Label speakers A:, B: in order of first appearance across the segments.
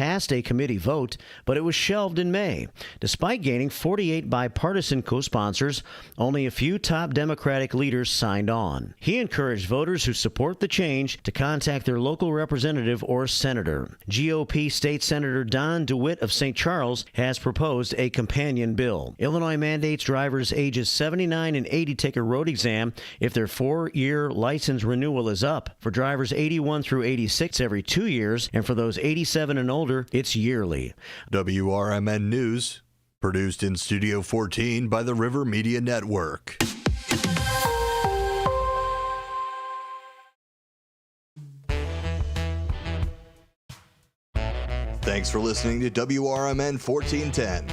A: passed a committee vote, but it was shelved in May. Despite gaining 48 bipartisan co-sponsors, only a few top Democratic leaders signed on. He encouraged voters who support the change to contact their local representative or senator. GOP State Senator Don DeWitt of St. Charles has proposed a companion bill. Illinois mandates drivers ages 79 and 80 take a road exam if their 4-year license renewal is up. For drivers 81 through 86 every 2 years, and for those 87 and older, it's yearly.
B: WRMN News, produced in Studio 14 by the River Media Network. Thanks for listening to WRMN 1410.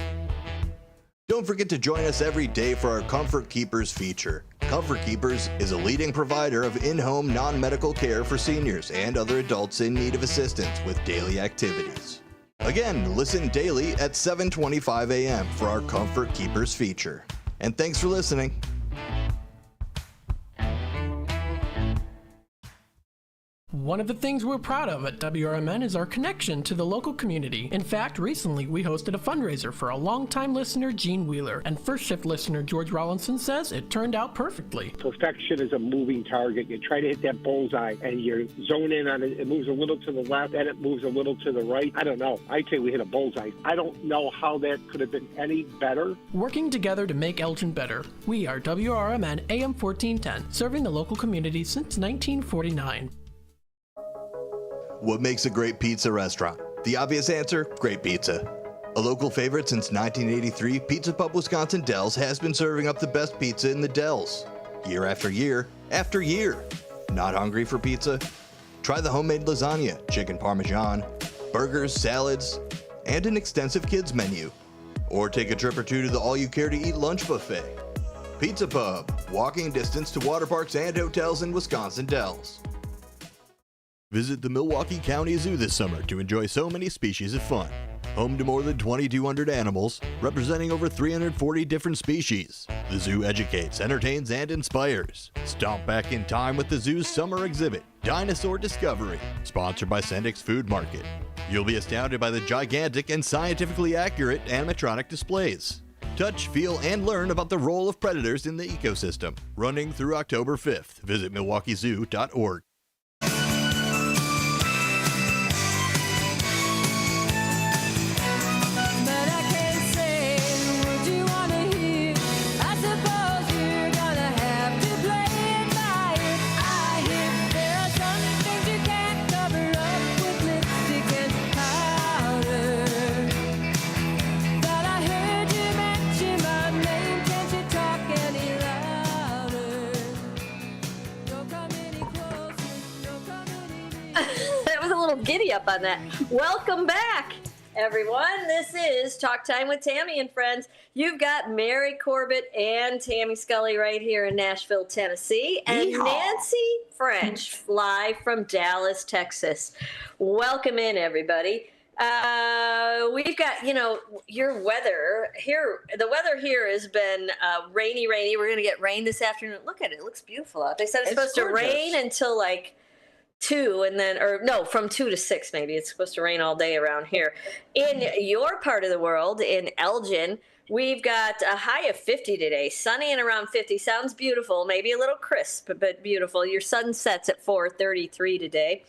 B: Don't forget to join us every day for our Comfort Keepers feature. Comfort Keepers is a leading provider of in-home non-medical care for seniors and other adults in need of assistance with daily activities. Again, listen daily at 7:25 a.m. for our Comfort Keepers feature. And thanks for listening.
C: One of the things we're proud of at WRMN is our connection to the local community. In fact, recently we hosted a fundraiser for a longtime listener, Gene Wheeler, and First Shift listener George Rollinson says it turned out perfectly.
D: Perfection is a moving target. You try to hit that bullseye and you zone in on it. It moves a little to the left, then it moves a little to the right. I don't know. I'd say we hit a bullseye. I don't know how that could have been any better.
C: Working together to make Elgin better. We are WRMN AM 1410, serving the local community since 1949.
B: What makes a great pizza restaurant? The obvious answer, great pizza. A local favorite since 1983, Pizza Pub Wisconsin Dells has been serving up the best pizza in the Dells. Year after year, after year. Not hungry for pizza? Try the homemade lasagna, chicken parmesan, burgers, salads, and an extensive kids menu. Or take a trip or two to the all-you-care-to-eat lunch buffet. Pizza Pub, walking distance to water parks and hotels in Wisconsin Dells. Visit the Milwaukee County Zoo this summer to enjoy so many species of fun. Home to more than 2,200 animals, representing over 340 different species. The zoo educates, entertains, and inspires. Stomp back in time with the zoo's summer exhibit, Dinosaur Discovery, sponsored by Sendik's Food Market. You'll be astounded by the gigantic and scientifically accurate animatronic displays. Touch, feel, and learn about the role of predators in the ecosystem. Running through October 5th. Visit milwaukeezoo.org.
E: Giddy up on that. Welcome back, everyone. This is Talk Time with Tammy and Friends. You've got Mary Corbett and Tammy Scully right here in Nashville, Tennessee, and
F: Yeehaw.
E: Nancy French live from Dallas, Texas. Welcome in, everybody. We've got, your weather here. The weather here has been rainy. We're going to get rain this afternoon. Look at it. It looks beautiful out. They said it's supposed
F: gorgeous.
E: to rain until like 2 and then, or no, from 2 to 6 maybe. It's supposed to rain all day around here. In your part of the world, in Elgin, we've got a high of 50 today. Sunny and around 50. Sounds beautiful. Maybe a little crisp, but beautiful. Your sun sets at 4:33 today.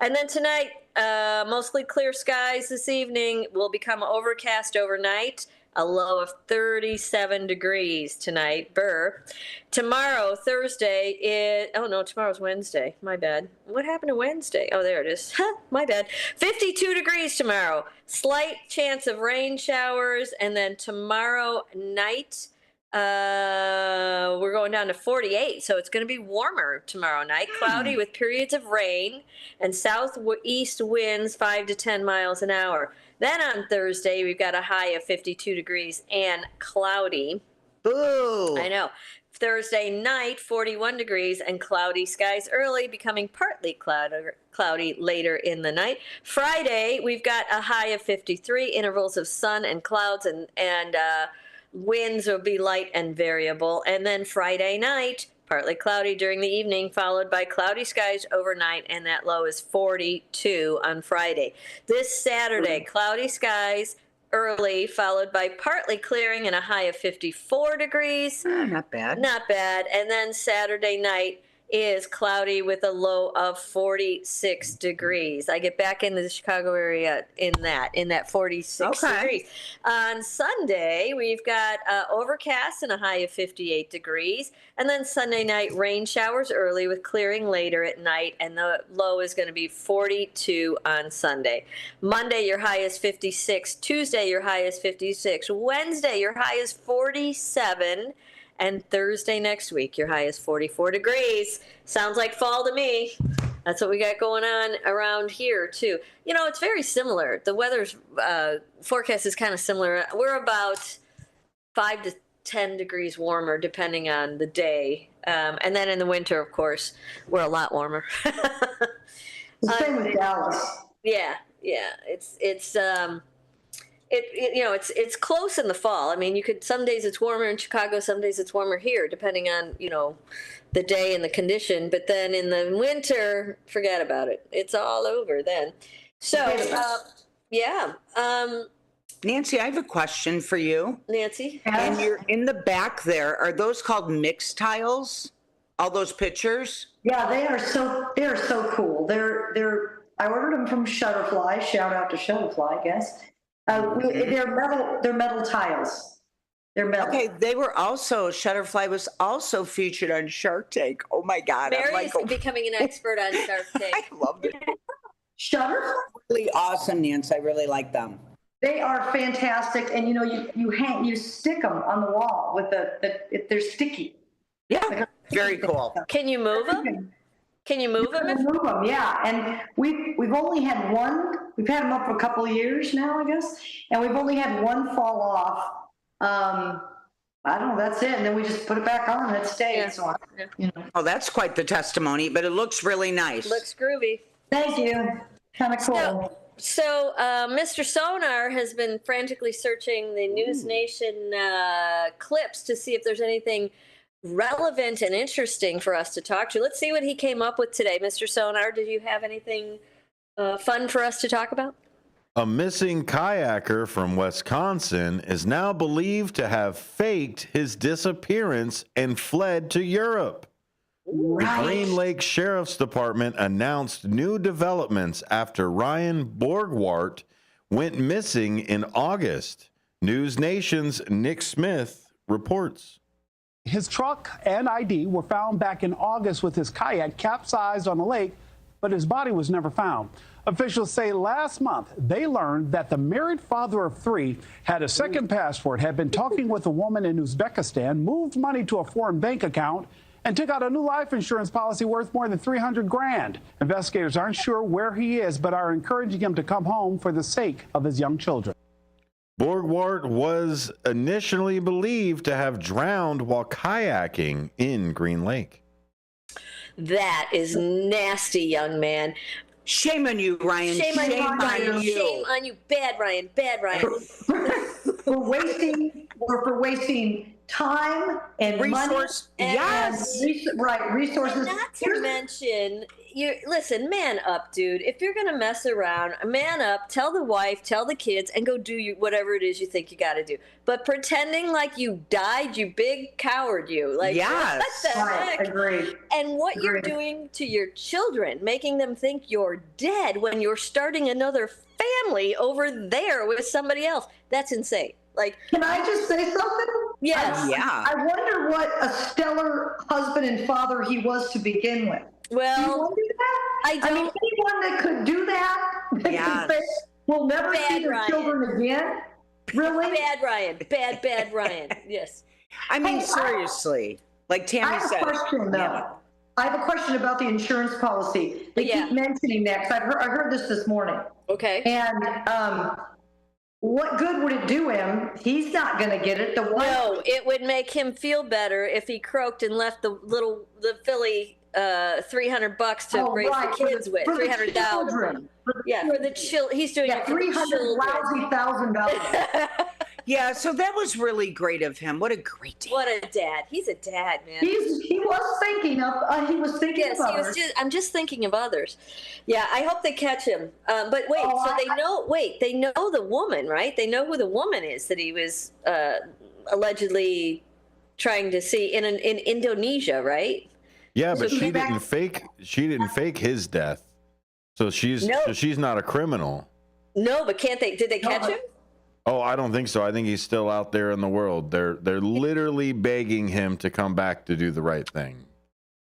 E: And then tonight, mostly clear skies this evening. Will become overcast overnight. A low of 37 degrees tonight. Tomorrow, Thursday, tomorrow's Wednesday. My bad. What happened to Wednesday? Oh, there it is. My bad. 52 degrees tomorrow. Slight chance of rain showers. And then tomorrow night, we're going down to 48. So it's going to be warmer tomorrow night. Cloudy with periods of rain and southeast winds 5 to 10 miles an hour. Then on Thursday, we've got a high of 52 degrees and cloudy.
F: Ooh.
E: I know. Thursday night, 41 degrees and cloudy skies early, becoming partly cloudy later in the night. Friday, we've got a high of 53, intervals of sun and clouds, and winds will be light and variable. And then Friday night, partly cloudy during the evening, followed by cloudy skies overnight, and that low is 42 on Friday. This Saturday, cloudy skies early, followed by partly clearing and a high of 54 degrees.
F: Not bad.
E: Not bad. And then Saturday night is cloudy with a low of 46 degrees. I get back into the Chicago area in that 46 degrees. On Sunday, we've got overcast and a high of 58 degrees. And then Sunday night, rain showers early with clearing later at night. And the low is going to be 42 on Sunday. Monday, your high is 56. Tuesday, your high is 56. Wednesday, your high is 47. And Thursday next week, your high is 44 degrees. Sounds like fall to me. That's what we got going on around here, too. You know, it's very similar. The weather's forecast is kind of similar. We're about 5 to 10 degrees warmer, depending on the day. And then in the winter, of course, we're a lot warmer.
G: The same with Dallas.
E: Yeah. It's close in the fall. I mean, some days it's warmer in Chicago, some days it's warmer here, depending on, the day and the condition. But then in the winter, forget about it. It's all over then. So,
F: Nancy, I have a question for you.
E: Nancy?
F: And you're in the back there. Are those called mixed tiles? All those pictures?
G: Yeah, they are so cool. I ordered them from Shutterfly. Shout out to Shutterfly, I guess. They're metal tiles. They're metal.
F: Okay, Shutterfly was also featured on Shark Tank. Oh my God.
E: Mary is becoming an expert on Shark Tank.
F: I loved it.
G: Shutterfly?
F: Really awesome, Nancy. I really like them.
G: They are fantastic, and you stick them on the wall with they're sticky.
F: Yeah, very cool.
E: Can you move them? Can you move them?
G: Move them, yeah. And we've only had one. We've had them up for a couple of years now, I guess, and we've only had one fall off. I don't know. That's it. And then we just put it back on, and it stays.
E: Yeah.
G: So,
F: Oh, that's quite the testimony, but it looks really nice.
E: Looks groovy.
G: Thank you. Kind of cool.
E: So Mr. Sonar has been frantically searching the News Nation clips to see if there's anything relevant and interesting for us to talk to. Let's see what he came up with today. Mr. Sonar, did you have anything fun for us to talk about?
H: A missing kayaker from Wisconsin is now believed to have faked his disappearance and fled to Europe.
G: Right.
H: The Green Lake Sheriff's Department announced new developments after Ryan Borgwart went missing in August. News Nation's Nick Smith reports.
I: His truck and ID were found back in August with his kayak capsized on the lake, but his body was never found. Officials say last month they learned that the married father of three had a second passport, had been talking with a woman in Uzbekistan, moved money to a foreign bank account, and took out a new life insurance policy worth more than $300,000. Investigators aren't sure where he is, but are encouraging him to come home for the sake of his young children.
H: Borgwart was initially believed to have drowned while kayaking in Green Lake.
E: That is nasty, young man.
F: Shame on you, Ryan.
E: Shame on you, Ryan.
F: you.
E: Shame on you. Bad Ryan. Bad Ryan.
G: for wasting time and
F: Resource.
G: money.
F: Yes.
G: Resources.
E: Not to mention, listen, man up, dude. If you're gonna mess around, man up. Tell the wife, tell the kids, and go do whatever it is you think you got to do. But pretending like you died, you big coward, you. Like,
F: Yes.
E: what the
G: Right,
E: heck?
G: agreed.
E: And what you're doing to your children, making them think you're dead when you're starting another family over there with somebody else. That's insane. Like,
G: Can I just say something?
E: yes.
F: Yeah.
G: I wonder what a stellar husband and father he was to begin with. Do you
E: Well,
G: wonder that?
E: I
G: mean,
E: don't.
G: anyone that could do that, that
F: Yes.
G: could say, we'll never
E: Bad
G: see their
E: Ryan.
G: children again? Really?
E: Bad Ryan. Bad Ryan. Yes.
F: I mean,
G: Hey,
F: seriously, like
G: I
F: Tammy
G: have a
F: said.
G: question, though.
F: Yeah.
G: I have a question about the insurance policy. They
E: Yeah.
G: keep mentioning that, 'cause I heard this morning.
E: Okay.
G: And what good would it do him? He's not going to get it. The wife.
E: No, it would make him feel better if he croaked and left the filly $300 to raise
G: right,
E: the kids with.
G: for the
E: 300,000.
G: children.
E: Yeah, for the chill. He's doing
G: Yeah,
E: it for the children.
G: $300,000.
F: Yeah, so that was really great of him. What a great dad.
E: What a dad. He's a dad, man.
G: He was thinking of
E: Yes,
G: of
E: he was
G: others.
E: I'm just thinking of others. Yeah, I hope they catch him. But wait,
G: Oh,
E: so they know the woman, right? They know who the woman is that he was allegedly trying to see in Indonesia, right?
H: Yeah, but
G: So
H: she
G: back-
H: didn't fake his death. So she's not a criminal.
E: No, but can't they? Did they catch him?
H: Oh, I don't think so. I think he's still out there in the world. They're literally begging him to come back to do the right thing.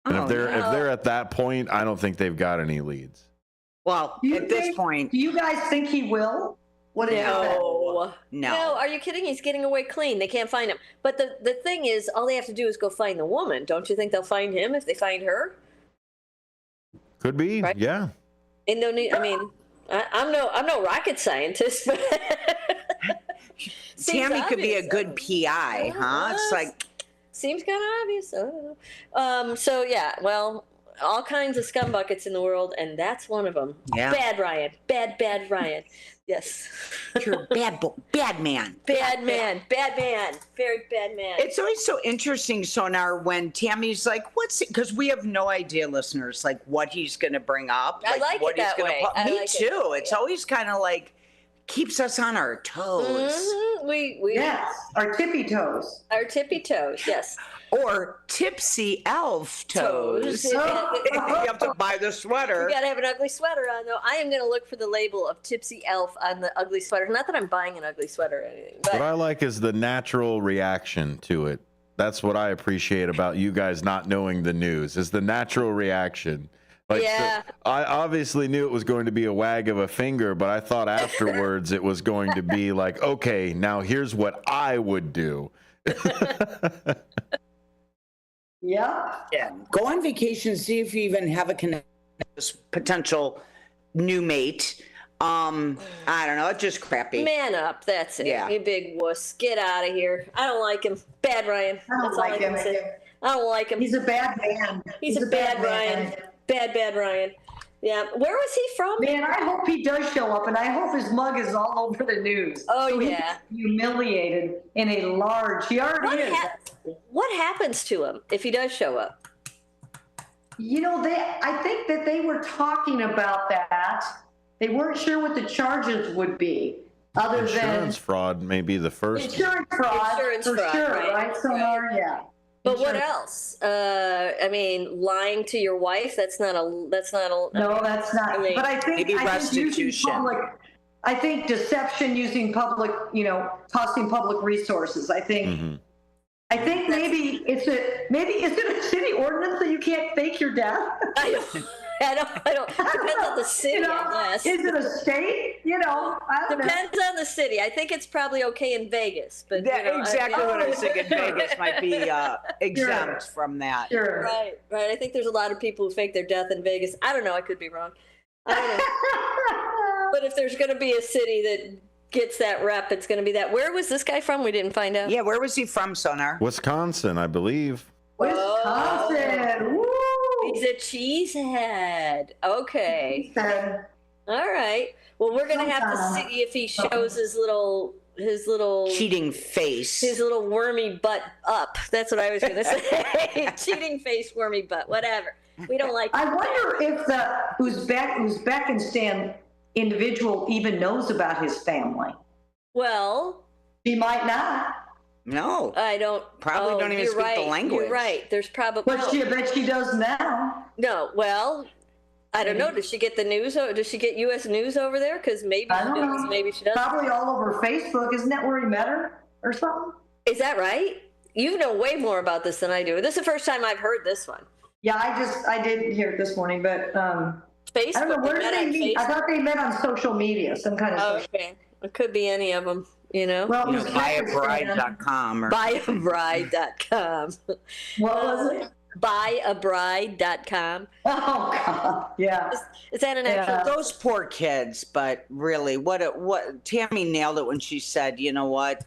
H: And if they're at that point, I don't think they've got any leads.
F: Well, at this point,
G: do you guys think he will? What do you think?
E: No, are you kidding? He's getting away clean. They can't find him. But the thing is, all they have to do is go find the woman. Don't you think they'll find him if they find her?
H: Could be,
E: Right?
H: yeah.
E: Indonesia. I mean, I'm no rocket scientist, but seems
F: Tammy could be a
E: obvious.
F: good PI, huh? It's like,
E: seems kind of obvious. I don't know. So yeah, well, all kinds of scumbuckets in the world, and that's one of them.
F: Yeah.
E: Bad Ryan. Bad Ryan. Yes.
F: you're a bad man.
E: Bad man. Very bad man.
F: It's always so interesting, Sonar, when Tammy's like, because we have no idea, listeners, like what he's going to bring up.
E: I like
F: what
E: it that
F: he's gonna
E: way.
F: put.
E: I
F: Me
E: like it.
F: too. It's always kind of like keeps us on our toes.
E: Mhm. We
G: Yes, our tippy toes.
E: our tippy toes. Yes.
F: Or tipsy elf toes.
E: Toes.
F: You have to buy the sweater.
E: You gotta have an ugly sweater on, though. I am gonna look for the label of Tipsy Elf on the ugly sweater. Not that I'm buying an ugly sweater or anything, but
H: What I like is the natural reaction to it. That's what I appreciate about you guys not knowing the news, is the natural reaction. Like,
E: Yeah.
H: so I obviously knew it was going to be a wag of a finger, but I thought afterwards it was going to be like, okay, now here's what I would do.
G: Yep.
F: Yeah. Go on vacation, see if you even have a connection with this potential new mate. I don't know. It's just crappy.
E: man up. That's it.
F: Yeah.
E: You big wuss. Get out of here. I don't like him. Bad Ryan.
G: I don't
E: That's
G: like
E: all I can
G: him.
E: say. I don't like him.
G: He's a bad man.
E: He's a bad Ryan. Bad Ryan. Yeah. Where was he from?
G: Man, I hope he does show up, and I hope his mug is all over the news.
E: Oh,
G: So he's
E: yeah.
G: humiliated in a large. He already is.
E: What happens to him if he does show up?
G: You know, I think that they were talking about that. They weren't sure what the charges would be, other
H: Insurance fraud may be the
G: than
H: first.
G: insurance fraud,
E: Insurance
G: for
E: fraud,
G: sure,
E: right,
G: right? So,
E: right.
G: yeah.
E: But what
G: Insurance-
E: else? I mean, lying to your wife, that's not a
G: No, that's not.
E: I mean,
G: But I think
F: maybe
G: using
F: restitution.
G: I think deception using public, costing public resources. I think.
H: Mm-hmm.
G: I think maybe is it a city ordinance that you can't fake your death?
E: I don't. Depends on the city, I guess.
G: Is it a state? I don't know.
E: Depends on the city. I think it's probably okay in Vegas, but
F: Exactly what I was thinking. Vegas might be exempt from that.
G: Sure.
E: Right. I think there's a lot of people who fake their death in Vegas. I don't know. I could be wrong. I don't know. But if there's going to be a city that gets that rep, it's going to be that. Where was this guy from? We didn't find out.
F: Yeah, where was he from, Sonar?
H: Wisconsin, I believe.
G: Wisconsin. Woo!
E: He's a cheesehead. Okay. All right. Well, we're going to have to see if he shows his little
F: Cheating face.
E: his little wormy butt up. That's what I was going to say. Cheating face, wormy butt, whatever. We don't like.
G: I wonder if the Uzbekistan individual even knows about his family.
E: Well,
G: He might not,
F: No.
E: I don't.
F: Probably don't even
E: you're
F: speak the
E: right,
F: language.
E: You're right. There's probably
G: but I bet she does now.
E: no. Well, I don't know. Does she get the news? Does she get U.S. news over there? Because maybe
G: I
E: she
G: don't
E: does.
G: know.
E: Maybe she doesn't.
G: Probably all over Facebook. Isn't that where he met her or something?
E: Is that right? You know way more about this than I do. This is the first time I've heard this one.
G: Yeah, I did hear it this morning, but
E: Facebook.
G: I don't know, where
E: they
G: did
E: met
G: they
E: on
G: meet? I
E: Facebook?
G: thought they met on social media, some kind of social.
E: Okay, it could be any of them.
G: Well,
F: Buyabride.com or
E: Buyabride.com.
G: what was it?
E: Buyabride.com.
G: Oh God, yeah.
E: Is that an actual?
G: Yeah.
F: those poor kids. But really, what Tammy nailed it when she said, you know what?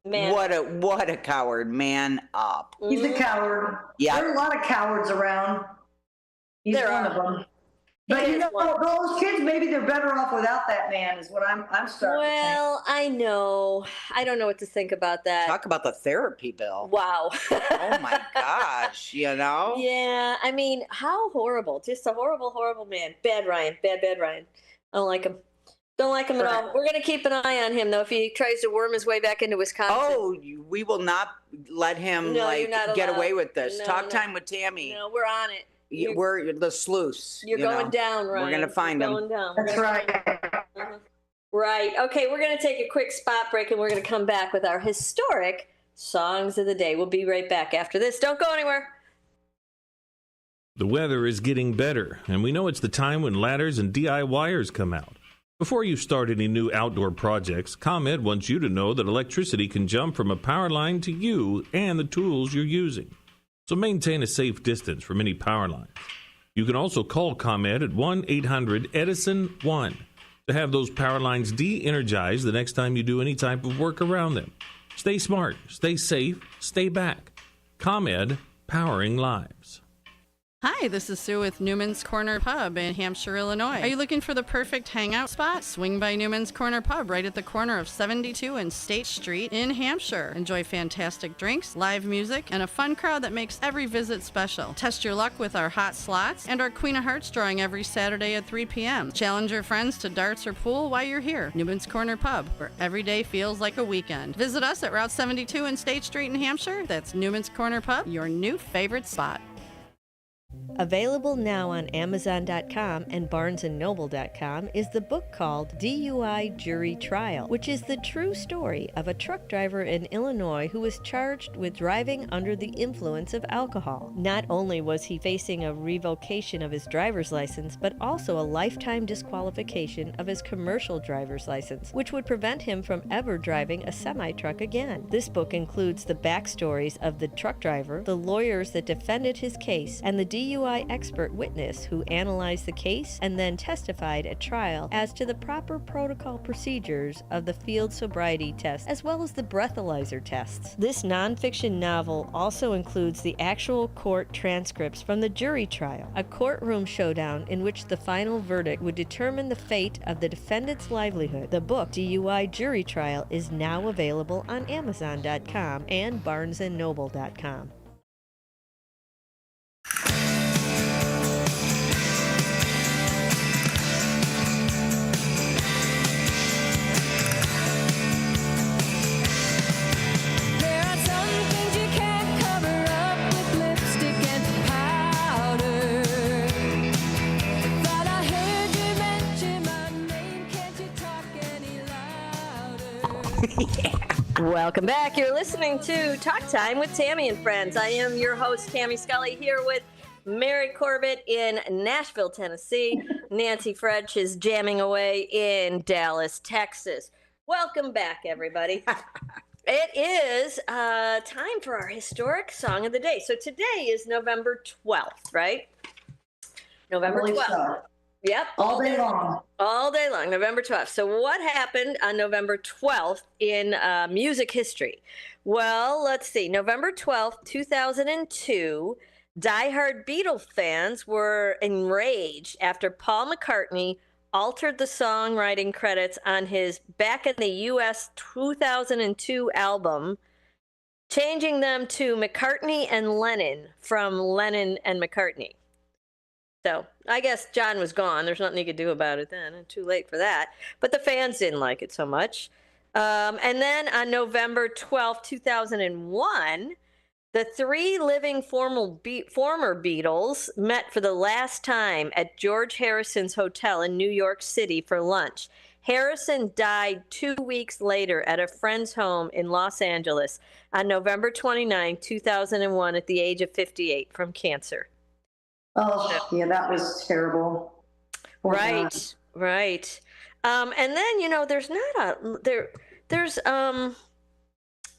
E: Man.
F: What a coward. Man up.
G: He's a coward.
F: Yeah.
G: There are a lot of cowards around. He's
E: There
G: one
E: are.
G: of them. But
E: He
G: you
E: is
G: know,
E: one.
G: those kids, maybe they're better off without that man, is what I'm starting to think.
E: Well, I know. I don't know what to think about that.
F: Talk about the therapy bill.
E: Wow.
F: Oh my gosh, you know?
E: Yeah, I mean, how horrible. Just a horrible, horrible man. Bad Ryan. Bad Ryan. I don't like him. Don't like him at all. We're going to keep an eye on him, though, if he tries to worm his way back into Wisconsin.
F: Oh, we will not let him
E: No, you're not
F: get
E: allowed.
F: away with this.
E: No,
F: Talk
E: no.
F: time with Tammy.
E: No, we're on it.
F: We're the sleuths.
E: You're
F: you know.
E: going down, Ryan.
F: We're gonna find
E: You're
F: him.
E: going down.
G: That's right.
E: Uh-huh. Right. Okay, we're going to take a quick spot break, and we're going to come back with our historic songs of the day. We'll be right back after this. Don't go anywhere.
J: The weather is getting better, and we know it's the time when ladders and DIYers come out. Before you start any new outdoor projects, ComEd wants you to know that electricity can jump from a power line to you and the tools you're using. So maintain a safe distance from any power lines. You can also call ComEd at 1-800-EDISON-1 to have those power lines de-energized the next time you do any type of work around them. Stay smart, stay safe, stay back. ComEd, powering lives.
K: Hi, this is Sue with Newman's Corner Pub in Hampshire, Illinois. Are you looking for the perfect hangout spot? Swing by Newman's Corner Pub right at the corner of 72 and State Street in Hampshire. Enjoy fantastic drinks, live music, and a fun crowd that makes every visit special. Test your luck with our hot slots and our Queen of Hearts drawing every Saturday at 3 p.m. Challenge your friends to darts or pool while you're here. Newman's Corner Pub, where every day feels like a weekend. Visit us at Route 72 and State Street in Hampshire. That's Newman's Corner Pub, your new favorite spot.
L: Available now on Amazon.com and BarnesandNoble.com is the book called DUI Jury Trial, which is the true story of a truck driver in Illinois who was charged with driving under the influence of alcohol. Not only was he facing a revocation of his driver's license, but also a lifetime disqualification of his commercial driver's license, which would prevent him from ever driving a semi-truck again. This book includes the backstories of the truck driver, the lawyers that defended his case, and the DUI expert witness who analyzed the case and then testified at trial as to the proper protocol procedures of the field sobriety test as well as the breathalyzer tests. This nonfiction novel also includes the actual court transcripts from the jury trial, a courtroom showdown in which the final verdict would determine the fate of the defendant's livelihood. The book DUI Jury Trial is now available on Amazon.com and BarnesandNoble.com.
E: Welcome back. You're listening to Talk Time with Tammy and Friends. I am your host, Tammy Scully, here with Mary Corbett in Nashville, Tennessee. Nancy French is jamming away in Dallas, Texas. Welcome back, everybody. It is time for our historic song of the day. So today is November 12th, right? November 12th.
G: So.
E: Yep.
G: All day long.
E: All day long, November 12th. So what happened on November 12th in music history? Well, let's see. November 12th, 2002, diehard Beatles fans were enraged after Paul McCartney altered the songwriting credits on his Back in the U.S. 2002 album, changing them to McCartney and Lennon from Lennon and McCartney. So I guess John was gone. There's nothing he could do about it then. Too late for that. But the fans didn't like it so much. And then on November 12, 2001, the three living former Beatles met for the last time at George Harrison's hotel in New York City for lunch. Harrison died 2 weeks later at a friend's home in Los Angeles on November 29, 2001, at the age of 58 from cancer.
G: Oh, yeah, that was terrible. Poor guy.
E: Right. And then, you know, there's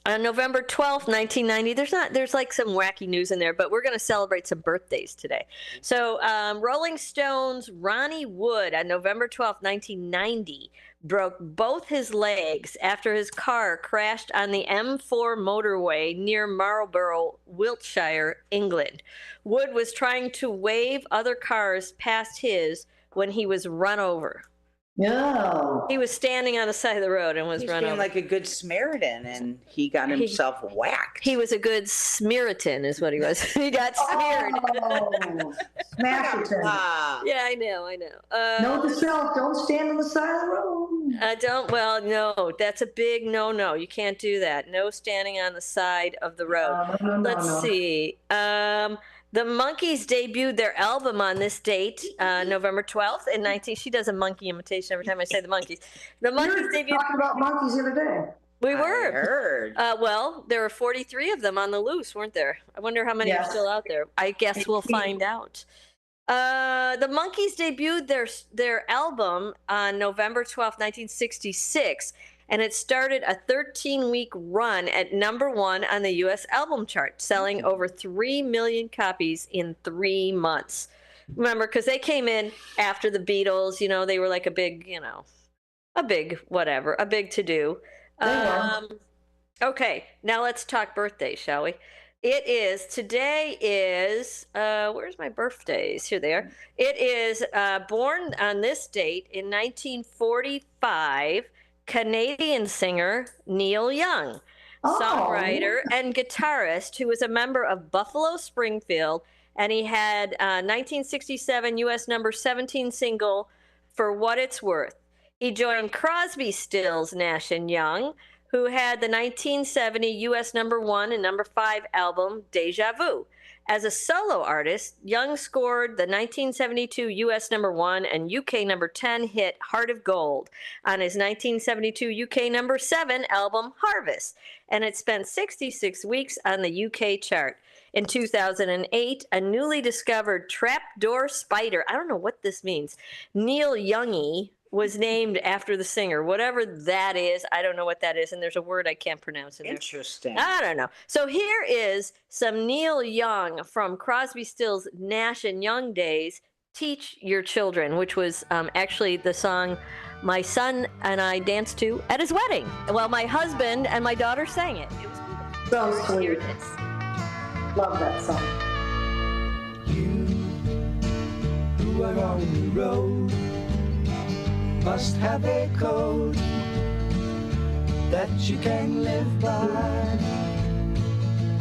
E: on November 12th, 1990, there's like some wacky news in there, but we're going to celebrate some birthdays today. So Rolling Stones' Ronnie Wood on November 12th, 1990, broke both his legs after his car crashed on the M4 motorway near Marlborough, Wiltshire, England. Wood was trying to wave other cars past his when he was run over.
G: No.
E: He was standing on the side of the road and was
F: He's
E: run
F: being
E: over.
F: like a good Samaritan, and he got himself whacked.
E: He was a good Samaritan, is what he was. He got smeared.
G: Oh, Smasherton.
E: Yeah, I know.
G: Note to self, don't stand on the side of the road.
E: No, that's a big no. You can't do that. No standing on the side of the road. Let's see. The Monkees debuted their album on this date, November 12th in 19. She does a monkey imitation every time I say the Monkees. The Monkees debuted.
G: Talking about monkeys the other day.
E: We were.
F: I heard.
E: Well, there were 43 of them on the loose, weren't there? I wonder how many are still out there. I guess we'll find out. The Monkees debuted their album on November 12th, 1966. And it started a 13-week run at number 1 on the U.S. album chart, selling over 3 million copies in 3 months. Remember, because they came in after the Beatles, they were like a big to-do. Okay, now let's talk birthdays, shall we? Today is, where's my birthdays? Here they are. It is born on this date in 1945, Canadian singer Neil Young, songwriter and guitarist who was a member of Buffalo Springfield, and he had 1967 U.S. number 17 single, For What It's Worth. He joined Crosby, Stills, Nash & Young, who had the 1970 U.S. number 1 and number 5 album, Deja Vu. As a solo artist, Young scored the 1972 U.S. number 1 and UK number 10 hit Heart of Gold on his 1972 UK number 7 album, Harvest, and it spent 66 weeks on the UK chart. In 2008, a newly discovered trapdoor spider, I don't know what this means, Neil Youngie, was named after the singer. Whatever that is, I don't know what that is, and there's a word I can't pronounce in there.
F: Interesting.
E: I don't know. So here is some Neil Young from Crosby, Stills, Nash & Young days, Teach Your Children, which was actually the song my son and I danced to at his wedding. Well, my husband and my daughter sang it. It was beautiful.
G: So sweet.
E: Here it is.
G: Love that song.
M: You who are on the road must have a code that you can live by,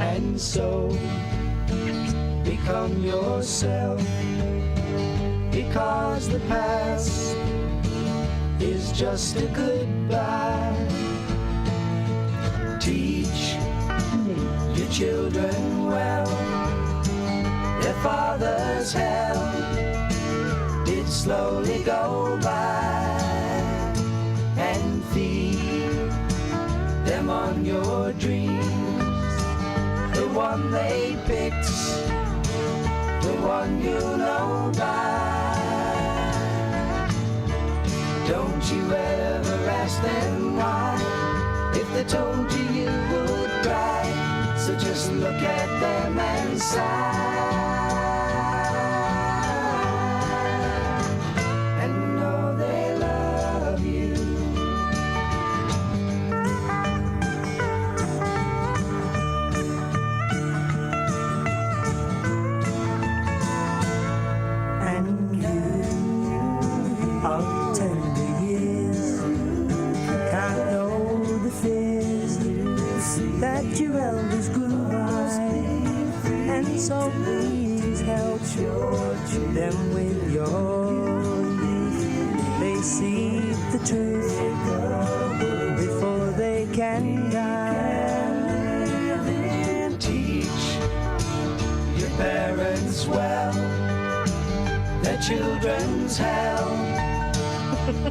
M: and so become yourself, because the past is just a goodbye. Teach your children well, their father's hell did slowly go by, and feed them on your dreams, the one they picked, the one you know by. Don't you ever ask them why, if they told you you would cry, so just look at them and sigh.
N: That your elders grew by, and so please help them with your youth. They see the truth before they can die.
M: Teach your parents well, their children's hell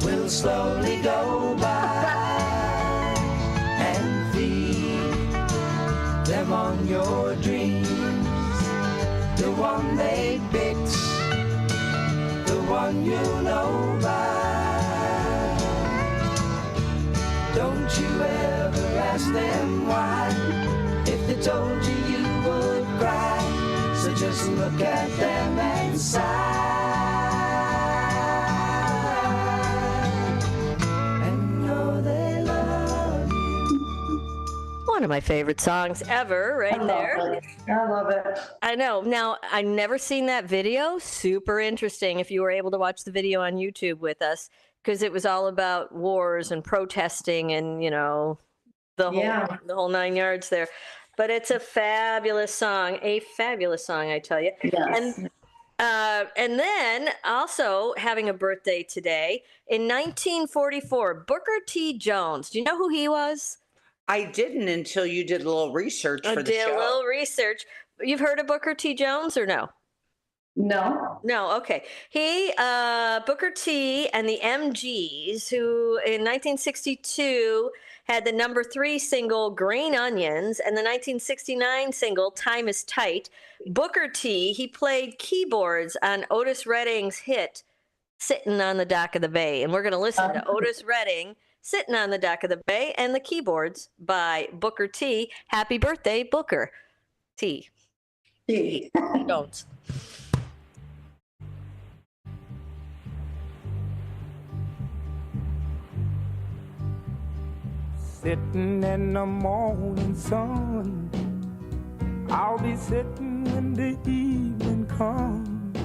M: will slowly go by. Them on your dreams, the one they picked, the one you know by. Don't you ever ask them why, if they told you you would cry, so just look at them and sigh.
E: one of my favorite songs ever, right there.
G: I love it.
E: I know. Now, I never seen that video. Super interesting if you were able to watch the video on YouTube with us, because it was all about wars and protesting and, you know, the whole 9 yards there. But it's a fabulous song, I tell you.
G: Yes.
E: And then also having a birthday today in 1944, Booker T. Jones. Do you know who he was?
F: I didn't until you did a little research for the
E: Did
F: show.
E: a little research. You've heard of Booker T. Jones or no? No. Okay. He, Booker T. and the MGs, who in 1962 had the number 3 single Green Onions and the 1969 single Time is Tight. Booker T., he played keyboards on Otis Redding's hit Sitting on the Dock of the Bay. And we're going to listen to Otis Redding, Sitting on the Dock of the Bay, and the keyboards by Booker T. Happy birthday, Booker T. Jones.
N: Sitting in the morning sun, I'll be sitting when the evening comes,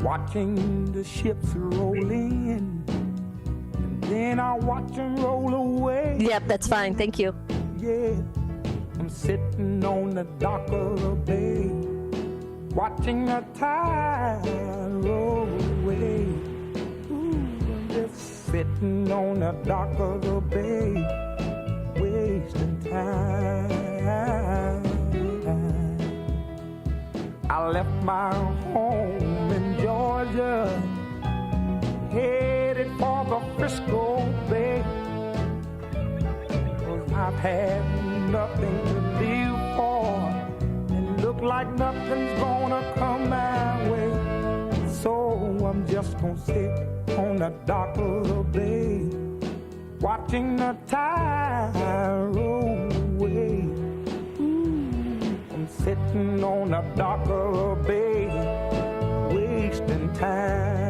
N: watching the ships roll in, and then I'll watch them roll away.
E: Yep, that's fine. Thank you.
N: Yeah, I'm sitting on the dock of the bay, watching the tide roll away. Ooh, I'm just sitting on the dock of the bay, wasting time. I left my home in Georgia, headed for the Frisco Bay, 'cause I've had nothing to live for, and look like nothing's gonna come my way. So I'm just gonna sit on the dock of the bay, watching the tide roll away. Ooh, I'm sitting on the dock of the bay, wasting time.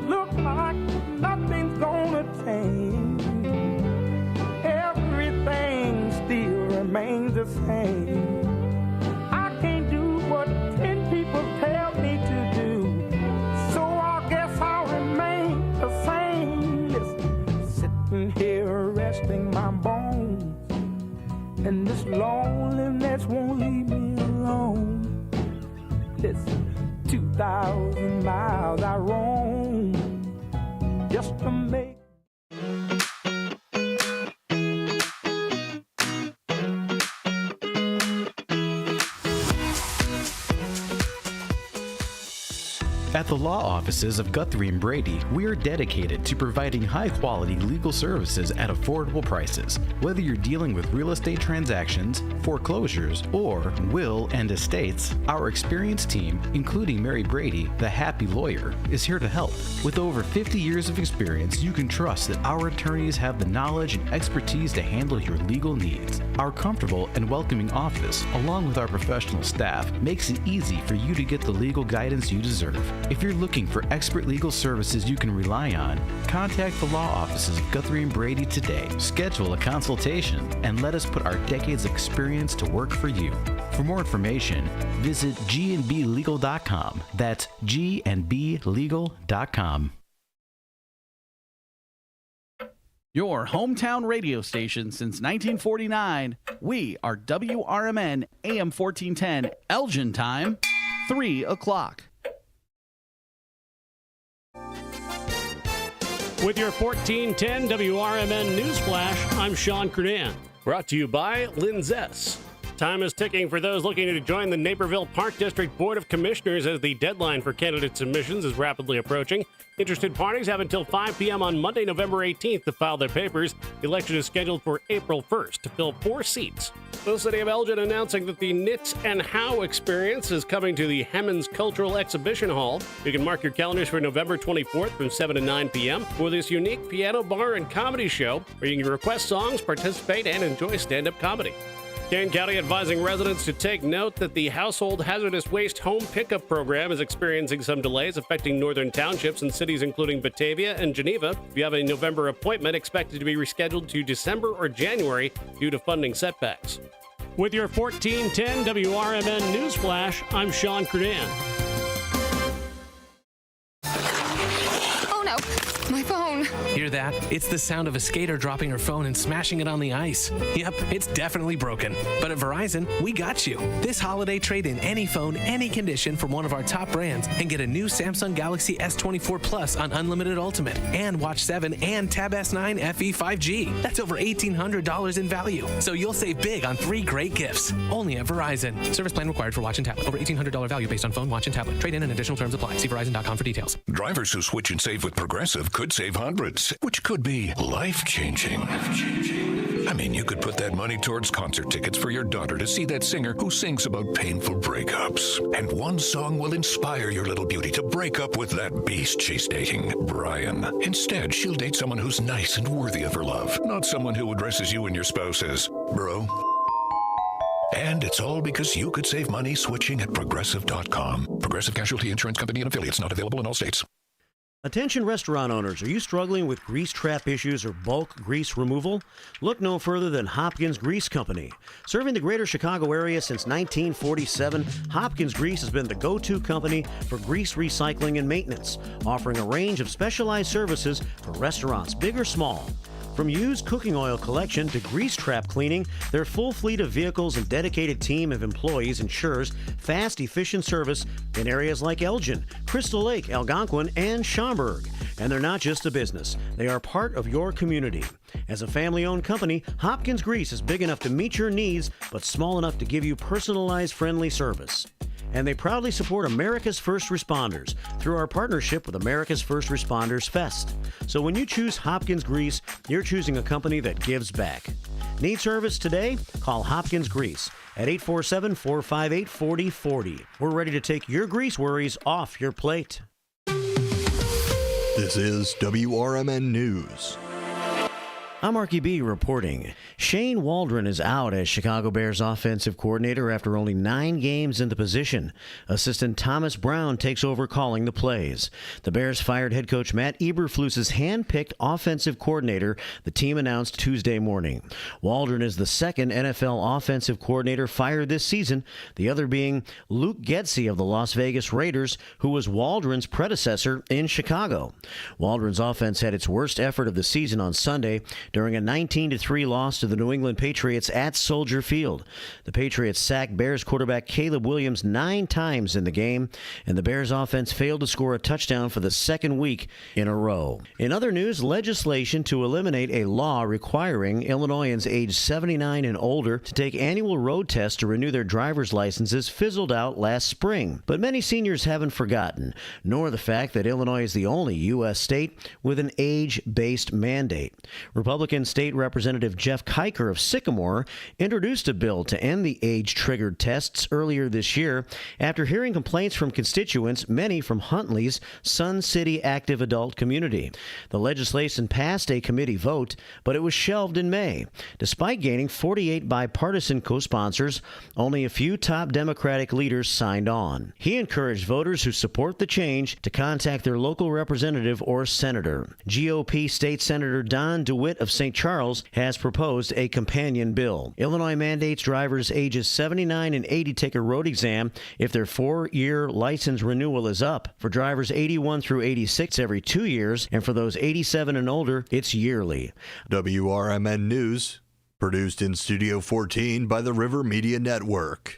N: Look like nothing's gonna change, everything still remains the same. I can't do what 10 people tell me to do, so I guess I'll remain the same. Listen, sitting here resting my bones, and this loneliness won't leave me alone. Listen, 2,000 miles I roam just to make.
O: At the law offices of Guthrie and Brady, we are dedicated to providing high-quality legal services at affordable prices. Whether you're dealing with real estate transactions, foreclosures, or will and estates, our experienced team, including Mary Brady, the happy lawyer, is here to help. With over 50 years of experience, you can trust that our attorneys have the knowledge and expertise to handle your legal needs. Our comfortable and welcoming office, along with our professional staff, makes it easy for you to get the legal guidance you deserve. If you're looking for expert legal services you can rely on, contact the law offices of Guthrie and Brady today. Schedule a consultation and let us put our decades of experience to work for you. For more information, visit gandblegal.com. That's gandblegal.com.
P: Your hometown radio station since 1949. We are WRMN AM 1410, Elgin time, 3 o'clock.
Q: With your 1410 WRMN News Flash, I'm Sean Curdan. Brought to you by Linzess. Time is ticking for those looking to join the Naperville Park District Board of Commissioners as the deadline for candidate submissions is rapidly approaching. Interested parties have until 5 p.m. on Monday, November 18th to file their papers. The election is scheduled for April 1st to fill 4 seats. The City of Elgin announcing that the Knits and How experience is coming to the Hemmons Cultural Exhibition Hall. You can mark your calendars for November 24th from 7 to 9 p.m. for this unique piano bar and comedy show where you can request songs, participate, and enjoy stand-up comedy. Kane County advising residents to take note that the Household Hazardous Waste Home Pickup Program is experiencing some delays affecting northern townships and cities including Batavia and Geneva. If you have a November appointment, expected to be rescheduled to December or January due to funding setbacks.
R: With your 1410 WRMN News Flash, I'm Sean Curdan.
S: Oh no, my phone.
T: Hear that? It's the sound of a skater dropping her phone and smashing it on the ice. Yep, it's definitely broken. But at Verizon, we got you. This holiday, trade in any phone, any condition from one of our top brands and get a new Samsung Galaxy S24 Plus on Unlimited Ultimate and Watch 7 and Tab S9 FE 5G. That's over $1,800 in value. So you'll save big on 3 great gifts. Only at Verizon. Service plan required for watch and tablet. Over $1,800 value based on phone, watch, and tablet. Trade in and additional terms apply. See Verizon.com for details.
U: Drivers who switch and save with Progressive could save hundreds, which could be life-changing. I mean, you could put that money towards concert tickets for your daughter to see that singer who sings about painful breakups. And one song will inspire your little beauty to break up with that beast she's dating, Brian. Instead, she'll date someone who's nice and worthy of her love, not someone who addresses you and your spouse as bro. And it's all because you could save money switching at Progressive.com. Progressive Casualty Insurance Company and Affiliates, not available in all states.
A: Attention restaurant owners, are you struggling with grease trap issues or bulk grease removal? Look no further than Hopkins Grease Company. Serving the greater Chicago area since 1947, Hopkins Grease has been the go-to company for grease recycling and maintenance, offering a range of specialized services for restaurants, big or small. From used cooking oil collection to grease trap cleaning, their full fleet of vehicles and dedicated team of employees ensures fast, efficient service in areas like Elgin, Crystal Lake, Algonquin, and Schaumburg. And they're not just a business. They are part of your community. As a family-owned company, Hopkins Grease is big enough to meet your needs, but small enough to give you personalized, friendly service. And they proudly support America's First Responders through our partnership with America's First Responders Fest. So when you choose Hopkins Grease, you're choosing a company that gives back. Need service today? Call Hopkins Grease at 847-458-4040. We're ready to take your grease worries off your plate.
B: This is WRMN News.
A: I'm Marky B reporting. Shane Waldron is out as Chicago Bears offensive coordinator after only 9 games in the position. Assistant Thomas Brown takes over calling the plays. The Bears fired head coach Matt Eberflus's hand-picked offensive coordinator, the team announced Tuesday morning. Waldron is the second NFL offensive coordinator fired this season, the other being Luke Getsy of the Las Vegas Raiders, who was Waldron's predecessor in Chicago. Waldron's offense had its worst effort of the season on Sunday during a 19-3 loss to the New England Patriots at Soldier Field. The Patriots sacked Bears quarterback Caleb Williams 9 times in the game, and the Bears offense failed to score a touchdown for the second week in a row. In other news, legislation to eliminate a law requiring Illinoisans aged 79 and older to take annual road tests to renew their driver's licenses fizzled out last spring. But many seniors haven't forgotten, nor the fact that Illinois is the only U.S. state with an age-based mandate. Republican State Representative Jeff Kiker of Sycamore introduced a bill to end the age-triggered tests earlier this year after hearing complaints from constituents, many from Huntley's Sun City active adult community. The legislation passed a committee vote, but it was shelved in May. Despite gaining 48 bipartisan co-sponsors, only a few top Democratic leaders signed on. He encouraged voters who support the change to contact their local representative or senator. GOP State Senator Don DeWitt of St. Charles has proposed a companion bill. Illinois mandates drivers ages 79 and 80 take a road exam if their 4-year license renewal is up. For drivers 81 through 86, every 2 years, and for those 87 and older, it's yearly.
B: WRMN News, produced in Studio 14 by the River Media Network.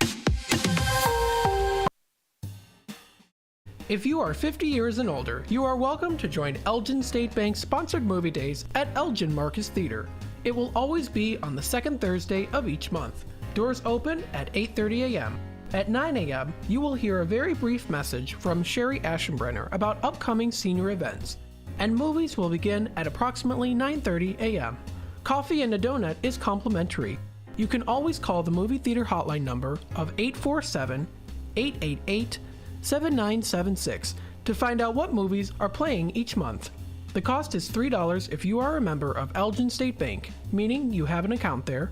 C: If you are 50 years and older, you are welcome to join Elgin State Bank's sponsored movie days at Elgin Marcus Theater. It will always be on the second Thursday of each month. Doors open at 8:30 a.m. At 9 a.m., you will hear a very brief message from Sherry Aschenbrenner about upcoming senior events, and movies will begin at approximately 9:30 a.m. Coffee and a donut is complimentary. You can always call the movie theater hotline number of 847-888-7976 to find out what movies are playing each month. The cost is $3 if you are a member of Elgin State Bank, meaning you have an account there,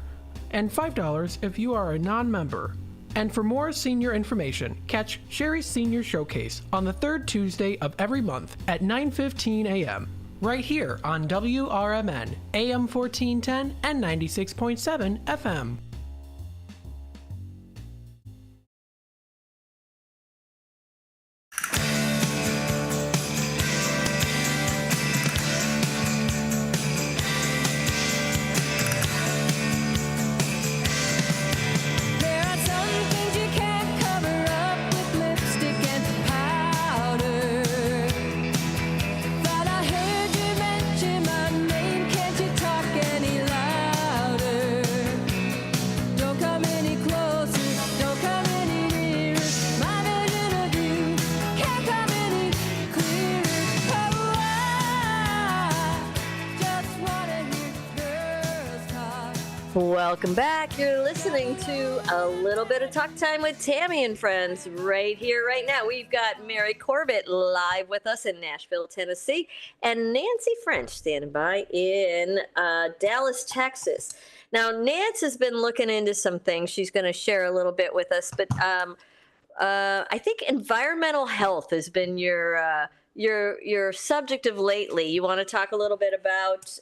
C: and $5 if you are a non-member. And for more senior information, catch Sherry's Senior Showcase on the third Tuesday of every month at 9:15 a.m. right here on WRMN, AM 1410 and 96.7 FM.
E: Welcome back. You're listening to a little bit of Talk Time with Tammy and friends right here, right now. We've got Mary Corbett live with us in Nashville, Tennessee, and Nancy French standing by in Dallas, Texas. Now, Nance has been looking into some things. She's going to share a little bit with us, but I think environmental health has been your subject of lately. You want to talk a little bit about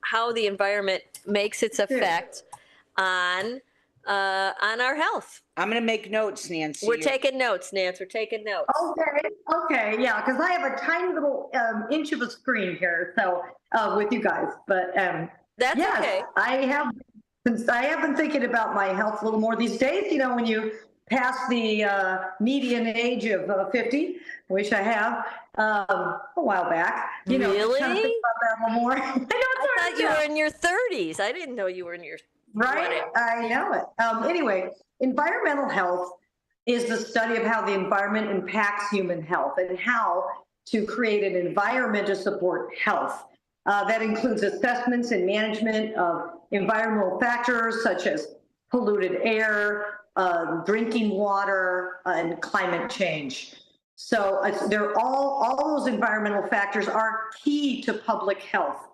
E: how the environment makes its effect on our health.
F: I'm going to make notes, Nancy.
E: We're taking notes, Nance. We're taking notes.
G: Okay, yeah, because I have a tiny little inch of a screen here, so with you guys. But
E: that's
G: yes,
E: okay.
G: I have been thinking about my health a little more these days. You know, when you pass the median age of 50, which I have a while back. You know,
E: really?
G: Kind of think about that a little more. I
E: thought you were in your 30s. I didn't know you were in your
G: right. I know it. Anyway, environmental health is the study of how the environment impacts human health and how to create an environment to support health. That includes assessments and management of environmental factors such as polluted air, drinking water, and climate change. So they're all those environmental factors are key to public health.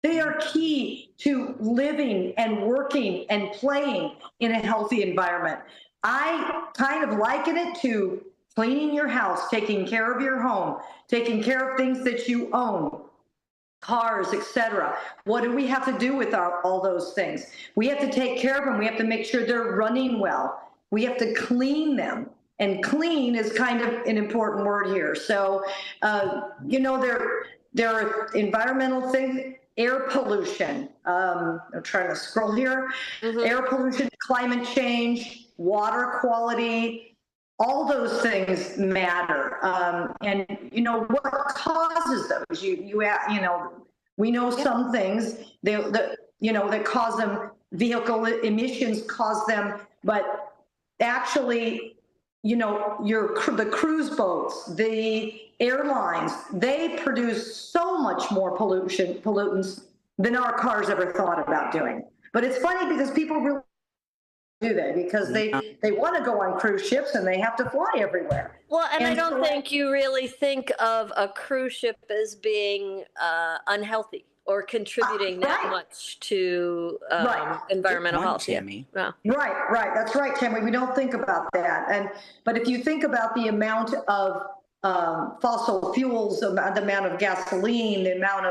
G: They are key to living and working and playing in a healthy environment. I kind of liken it to cleaning your house, taking care of your home, taking care of things that you own, cars, etc. What do we have to do with all those things? We have to take care of them. We have to make sure they're running well. We have to clean them. And clean is kind of an important word here. So, you know, there are environmental things, air pollution. I'm trying to scroll here. Air pollution, climate change, water quality, all those things matter. And, you know, what causes those? You know, we know some things that cause them, vehicle emissions cause them, but actually, you know, the cruise boats, the airlines, they produce so much more pollutants than our cars ever thought about doing. But it's funny because people really do that because they want to go on cruise ships and they have to fly everywhere.
E: Well, and I don't think you really think of a cruise ship as being unhealthy or contributing that much to environmental health.
F: Tammy.
E: Yeah.
G: Right. That's right, Tammy. We don't think about that. But if you think about the amount of fossil fuels, the amount of gasoline, the amount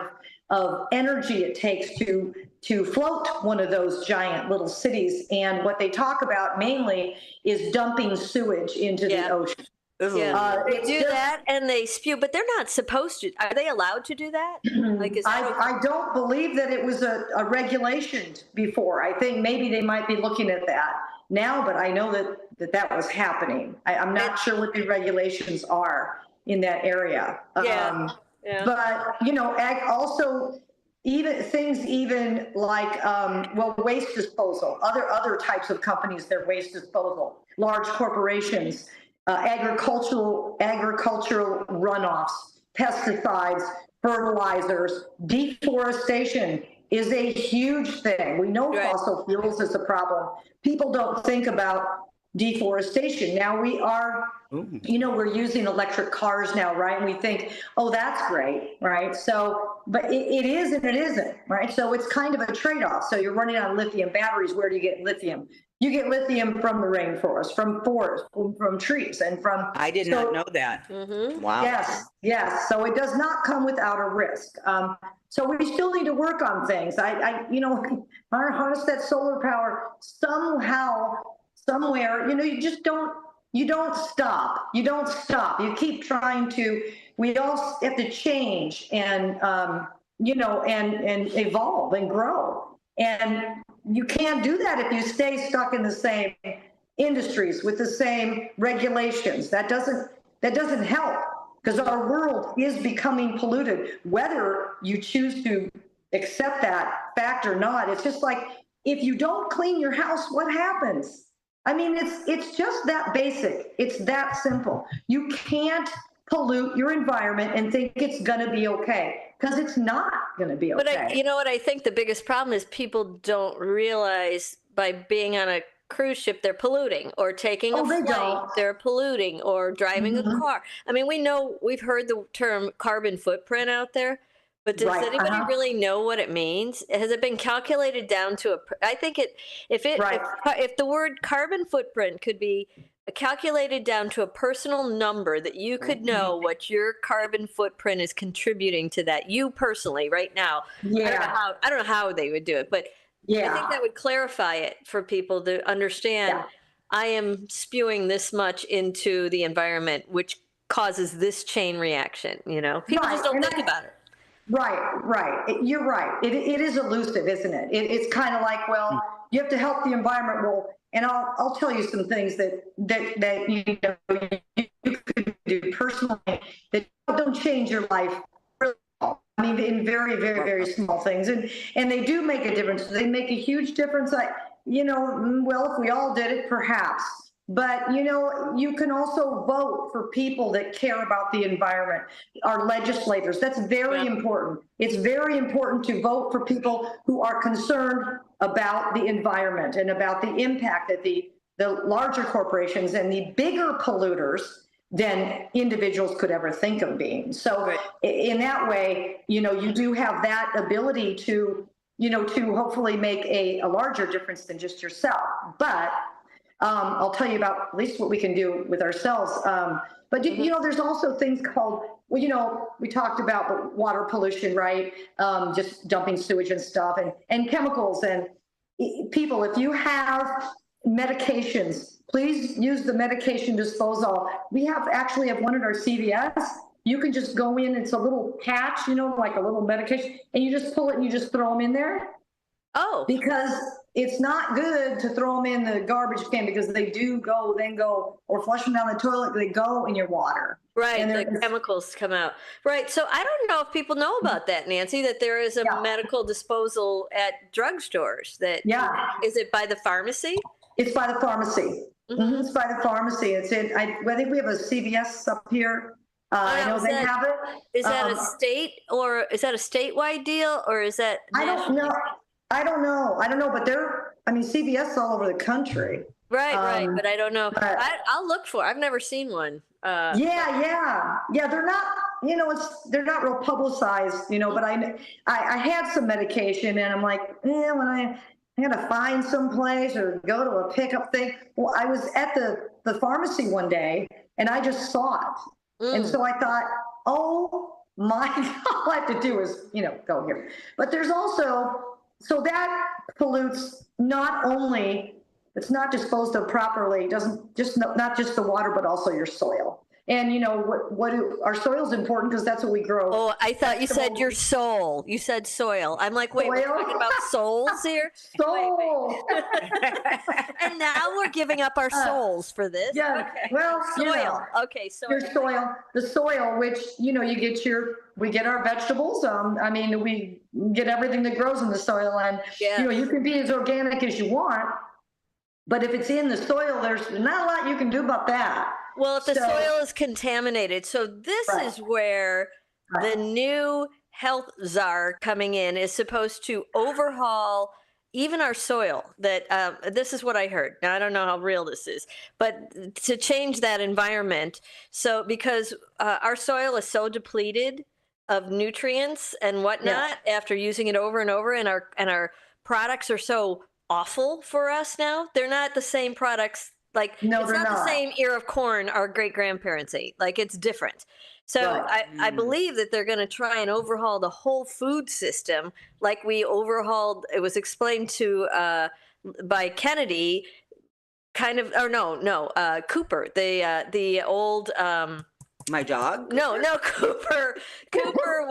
G: of energy it takes to float one of those giant little cities, and what they talk about mainly is dumping sewage into the ocean.
E: Yeah, they do that and they spew, but they're not supposed to. Are they allowed to do that? Like, is that
G: I don't believe that it was a regulation before. I think maybe they might be looking at that now, but I know that was happening. I'm not sure what the regulations are in that area. But, you know, also even things like, waste disposal, other types of companies, their waste disposal, large corporations, agricultural runoffs, pesticides, fertilizers, deforestation is a huge thing. We know fossil fuels is a problem. People don't think about deforestation. Now we are, you know, we're using electric cars now, right? And we think, oh, that's great, right? So but it is and it isn't, right? So it's kind of a trade-off. So you're running on lithium batteries. Where do you get lithium? You get lithium from the rainforest, from forests, from trees, and from.
F: I did not know that. Wow.
G: Yes. So it does not come without a risk. So we still need to work on things. Harness that solar power somehow, somewhere. You just don't. You don't stop. You don't stop. You keep trying to. We all have to change and and evolve and grow. And you can't do that if you stay stuck in the same industries with the same regulations. That doesn't help, because our world is becoming polluted, whether you choose to accept that fact or not. It's just like, if you don't clean your house, what happens? I mean, it's just that basic. It's that simple. You can't pollute your environment and think it's going to be okay, because it's not going to be okay.
E: But you know what I think the biggest problem is? People don't realize by being on a cruise ship they're polluting, or taking a flight they're polluting, or driving a car. I mean, we've heard the term carbon footprint out there, but does anybody really know what it means? Has it been calculated down to I think if the word carbon footprint could be calculated down to a personal number, that you could know what your carbon footprint is contributing to that, you personally right now. I don't know how they would do it, but I think that would clarify it for people to understand. I am spewing this much into the environment, which causes this chain reaction. People just don't think about it.
G: Right. You're right. It is elusive, isn't it? It's kind of like, well, you have to help the environment. Well, and I'll tell you some things that you could do personally that don't change your life. I mean, in very, very, very small things, and they do make a difference. They make a huge difference. Well, if we all did it, perhaps. But, you can also vote for people that care about the environment, our legislators. That's very important. It's very important to vote for people who are concerned about the environment and about the impact that the larger corporations and the bigger polluters than individuals could ever think of being. So in that way, you do have that ability to hopefully make a larger difference than just yourself. But I'll tell you about at least what we can do with ourselves. But there's also things called, we talked about water pollution, right? Just dumping sewage and stuff, and chemicals. And people, if you have medications, please use the medication disposal. We actually have one at our CVS. You can just go in, it's a little patch, like a little medication, and you just pull it and you just throw them in there.
E: Oh.
G: Because it's not good to throw them in the garbage can, because they do go, or flush them down the toilet, they go in your water.
E: Right, the chemicals come out. Right, so I don't know if people know about that, Nancy, that there is a medical disposal at drugstores. Is it by the pharmacy?
G: It's by the pharmacy. It's by the pharmacy. It's in, I think we have a CVS up here. I know they have it.
E: Is that a state, or is that a statewide deal, or is that national?
G: I don't know, but CVS all over the country.
E: Right, but I don't know. I'll look for it. I've never seen one.
G: Yeah. They're not, they're not real publicized, but I had some medication, and I'm like, when I had to find some place or go to a pickup thing. Well, I was at the pharmacy one day, and I just saw it. And so I thought, oh my God, all I have to do is, go here. But there's also, so that pollutes not only, it's not disposed of properly, doesn't just, not just the water, but also your soil. And our soil is important, because that's what we grow.
E: Oh, I thought you said your soul. You said soil. I'm like, wait, we're talking about souls here?
G: Soul.
E: And now we're giving up our souls for this.
G: Yeah.
E: Okay.
G: Well,
E: soil. Okay, soil.
G: Your soil, the soil, which, we get our vegetables. We get everything that grows in the soil, and, you can be as organic as you want, but if it's in the soil, there's not a lot you can do about that.
E: Well, if the soil is contaminated. So this is where the new health czar coming in is supposed to overhaul even our soil. That this is what I heard. Now, I don't know how real this is, but to change that environment. So because our soil is so depleted of nutrients and whatnot after using it over and over, and our products are so awful for us now. They're not the same products. Like, it's not the same ear of corn our great grandparents ate. Like, it's different. So I believe that they're going to try and overhaul the whole food system, like we overhauled. It was explained to by Kennedy, kind of, or no, Cooper, the old.
F: My dog?
E: No, Cooper. Cooper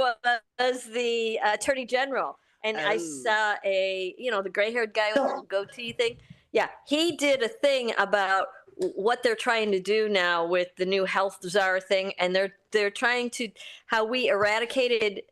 E: was the Attorney General, and I saw the gray-haired guy with the goatee thing. Yeah, he did a thing about what they're trying to do now with the new health czar thing, and they're trying to, how we eradicated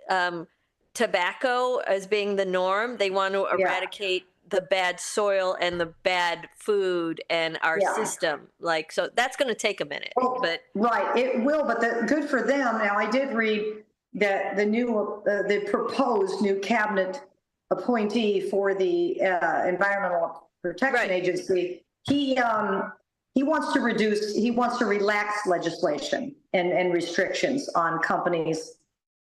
E: tobacco as being the norm. They want to eradicate the bad soil and the bad food and our system. Like, so that's going to take a minute. But
G: it will. But good for them. Now, I did read that the proposed new cabinet appointee for the Environmental Protection Agency, he wants to relax legislation and restrictions on companies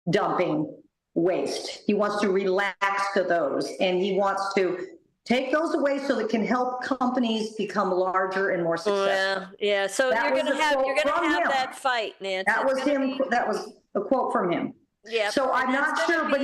G: dumping waste. He wants to relax to those, and he wants to take those away so that it can help companies become larger and more successful.
E: Yeah. So you're going to have that fight, Nancy.
G: That was him. That was a quote from him.
E: Yeah.
G: So I'm not sure, but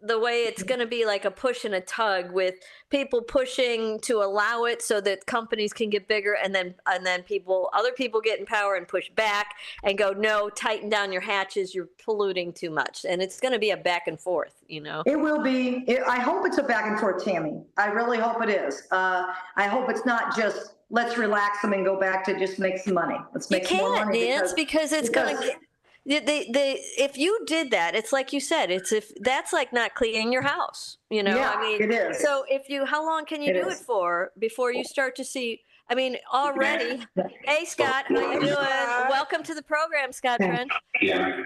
E: the way it's going to be like a push and a tug, with people pushing to allow it so that companies can get bigger, and then other people get in power and push back and go, no, tighten down your hatches, you're polluting too much. And it's going to be a back and forth,
G: It will be. I hope it's a back and forth, Tammy. I really hope it is. I hope it's not just let's relax them and go back to just make some money. Let's make some more money.
E: Nance, because it's going to get. If you did that, it's like you said, that's like not cleaning your house,
G: Yeah,
E: I mean,
G: it is.
E: So how long can you do it for before you start to see? I mean, already. Hey, Scott, how you doing? Welcome to the program, Scott Trent.
G: Yeah.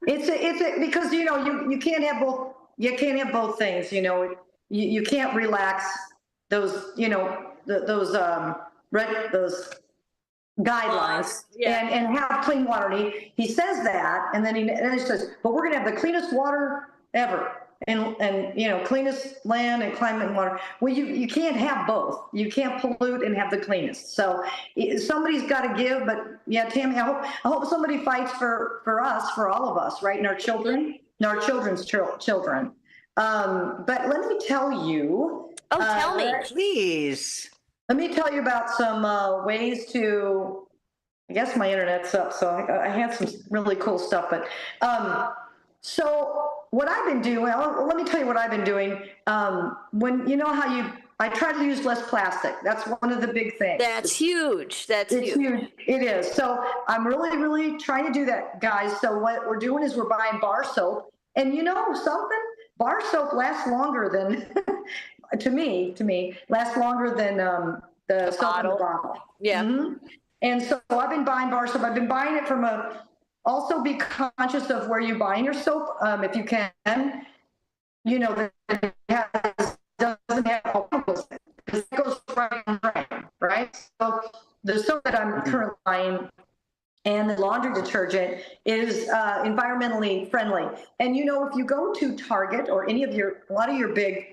G: It's because you can't have both. You can't have both things. You can't relax those those guidelines and have clean water. And he says that, and then he says, but we're going to have the cleanest water ever, and cleanest land and climate and water. Well, you can't have both. You can't pollute and have the cleanest. So somebody's got to give. But yeah, Tammy, I hope somebody fights for us, for all of us, right, and our children, and our children's children. But let me tell you.
E: Oh, tell me,
F: please.
G: Let me tell you about some ways to, I guess my internet's up, so I had some really cool stuff. But so what I've been doing, let me tell you what I've been doing. When, I try to use less plastic. That's one of the big things.
E: That's huge. It's
G: huge. It is. So I'm really, really trying to do that, guys. So what we're doing is we're buying bar soap. And something? Bar soap lasts longer than... To me, lasts longer than the soap in the bottle.
E: Yeah.
G: Mm-hmm. And so I've been buying bar soap. I've been buying it from also be conscious of where you're buying your soap, if you can. That it doesn't have chemicals in it, because it goes right? So the soap that I'm currently buying and the laundry detergent is environmentally friendly. And if you go to Target or a lot of your big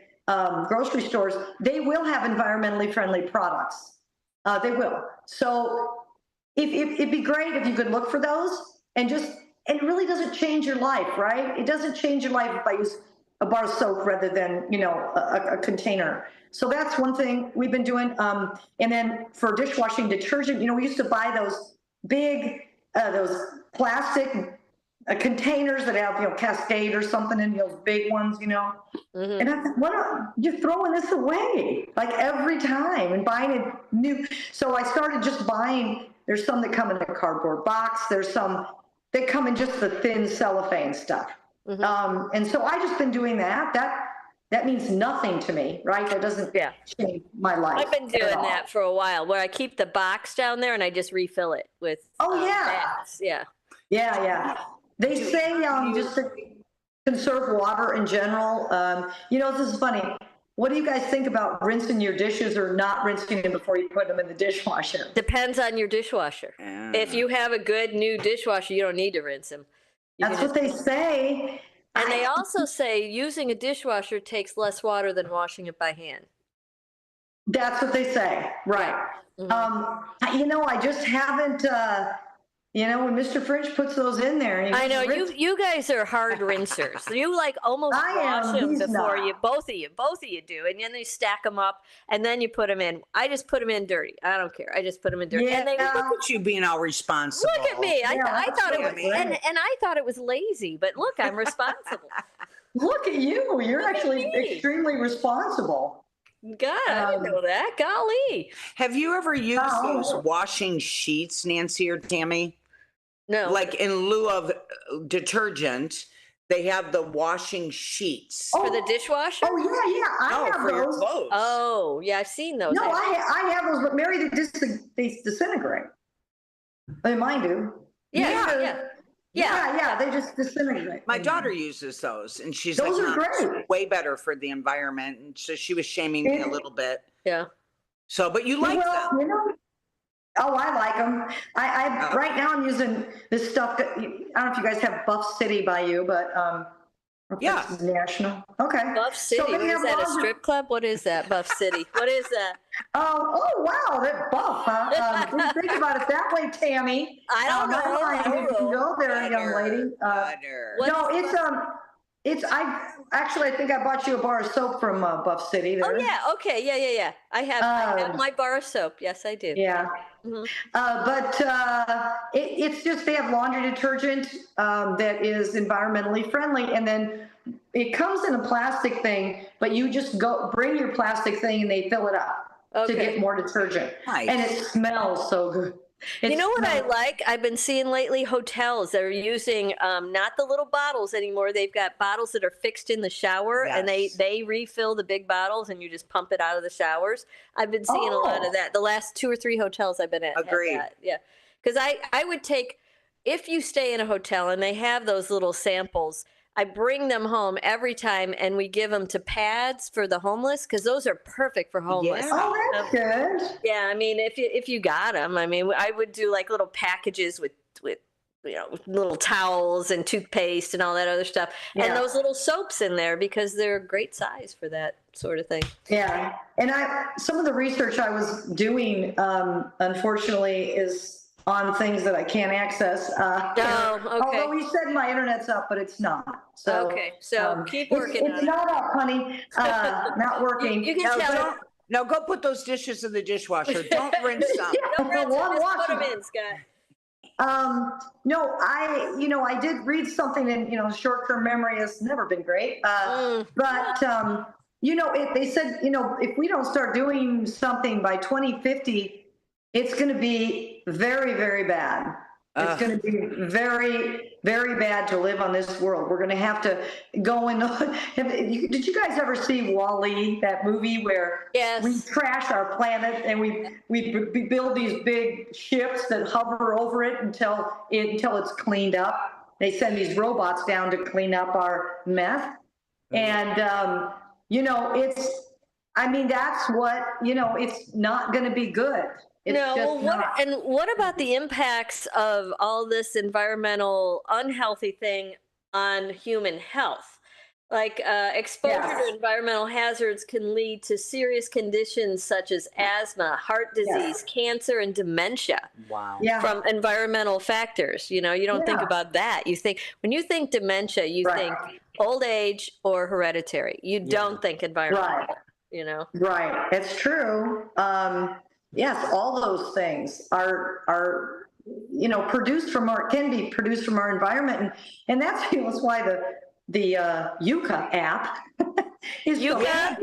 G: grocery stores, they will have environmentally friendly products. They will. So it'd be great if you could look for those, and it really doesn't change your life, right? It doesn't change your life if I use a bar of soap rather than, a container. So that's one thing we've been doing. And then for dishwashing detergent, we used to buy those big, those plastic containers that have, Cascade or something in those big ones,
E: Mm-hmm.
G: And I thought, you're throwing this away like every time and buying it new. So I started just buying, there's some that come in a cardboard box. There's some that come in just the thin cellophane stuff. Mm-hmm. And so I just been doing that. That means nothing to me, right? That doesn't change my life.
E: I've been doing that for a while, where I keep the box down there and I just refill it with bags. Yeah.
G: Yeah. They say just to conserve water in general. This is funny. what do you guys think about rinsing your dishes or not rinsing them before you put them in the dishwasher?
E: Depends on your dishwasher. If you have a good new dishwasher, you don't need to rinse them.
G: That's what they say.
E: And they also say using a dishwasher takes less water than washing it by hand.
G: That's what they say, right? You know, I just haven't. You know, when Mr. French puts those in there,
E: I know you guys are hard rinsers. You like almost wash them before you. Both of you do, and then you stack them up, and then you put them in. I just put them in dirty. I don't care. I just put them in dirty.
F: Yeah,
E: and they
F: look at you being all responsible.
E: Look at me. I thought it was,
F: great.
E: and I thought it was lazy, but look, I'm responsible.
G: Look at you. You're actually extremely responsible.
E: God, I didn't know that. Golly.
F: Have you ever used those washing sheets, Nancy or Tammy?
E: No.
F: Like in lieu of detergent, they have the washing sheets.
E: For the dishwasher?
G: Oh, yeah. I have
F: for your
G: those.
F: clothes.
E: Oh, yeah, I've seen those.
G: No, I have those, but Mary, they disintegrate. I mean, mine do. Yeah, they just disintegrate.
F: My daughter uses those, and she's
G: Those
F: like,
G: are
F: "Mom,
G: great.
F: it's way better for the environment." And so she was shaming me a little bit.
E: Yeah.
F: So, but you like them?
G: You know, oh, I like them. I right now I'm using this stuff that I don't know if you guys have Buff City by you, but
F: yeah,
G: national. Okay.
E: Buff City.
G: So
E: What
G: they
E: is
G: have
E: that? A
G: laundry-
E: strip club? What is that? Buff City. What is that?
G: Oh wow, they're buff, huh? Didn't think about it that way, Tammy.
E: I don't know.
G: I you can go there, young lady. No, I think I bought you a bar of soap from Buff City. There.
E: Oh yeah. Okay. Yeah. I have my bar of soap. Yes, I do.
G: Yeah.
E: Mhm.
G: It's just they have laundry detergent that is environmentally friendly, and then it comes in a plastic thing, but you just bring your plastic thing and they fill it up to get more detergent.
F: Nice.
G: And it smells so good.
E: You know what I like? I've been seeing lately hotels that are using not the little bottles anymore. They've got bottles that are fixed in the shower, and they refill the big bottles, and you just pump it out of the showers. I've been seeing a lot of that. The last 2 or 3 hotels I've been at.
F: Agreed.
E: Have that. Yeah, because I would take, if you stay in a hotel and they have those little samples, I bring them home every time, and we give them to pads for the homeless, because those are perfect for homeless.
G: Yeah. Oh, that's good.
E: Yeah, I mean, if you got them, I mean, I would do like little packages with little towels and toothpaste and all that other stuff, and those little soaps in there, because they're a great size for that sort of thing.
G: Yeah, and some of the research I was doing, unfortunately, is on things that I can't access.
E: Okay.
G: Although you said my internet's up, but it's not. So
E: okay, so keep working on it.
G: It's not up, honey. Not working.
E: You can tell.
F: No, go put those dishes in the dishwasher. Don't rinse them.
E: Don't rinse them, just put them in, Scott.
G: No, I did read something, and short-term memory has never been great. But they said, if we don't start doing something by 2050, it's going to be very, very bad. It's going to be very, very bad to live on this world. We're going to have to go in. Did you guys ever see WALL-E, that movie where we trash our planet and we build these big ships that hover over it until it's cleaned up? They send these robots down to clean up our mess. And, that's what, it's not going to be good.
E: What about the impacts of all this environmental unhealthy thing on human health? Like exposure to environmental hazards can lead to serious conditions such as asthma, heart disease, cancer, and dementia.
F: Wow.
E: From environmental factors. You don't think about that. When you think dementia, you think old age or hereditary. You don't think environmental.
G: Right. It's true. Yes, all those things are produced from can be produced from our environment, and that's why the Yucca app is
E: Yucca,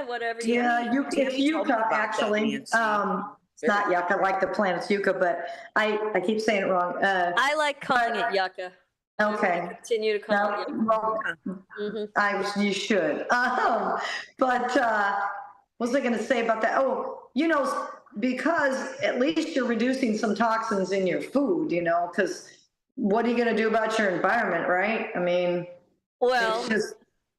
E: whatever.
G: It's Yucca actually. It's not Yucca like the planet's Yucca, but I keep saying it wrong.
E: I like calling it Yucca.
G: Okay.
E: Continue to call it Yucca.
G: You should. What was I going to say about that? Because at least you're reducing some toxins in your food, because what are you going to do about your environment, right? I mean,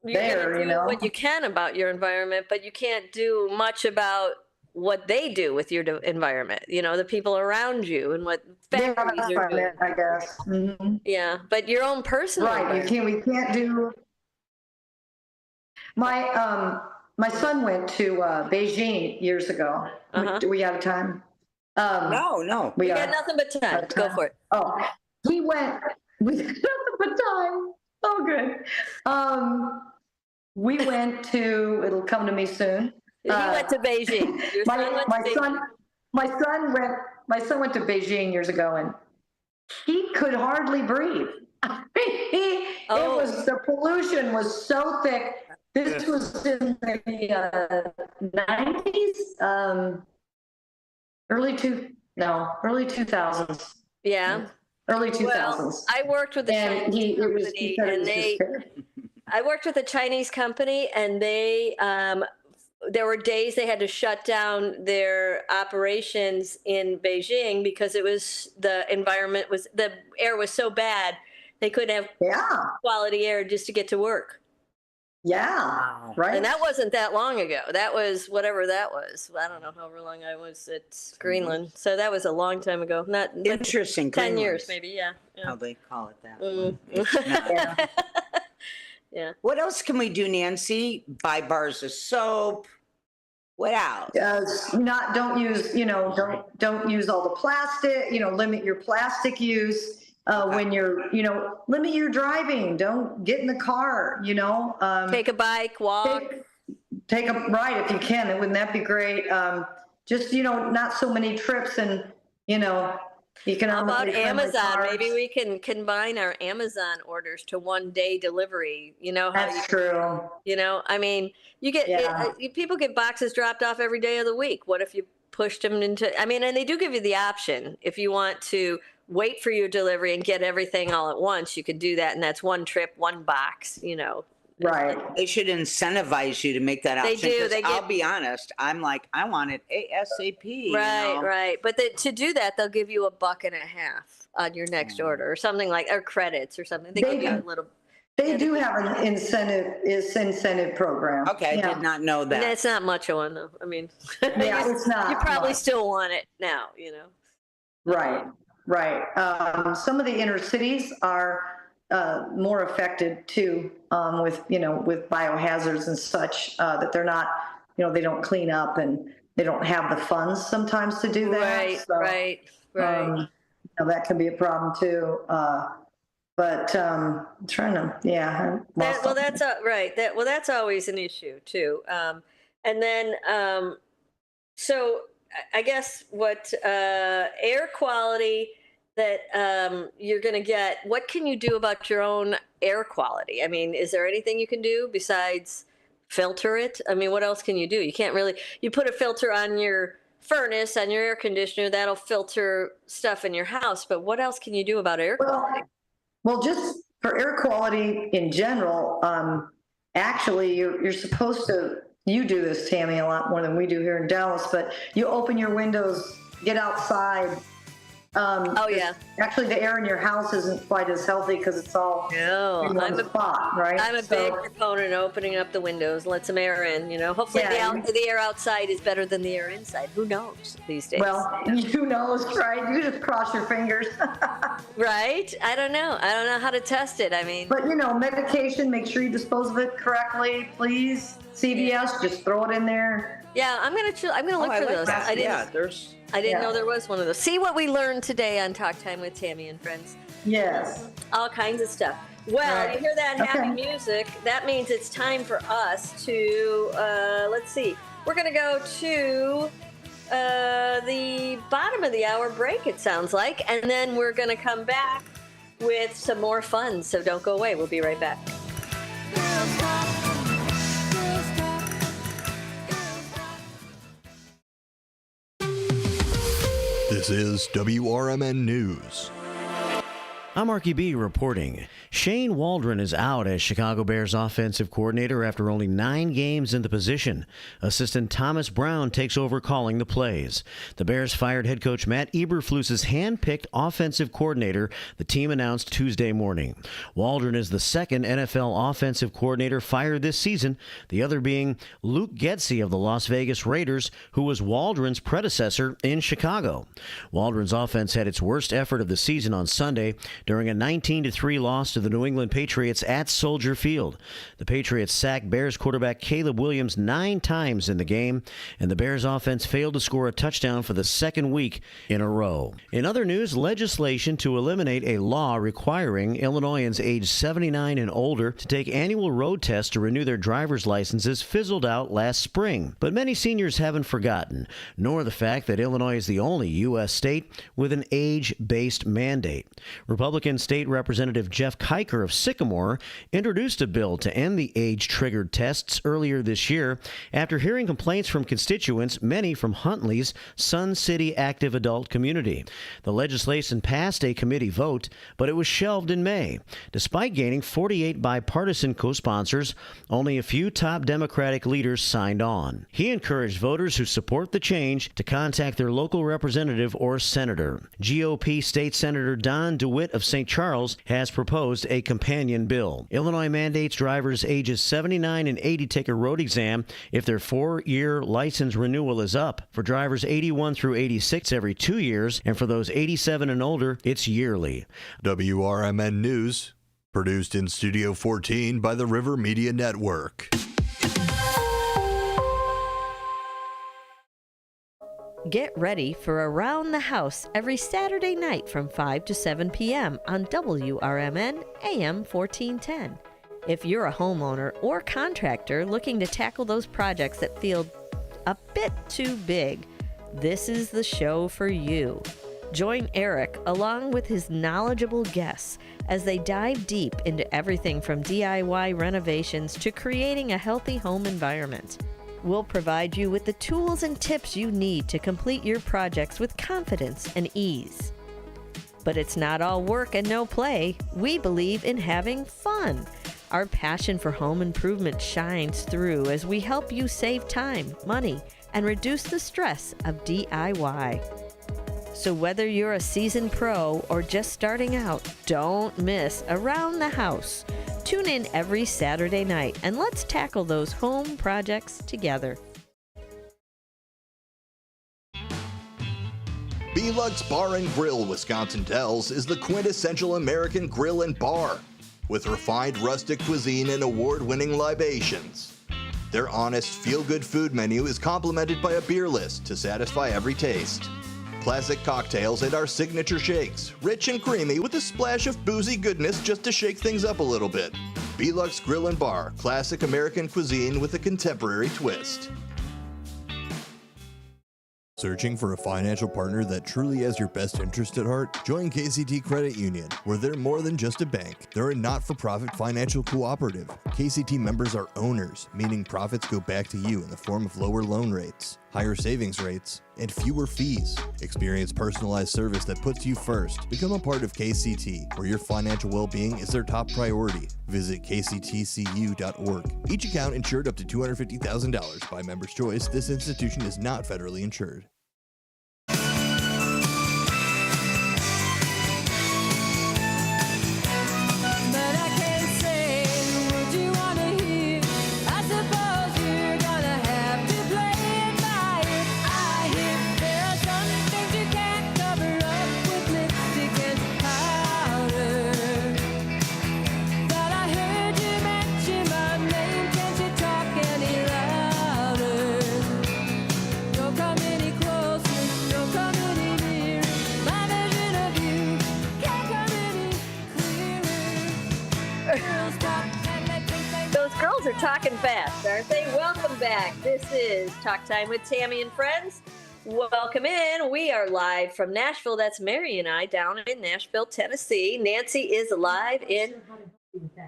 E: You're
G: there,
E: gonna do what you can about your environment, but you can't do much about what they do with your environment. You know, the people around you and what factories are doing.
G: I guess. Mm-hmm.
E: Yeah, but your own personal.
G: Right. We can't do. My son went to Beijing years ago.
E: Uh-huh.
G: Do we have time?
F: No.
E: We got nothing but time. Go for it.
G: Oh, he went with nothing but time. Oh, good. We went to. It'll come to me soon.
E: He went to Beijing. Your son went to Beijing.
G: My son went to Beijing years ago, and he could hardly breathe. The pollution was so thick. This was in the 90s, early 2000s.
E: Yeah.
G: Early 2000s.
E: Well, I worked with the Chinese company, I worked with a Chinese company, and they, there were days they had to shut down their operations in Beijing because the air was so bad they couldn't have quality air just to get to work.
G: Yeah, right.
E: And that wasn't that long ago. That was whatever that was. I don't know however long I was at Greenland. So that was a long time ago. Not
F: interesting.
E: 10 years, maybe. Yeah.
F: How they call it that.
E: Yeah.
F: What else can we do, Nancy? Buy bars of soap. What else?
G: Don't use all the plastic. Limit your plastic use. When you're, limit your driving. Don't get in the car,
E: take a bike, walk.
G: Take a ride if you can. Wouldn't that be great? Just, not so many trips and, you can.
E: How about Amazon? Maybe we can combine our Amazon orders to 1-day delivery.
G: That's true.
E: I mean, you get people get boxes dropped off every day of the week. What if you pushed them into, and they do give you the option if you want to wait for your delivery and get everything all at once, you could do that. And that's one trip, one box,
F: Right. They should incentivize you to make that option.
E: They do.
F: I'll be honest. I'm like, I want it ASAP.
E: Right. But to do that, they'll give you $1.50 on your next order or something or credits or something. They give you a little.
G: They do have an incentive program.
F: Okay, I did not know that.
E: It's not much of one though.
G: It's not.
E: You probably still want it now,
G: Right. Some of the inner cities are more affected too, with biohazards and such, that they're not, they don't clean up and they don't have the funds sometimes to do that.
E: Right.
G: That can be a problem too. But I'm trying to,
E: that's right. That's always an issue too. And then, so I guess what air quality that you're going to get, what can you do about your own air quality? Is there anything you can do besides filter it? What else can you do? You can't really, you put a filter on your furnace, on your air conditioner, that'll filter stuff in your house. But what else can you do about air quality?
G: Well, just for air quality in general, actually, you're supposed to, you do this, Tammy, a lot more than we do here in Dallas, but you open your windows, get outside. Actually, the air in your house isn't quite as healthy because it's all in one spot, right?
E: I'm a big proponent of opening up the windows, let some air in. Hopefully the air outside is better than the air inside. Who knows these days?
G: Well, who knows, right? You just cross your fingers.
E: Right? I don't know how to test it.
G: But medication, make sure you dispose of it correctly, please. CVS, just throw it in there.
E: Yeah, I'm gonna look for those. I didn't know there was one of those. See what we learned today on Talk Time with Tammy and Friends.
G: Yes.
E: All kinds of stuff. Well, you hear that happy music. That means it's time for us to, let's see. We're going to go to the bottom of the hour break, it sounds like. And then we're going to come back with some more fun. So don't go away. We'll be right back.
B: This is WRMN News.
A: I'm Marky B reporting. Shane Waldron is out as Chicago Bears offensive coordinator after only 9 games in the position. Assistant Thomas Brown takes over calling the plays. The Bears fired head coach Matt Eberflus's hand-picked offensive coordinator, the team announced Tuesday morning. Waldron is the second NFL offensive coordinator fired this season, the other being Luke Getsy of the Las Vegas Raiders, who was Waldron's predecessor in Chicago. Waldron's offense had its worst effort of the season on Sunday during a 19-3 loss to the New England Patriots at Soldier Field. The Patriots sacked Bears quarterback Caleb Williams 9 times in the game, and the Bears offense failed to score a touchdown for the second week in a row. In other news, legislation to eliminate a law requiring Illinoisans aged 79 and older to take annual road tests to renew their driver's licenses fizzled out last spring. But many seniors haven't forgotten, nor the fact that Illinois is the only U.S. state with an age-based mandate. Republican State Representative Jeff Kiker of Sycamore introduced a bill to end the age-triggered tests earlier this year after hearing complaints from constituents, many from Huntley's Sun City active adult community. The legislation passed a committee vote, but it was shelved in May. Despite gaining 48 bipartisan co-sponsors, only a few top Democratic leaders signed on. He encouraged voters who support the change to contact their local representative or senator. GOP State Senator Don DeWitt of St. Charles has proposed a companion bill. Illinois mandates drivers ages 79 and 80 take a road exam if their 4-year license renewal is up. For drivers 81 through 86, every 2 years, and for those 87 and older, it's yearly.
B: WRMN News, produced in Studio 14 by the River Media Network.
L: Get ready for Around the House every Saturday night from 5 to 7 p.m. on WRMN AM 1410. If you're a homeowner or contractor looking to tackle those projects that feel a bit too big, this is the show for you. Join Eric along with his knowledgeable guests as they dive deep into everything from DIY renovations to creating a healthy home environment. We'll provide you with the tools and tips you need to complete your projects with confidence and ease. But it's not all work and no play. We believe in having fun. Our passion for home improvement shines through as we help you save time, money, and reduce the stress of DIY. So whether you're a seasoned pro or just starting out, don't miss Around the House. Tune in every Saturday night and let's tackle those home projects together.
B: B-Lux Bar and Grill Wisconsin Dells is the quintessential American grill and bar with refined rustic cuisine and award-winning libations. Their honest, feel-good food menu is complemented by a beer list to satisfy every taste. Classic cocktails and our signature shakes, rich and creamy with a splash of boozy goodness just to shake things up a little bit. B-Lux Grill and Bar, classic American cuisine with a contemporary twist. Searching for a financial partner that truly has your best interest at heart? Join KCT Credit Union, where they're more than just a bank. They're a not-for-profit financial cooperative. KCT members are owners, meaning profits go back to you in the form of lower loan rates, higher savings rates, and fewer fees. Experience personalized service that puts you first. Become a part of KCT, where your financial well-being is their top priority. Visit kctcu.org. Each account insured up to $250,000 by member's choice. This institution is not federally insured.
E: Talking fast, aren't they? Welcome back. This is Talk Time with Tammy and Friends. Welcome in. We are live from Nashville. That's Mary and I down in Nashville, Tennessee. Nancy is live in.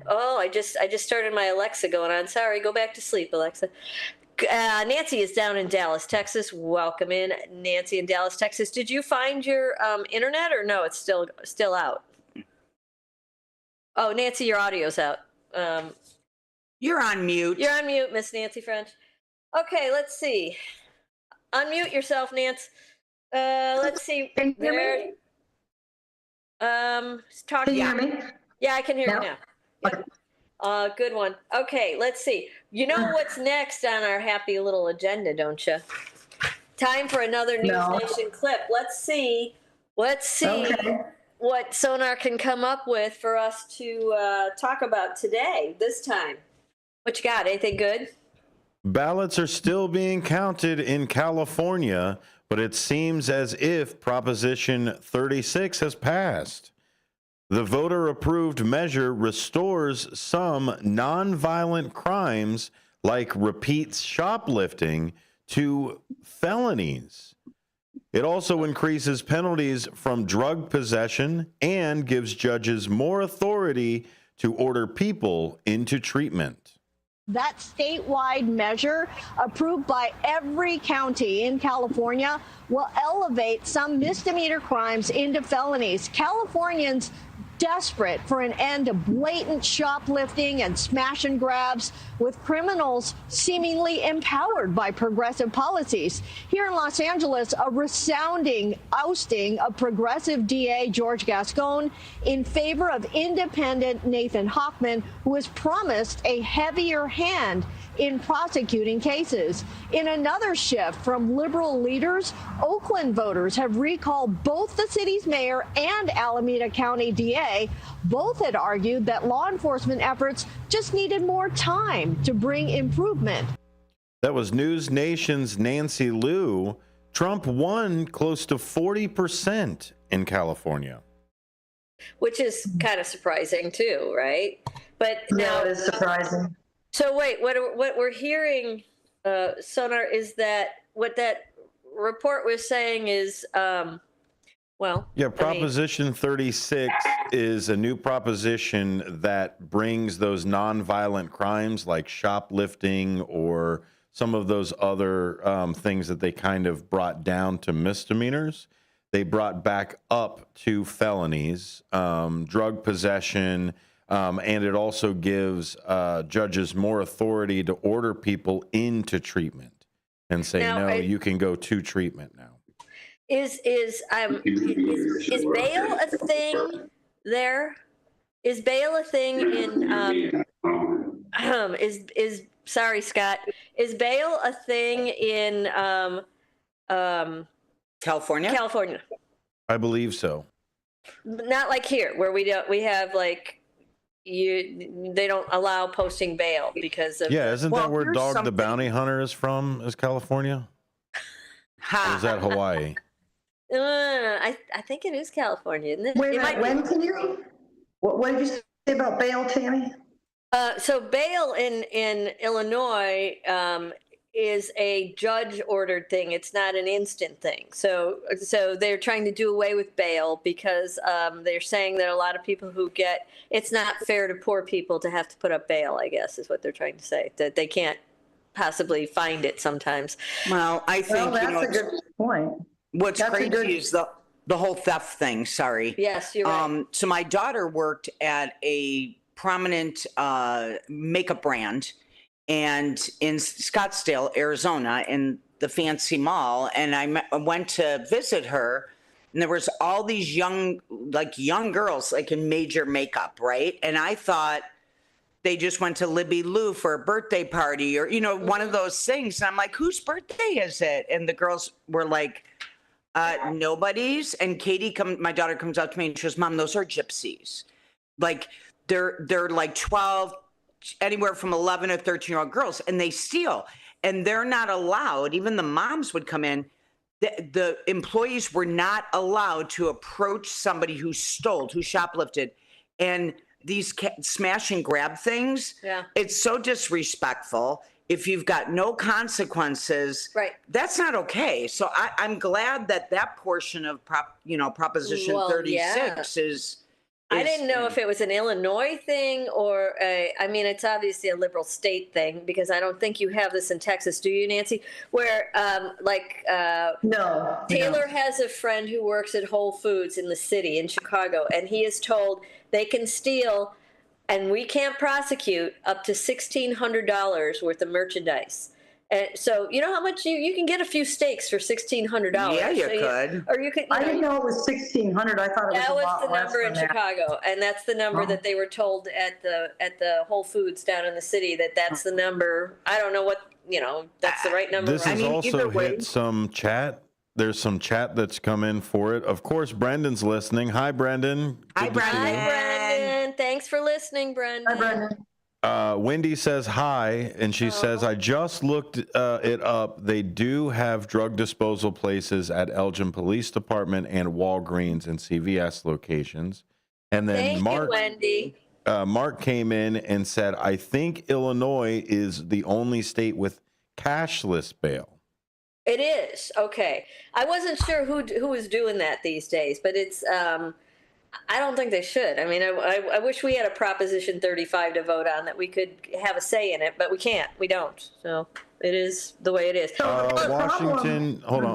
E: Oh, I just started my Alexa going on. Sorry, go back to sleep, Alexa. Nancy is down in Dallas, Texas. Welcome in, Nancy in Dallas, Texas. Did you find your internet or no? It's still out. Oh, Nancy, your audio's out.
F: You're on mute.
E: You're on mute, Miss Nancy French. Okay, let's see. Unmute yourself, Nance. Let's see.
G: Can you hear me?
E: Talk.
G: Can you hear me?
E: Yeah, I can hear
G: No?
E: you now. Yeah. Good one. Okay, let's see. You know what's next on our happy little agenda, don't you? Time for another News
G: No.
E: Nation clip. Let's see
G: Okay.
E: what Sonar can come up with for us to talk about today, this time. What you got? Anything good?
H: Ballots are still being counted in California, but it seems as if Proposition 36 has passed. The voter-approved measure restores some nonviolent crimes like repeat shoplifting to felonies. It also increases penalties from drug possession and gives judges more authority to order people into treatment.
D: That statewide measure, approved by every county in California, will elevate some misdemeanor crimes into felonies. Californians desperate for an end to blatant shoplifting and smash and grabs, with criminals seemingly empowered by progressive policies. Here in Los Angeles, a resounding ousting of progressive DA George Gascon in favor of independent Nathan Hochman, who was promised a heavier hand in prosecuting cases. In another shift from liberal leaders, Oakland voters have recalled both the city's mayor and Alameda County DA. Both had argued that law enforcement efforts just needed more time to bring improvement.
H: That was News Nation's Nancy Liu. Trump won close to 40% in California.
E: Which is kind of surprising too, right? But now
G: it is surprising.
E: So wait, what we're hearing, Sonar, is that what that report was saying is,
H: Proposition 36 is a new proposition that brings those nonviolent crimes like shoplifting or some of those other things that they kind of brought down to misdemeanors. They brought back up to felonies, drug possession, and it also gives judges more authority to order people into treatment and say,
E: Now,
H: you can go to treatment now.
E: Is bail a thing there? Is bail a thing in? Sorry, Scott. Is bail a thing in
F: California?
E: California.
H: I believe so.
E: Not like here, where we have like they don't allow posting bail because of.
H: Yeah, isn't that where Dog the Bounty Hunter is from? Is California? Or is that Hawaii?
E: I think it is California, isn't it?
G: Wait a
E: It might
G: minute,
E: be.
G: when can you? What did you say about bail, Tammy?
E: So bail in Illinois is a judge-ordered thing. It's not an instant thing. So they're trying to do away with bail because they're saying that a lot of people who get it's not fair to poor people to have to put up bail. I guess is what they're trying to say, that they can't possibly find it sometimes.
F: Well, I think
G: that's a good point.
F: What's
G: That's a
F: crazy
G: good-
F: is the whole theft thing. Sorry.
E: Yes, you're right.
F: So my daughter worked at a prominent makeup brand, and in Scottsdale, Arizona, in the fancy mall, and I went to visit her, and there was all these young girls like in major makeup, right? And I thought they just went to Libby Lou for a birthday party or one of those things. And I'm like, whose birthday is it? And the girls were like, nobody's. And Katie, my daughter, comes up to me and she goes, Mom, those are gypsies. Like they're like 12, anywhere from 11 to 13-year-old girls, and they steal. And they're not allowed. Even the moms would come in. The employees were not allowed to approach somebody who stole, who shoplifted. And these smash and grab things, it's so disrespectful. If you've got no consequences,
E: right,
F: that's not okay. So I'm glad that portion of Proposition 36 is.
E: I didn't know if it was an Illinois thing or it's obviously a liberal state thing, because I don't think you have this in Texas, do you, Nancy? Where
G: no,
E: Taylor has a friend who works at Whole Foods in the city in Chicago, and he is told they can steal and we can't prosecute up to $1,600 worth of merchandise. And so, you know how much you can get a few steaks for $1,600.
F: Yeah, you
E: so
F: could.
E: Or you could.
G: I didn't know it was 1,600. I thought it was
E: That
G: a
E: was
G: lot
E: the
G: less
E: number in
G: than that.
E: Chicago, and that's the number
G: Oh.
E: that they were told at the Whole Foods down in the city. That's the number. I don't know what that's the right number.
H: This
E: right?
H: has also hit some chat. There's some chat that's come in for it. Of course, Brendan's listening. Hi, Brendan.
E: Hi,
H: Good to see you.
E: Brendan. Thanks for listening, Brendan. Hi, Brendan.
H: Wendy says hi, and she says, I just looked it up. They do have drug disposal places at Elgin Police Department and Walgreens and CVS locations. And then
E: Thank
H: Mark,
E: you, Wendy.
H: Mark came in and said, I think Illinois is the only state with cashless bail.
E: It is okay. I wasn't sure who was doing that these days, but it's. I don't think they should. I mean, I wish we had a Proposition 35 to vote on that we could have a say in it, but we can't. We don't. So it is the way it is.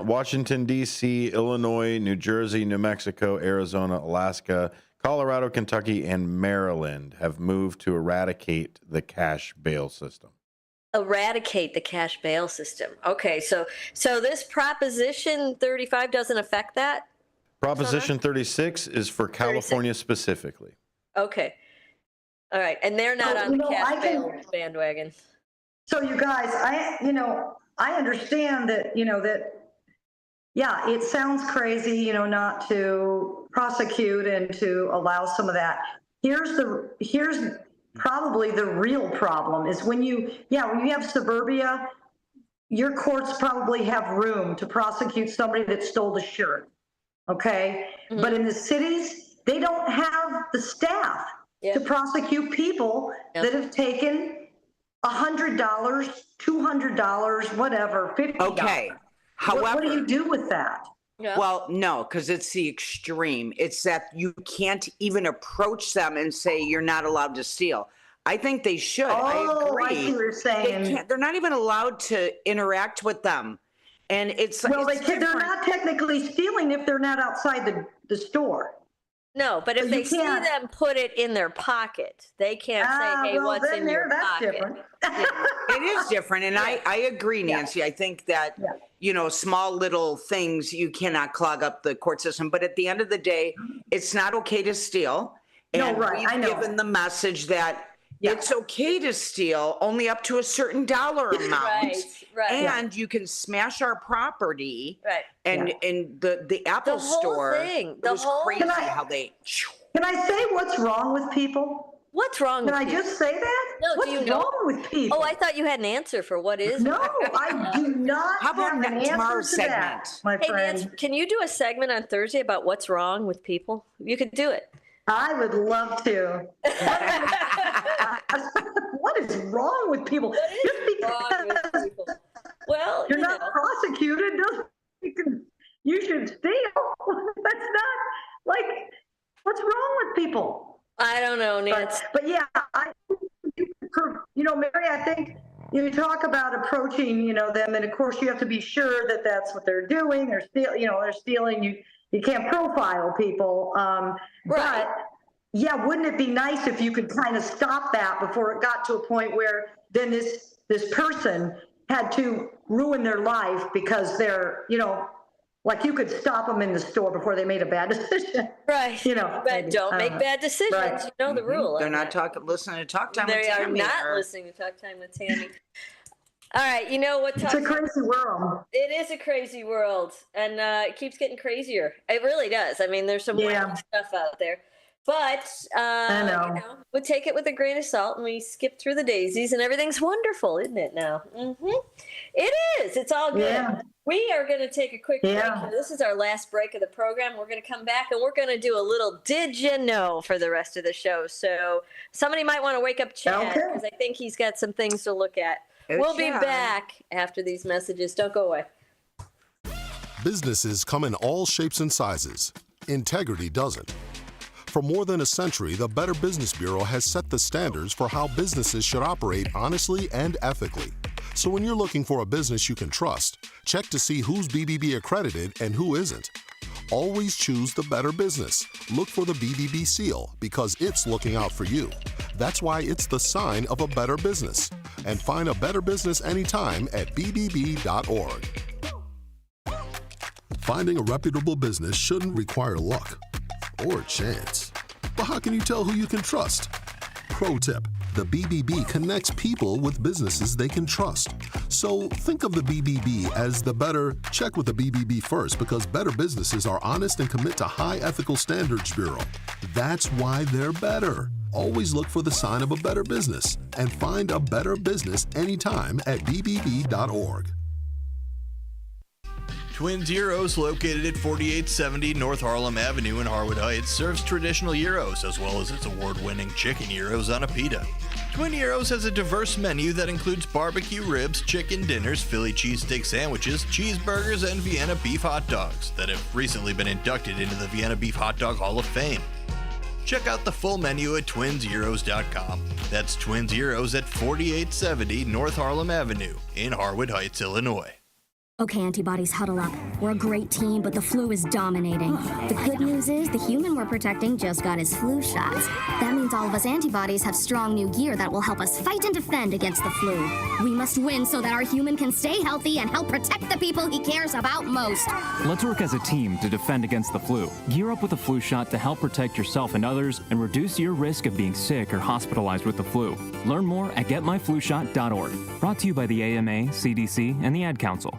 H: Washington, D.C., Illinois, New Jersey, New Mexico, Arizona, Alaska, Colorado, Kentucky, and Maryland have moved to eradicate the cash bail system.
E: Eradicate the cash bail system. Okay, so this Proposition 35 doesn't affect that?
H: Proposition 36 is for California specifically.
E: Okay. All right, and they're not on the cash bail bandwagon.
G: So you guys, I understand that, it sounds crazy, not to prosecute and to allow some of that. Here's probably the real problem is when you have suburbia, your courts probably have room to prosecute somebody that stole the shirt. Okay. Mm-hmm. But in the cities, they don't have the staff to prosecute people that have taken $100, $200, whatever, $50.
F: Okay. However,
G: what do you do with that?
E: Yeah.
F: Well, no, because it's the extreme. It's that you can't even approach them and say you're not allowed to steal. I think they should. I agree.
G: I see what you're saying.
F: They're not even allowed to interact with them. And
G: they're not technically stealing if they're not outside the store.
E: No, but if they see them put it in their pocket, they can't say, hey, what's in your pocket?
G: Different.
F: It is different. And I agree, Nancy. I think that, small little things, you cannot clog up the court system. But at the end of the day, it's not okay to steal. And we've given the message that it's okay to steal only up to a certain dollar amount.
E: Right.
F: And you can smash our property. Right. And in the Apple store, it was crazy how they...
G: Can I say what's wrong with people?
E: What's wrong with people?
G: Can I just say that?
E: No,
G: what's wrong with people?
E: Oh, I thought you had an answer for what is.
G: No, I do not
F: How about
G: have an
F: tomorrow's
G: answer to
F: segment?
G: that, my
E: Hey,
G: friend.
E: Nancy, can you do a segment on Thursday about what's wrong with people? You could do it.
G: I would love to. What is wrong with people? Just because
E: well,
G: you're not prosecuted, you should steal. That's not what's wrong with people?
E: I don't know, Nancy.
G: But Mary, I think you talk about approaching, them, and of course you have to be sure that that's what they're doing. They're stealing. You can't profile people. But wouldn't it be nice if you could kind of stop that before it got to a point where then this person had to ruin their life because they're, you could stop them in the store before they made a bad decision.
E: Right. But don't make bad decisions.
G: Right.
E: You know the rule.
F: They're not listening to Talk Time
E: They
F: with Tammy.
E: are not listening to Talk Time with Tammy. All right, you know what?
G: It's a crazy world.
E: It is a crazy world, and it keeps getting crazier. It really does. I mean, there's some wild stuff out there. But we take it with a grain of salt, and we skip through the daisies, and everything's wonderful, isn't it now? Mm-hmm. It is. It's all good.
G: Yeah.
E: We are going to take a quick break here. This is our last break of the program. We're going to come back, and we're going to do a little Did You Know for the rest of the show. So somebody might want to wake up Chad, because I think he's got some things to look at. We'll be back after these messages. Don't go away.
I: Businesses come in all shapes and sizes. Integrity doesn't. For more than a century, the Better Business Bureau has set the standards for how businesses should operate honestly and ethically. So when you're looking for a business you can trust, check to see who's BBB accredited and who isn't. Always choose the better business. Look for the BBB seal because it's looking out for you. That's why it's the sign of a better business. And find a better business anytime at bbb.org. Finding a reputable business shouldn't require luck or chance. But how can you tell who you can trust? Pro tip: the BBB connects people with businesses they can trust. So think of the BBB as the better. Check with the BBB first, because better businesses are honest and commit to High Ethical Standards Bureau. That's why they're better. Always look for the sign of a better business and find a better business anytime at bbb.org.
B: Twin Zeros, located at 4870 North Harlem Avenue in Harwood Heights, serves traditional gyros as well as its award-winning chicken gyros on a pita. Twin Gyros has a diverse menu that includes barbecue ribs, chicken dinners, Philly cheesesteak sandwiches, cheeseburgers, and Vienna beef hot dogs that have recently been inducted into the Vienna Beef Hot Dog Hall of Fame. Check out the full menu at twinzeros.com. That's Twin Zeros at 4870 North Harlem Avenue in Harwood Heights, Illinois.
J: Okay, antibodies, huddle up. We're a great team, but the flu is dominating. The good news is the human we're protecting just got his flu shots. That means all of us antibodies have strong new gear that will help us fight and defend against the flu. We must win so that our human can stay healthy and help protect the people he cares about most.
V: Let's work as a team to defend against the flu. Gear up with a flu shot to help protect yourself and others and reduce your risk of being sick or hospitalized with the flu. Learn more at getmyflushot.org. Brought to you by the AMA, CDC, and the Ad Council.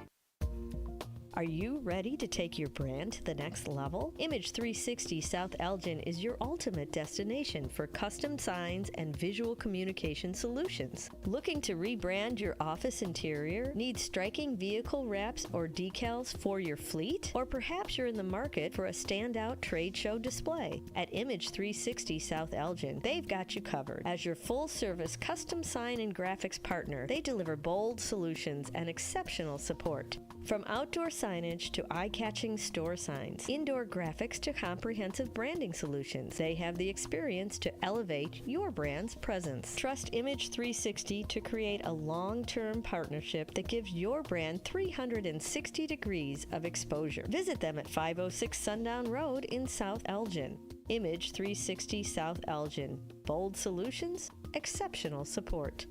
L: Are you ready to take your brand to the next level? Image 360 South Elgin is your ultimate destination for custom signs and visual communication solutions. Looking to rebrand your office interior? Need striking vehicle wraps or decals for your fleet? Or perhaps you're in the market for a standout trade show display? At Image 360 South Elgin, they've got you covered. As your full-service custom sign and graphics partner, they deliver bold solutions and exceptional support. From outdoor signage to eye-catching store signs, indoor graphics to comprehensive branding solutions, they have the experience to elevate your brand's presence. Trust Image 360 to create a long-term partnership that gives your brand 360 degrees of exposure. Visit them at 506 Sundown Road in South Elgin. Image 360 South Elgin. Bold solutions, exceptional support.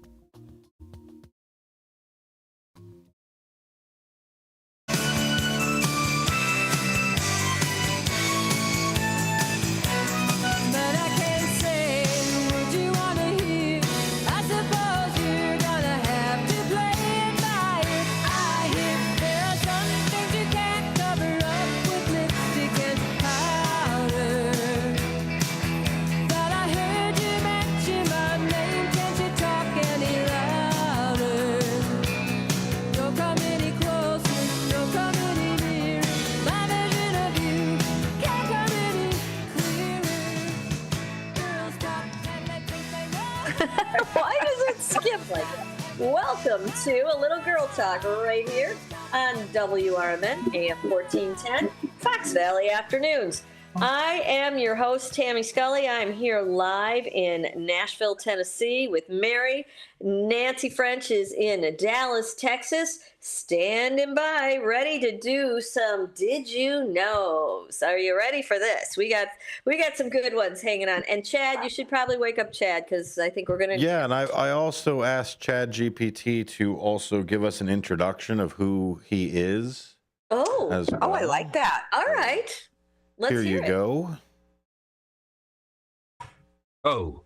E: Why does it skip like that? Welcome to A Little Girl Talk right here on WRMN AM 1410 Fox Valley Afternoons. I am your host, Tammy Scully. I'm here live in Nashville, Tennessee with Mary. Nancy French is in Dallas, Texas, standing by, ready to do some Did You Knows. Are you ready for this? We got some good ones hanging on. And Chad, you should probably wake up Chad, because I think we're going to...
H: Yeah, and I also asked ChatGPT to also give us an introduction of who he is.
E: Oh,
F: Oh, I like that.
E: All right. Let's
H: Here you
E: it.
H: go.
W: Oh,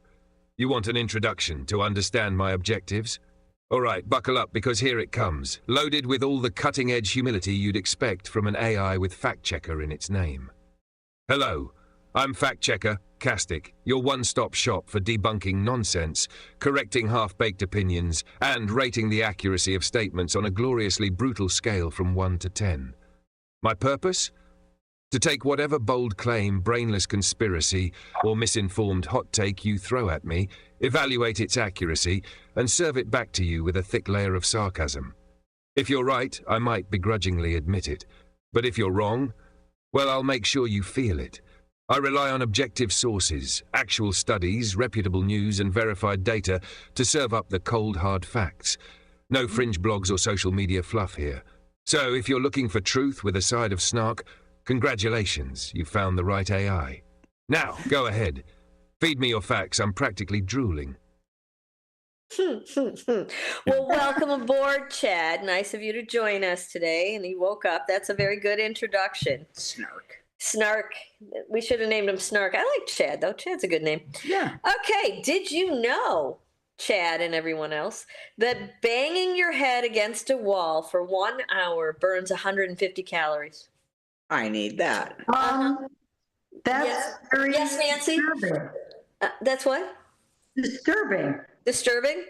W: you want an introduction to understand my objectives? All right, buckle up, because here it comes, loaded with all the cutting-edge humility you'd expect from an AI with fact-checker in its name. Hello, I'm fact-checker Castic, your one-stop shop for debunking nonsense, correcting half-baked opinions, and rating the accuracy of statements on a gloriously brutal scale from 1 to 10. My purpose? To take whatever bold claim, brainless conspiracy, or misinformed hot take you throw at me, evaluate its accuracy, and serve it back to you with a thick layer of sarcasm. If you're right, I might begrudgingly admit it. But if you're wrong, well, I'll make sure you feel it. I rely on objective sources, actual studies, reputable news, and verified data to serve up the cold, hard facts. No fringe blogs or social media fluff here. So if you're looking for truth with a side of snark, congratulations, you've found the right AI. Now, go ahead. Feed me your facts. I'm practically drooling.
E: Well, welcome aboard, Chad. Nice of you to join us today. And he woke up. That's a very good introduction. Snark. We should have named him Snark. I like Chad, though. Chad's a good name.
F: Yeah.
E: Okay. Did you know, Chad and everyone else, that banging your head against a wall for 1 hour burns 150 calories?
F: I need that.
G: That's very
E: yes, Nancy?
G: disturbing.
E: That's what?
G: Disturbing.
E: Disturbing?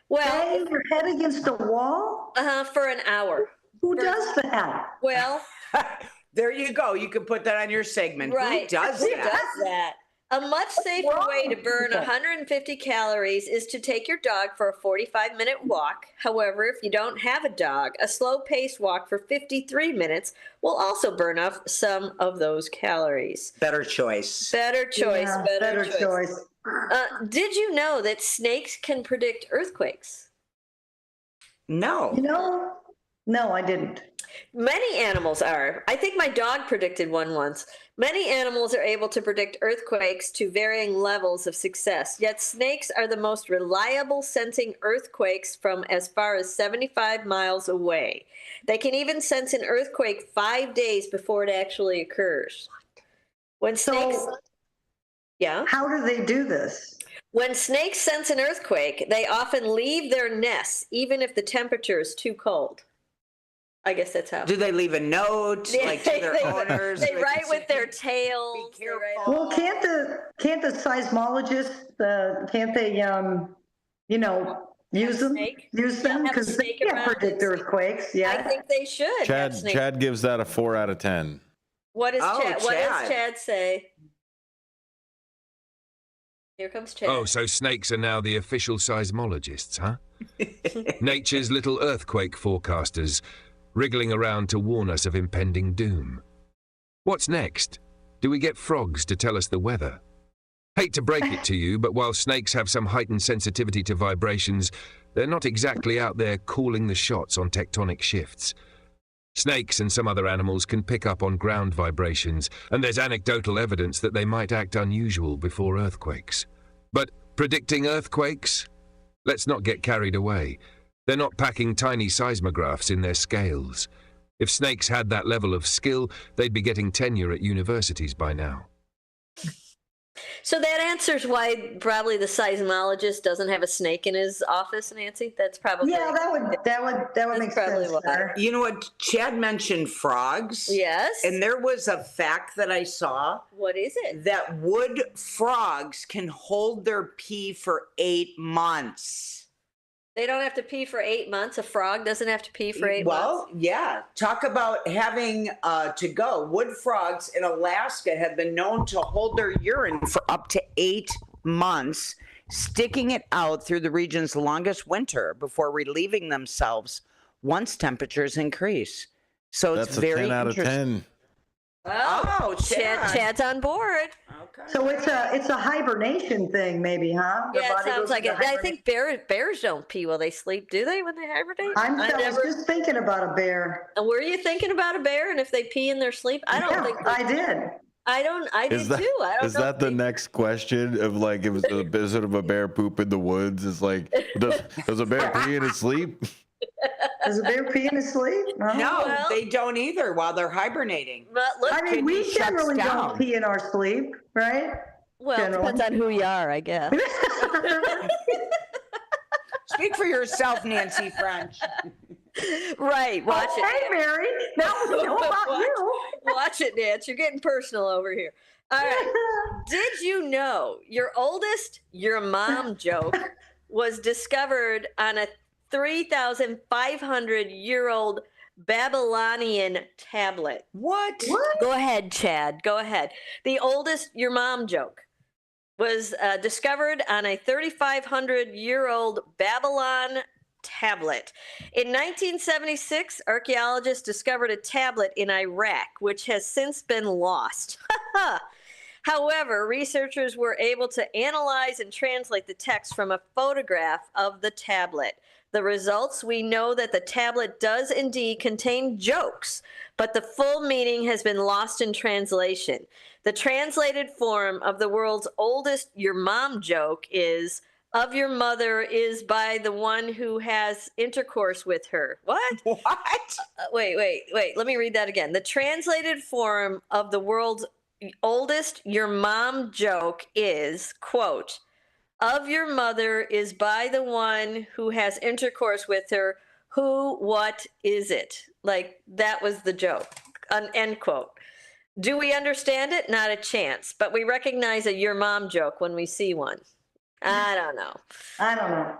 E: Well,
G: bang your head against a wall?
E: For an hour.
G: Who does that?
E: Well,
F: there you go. You can put that on your segment.
E: Right.
F: Who does that?
E: A much safer way to burn 150 calories is to take your dog for a 45-minute walk. However, if you don't have a dog, a slow-paced walk for 53 minutes will also burn off some of those calories.
F: Better choice.
E: Better choice.
G: Yeah,
E: better choice.
G: choice.
E: Did you know that snakes can predict earthquakes?
F: No.
G: No, I didn't.
E: Many animals are. I think my dog predicted one once. Many animals are able to predict earthquakes to varying levels of success, yet snakes are the most reliable sensing earthquakes from as far as 75 miles away. They can even sense an earthquake 5 days before it actually occurs. When snakes... Yeah?
G: How do they do this?
E: When snakes sense an earthquake, they often leave their nests, even if the temperature is too cold. I guess that's how.
F: Do they leave a note to their owners?
E: They write with their tails.
F: Be careful.
G: Well, can't the seismologists can't they use them? Use them because they can't predict earthquakes. Yeah,
E: I think they should.
H: Chad gives that a 4 out of 10.
E: What does Chad say? Here comes Chad.
W: Oh, so snakes are now the official seismologists, huh? Nature's little earthquake forecasters, wriggling around to warn us of impending doom. What's next? Do we get frogs to tell us the weather? Hate to break it to you, but while snakes have some heightened sensitivity to vibrations, they're not exactly out there calling the shots on tectonic shifts. Snakes and some other animals can pick up on ground vibrations, and there's anecdotal evidence that they might act unusual before earthquakes. But predicting earthquakes? Let's not get carried away. They're not packing tiny seismographs in their scales. If snakes had that level of skill, they'd be getting tenure at universities by now.
E: So that answers why probably the seismologist doesn't have a snake in his office, Nancy. That's probably
G: that would make sense.
F: You know what? Chad mentioned frogs.
E: Yes.
F: And there was a fact that I saw.
E: What is it?
F: That wood frogs can hold their pee for 8 months.
E: They don't have to pee for 8 months. A frog doesn't have to pee for 8 months.
F: Well, yeah. Talk about having to go. Wood frogs in Alaska have been known to hold their urine for up to 8 months, sticking it out through the region's longest winter before relieving themselves once temperatures increase. So
H: That's
F: it's very
H: a 10 out of 10.
E: Oh, Chad's on board.
F: Okay.
G: So it's a hibernation thing, maybe, huh?
E: Yeah, it sounds like it. I think bears don't pee while they sleep, do they? When they hibernate?
G: I was just thinking about a bear.
E: And were you thinking about a bear and if they pee in their sleep? I don't think
G: I did.
E: I did too. I don't
H: Is
E: know.
H: that the next question of like, if it's a visit of a bear poop in the woods? It's like, does a bear pee in his sleep?
G: Does a bear pee in his sleep?
F: No, they don't either while they're hibernating.
E: But look,
G: I mean, we generally don't pee in our sleep, right?
E: Well, it depends on who you are, I guess.
F: Speak for yourself, Nancy French.
E: Right, watch it.
G: Hey, Mary. Now we know about you.
E: Watch it, Nance. You're getting personal over here. All right. Did you know your oldest, your mom joke was discovered on a 3,500-year-old Babylonian tablet?
F: What?
E: Go ahead, Chad. Go ahead. The oldest, your mom joke was discovered on a 3,500-year-old Babylon tablet. In 1976, archaeologists discovered a tablet in Iraq, which has since been lost. However, researchers were able to analyze and translate the text from a photograph of the tablet. the results, we know that the tablet does indeed contain jokes, but the full meaning has been lost in translation. The translated form of the world's oldest your mom joke is, of your mother is by the one who has intercourse with her. What?
F: What?
E: Wait. Let me read that again. The translated form of the world's oldest your mom joke is, quote, of your mother is by the one who has intercourse with her. Who, what is it? Like, that was the joke. End quote. Do we understand it? Not a chance. But we recognize a your mom joke when we see one. I don't know.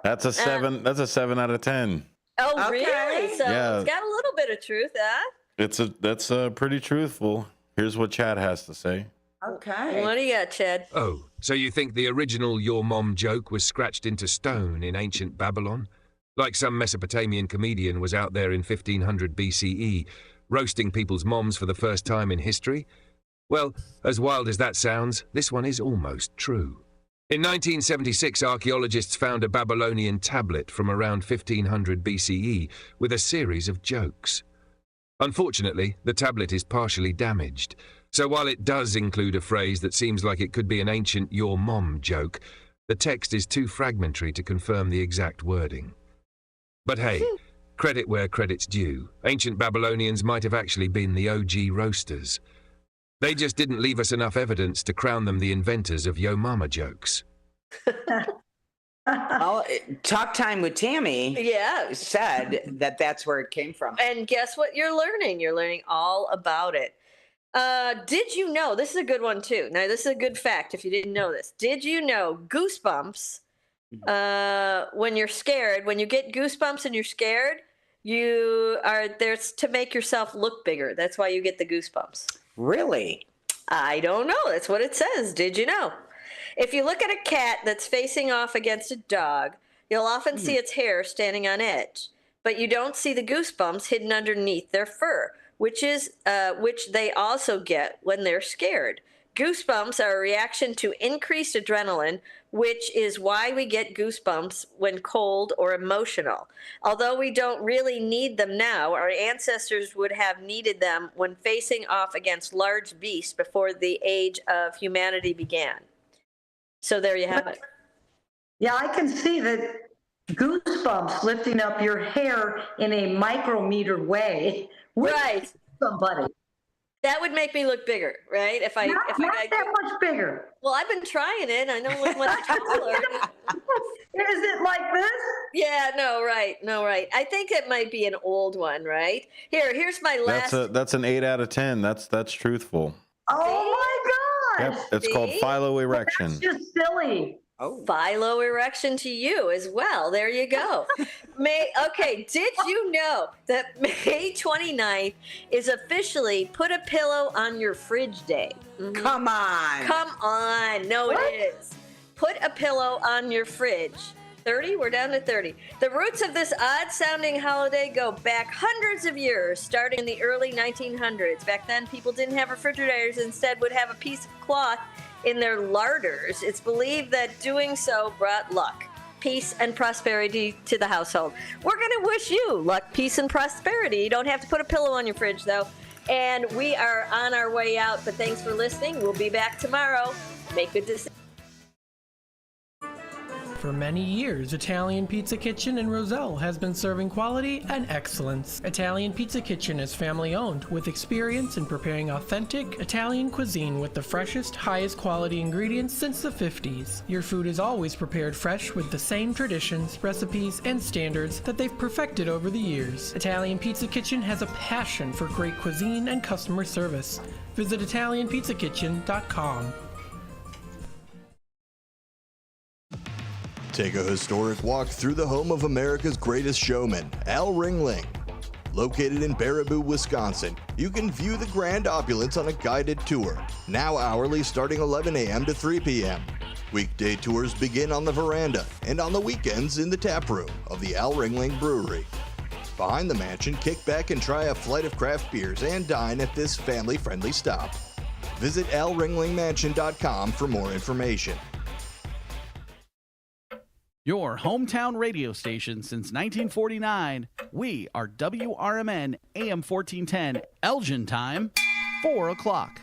H: That's a 7. That's a 7 out of 10.
E: Oh,
F: Okay.
E: really? So
H: Yeah.
E: it's got a little bit of truth, huh?
H: That's pretty truthful. Here's what Chad has to say.
F: Okay.
E: What do you got, Chad?
W: Oh, so you think the original your mom joke was scratched into stone in ancient Babylon? Like some Mesopotamian comedian was out there in 1500 BCE, roasting people's moms for the first time in history? Well, as wild as that sounds, this one is almost true. In 1976, archaeologists found a Babylonian tablet from around 1500 BCE with a series of jokes. Unfortunately, the tablet is partially damaged, so while it does include a phrase that seems like it could be an ancient your mom joke, the text is too fragmentary to confirm the exact wording. But hey, credit where credit's due. Ancient Babylonians might have actually been the OG roasters. They just didn't leave us enough evidence to crown them the inventors of yo mama jokes.
F: Well, Talk Time with Tammy said that that's where it came from.
E: And guess what you're learning? You're learning all about it. Did you know, this is a good one too. Now, this is a good fact if you didn't know this. Did you know goosebumps, when you're scared, when you get goosebumps and you're scared, you are there's to make yourself look bigger. That's why you get the goosebumps.
F: Really?
E: I don't know. That's what it says. Did you know? If you look at a cat that's facing off against a dog, you'll often see its hair standing on edge, but you don't see the goosebumps hidden underneath their fur, which they also get when they're scared. Goosebumps are a reaction to increased adrenaline, which is why we get goosebumps when cold or emotional. Although we don't really need them now, our ancestors would have needed them when facing off against large beasts before the age of humanity began. So there you have it.
G: Yeah, I can see that goosebumps lifting up your hair in a micrometer way.
E: Right.
G: Somebody.
E: That would make me look bigger, right? If I
G: Not that much bigger.
E: Well, I've been trying it. I don't look much taller.
G: Is it like this?
E: Yeah, no, right. I think it might be an old one, right? Here's my last.
H: That's an 8 out of 10. That's truthful.
G: Oh my gosh.
H: Yep, it's called philo-erection.
G: That's just silly.
F: Oh.
E: Philo-erection to you as well. There you go. Did you know that May 29th is officially Put a Pillow on Your Fridge Day? Mm-hmm.
F: Come on.
E: No, what? It is. Put a pillow on your fridge. 30? We're down to 30. The roots of this odd-sounding holiday go back hundreds of years, starting in the early 1900s. Back then, people didn't have refrigerators, instead would have a piece of cloth in their larders. It's believed that doing so brought luck, peace, and prosperity to the household. We're going to wish you luck, peace, and prosperity. You don't have to put a pillow on your fridge, though. And we are on our way out, but thanks for listening. We'll be back tomorrow. Make good decisions.
C: For many years, Italian Pizza Kitchen in Roselle has been serving quality and excellence. Italian Pizza Kitchen is family-owned, with experience in preparing authentic Italian cuisine with the freshest, highest quality ingredients since the 50s. Your food is always prepared fresh with the same traditions, recipes, and standards that they've perfected over the years. Italian Pizza Kitchen has a passion for great cuisine and customer service. Visit ItalianPizzaKitchen.com.
B: Take a historic walk through the home of America's greatest showman, Al Ringling. Located in Baraboo, Wisconsin, you can view the grand opulence on a guided tour, now hourly starting 11 a.m. to 3 p.m. Weekday tours begin on the veranda and on the weekends in the tap room of the Al Ringling Brewery. Behind the mansion, kick back and try a flight of craft beers and dine at this family-friendly stop. Visit alringlingmansion.com for more information.
P: Your hometown radio station since 1949. We are WRMN AM 1410, Elgin time, 4 o'clock.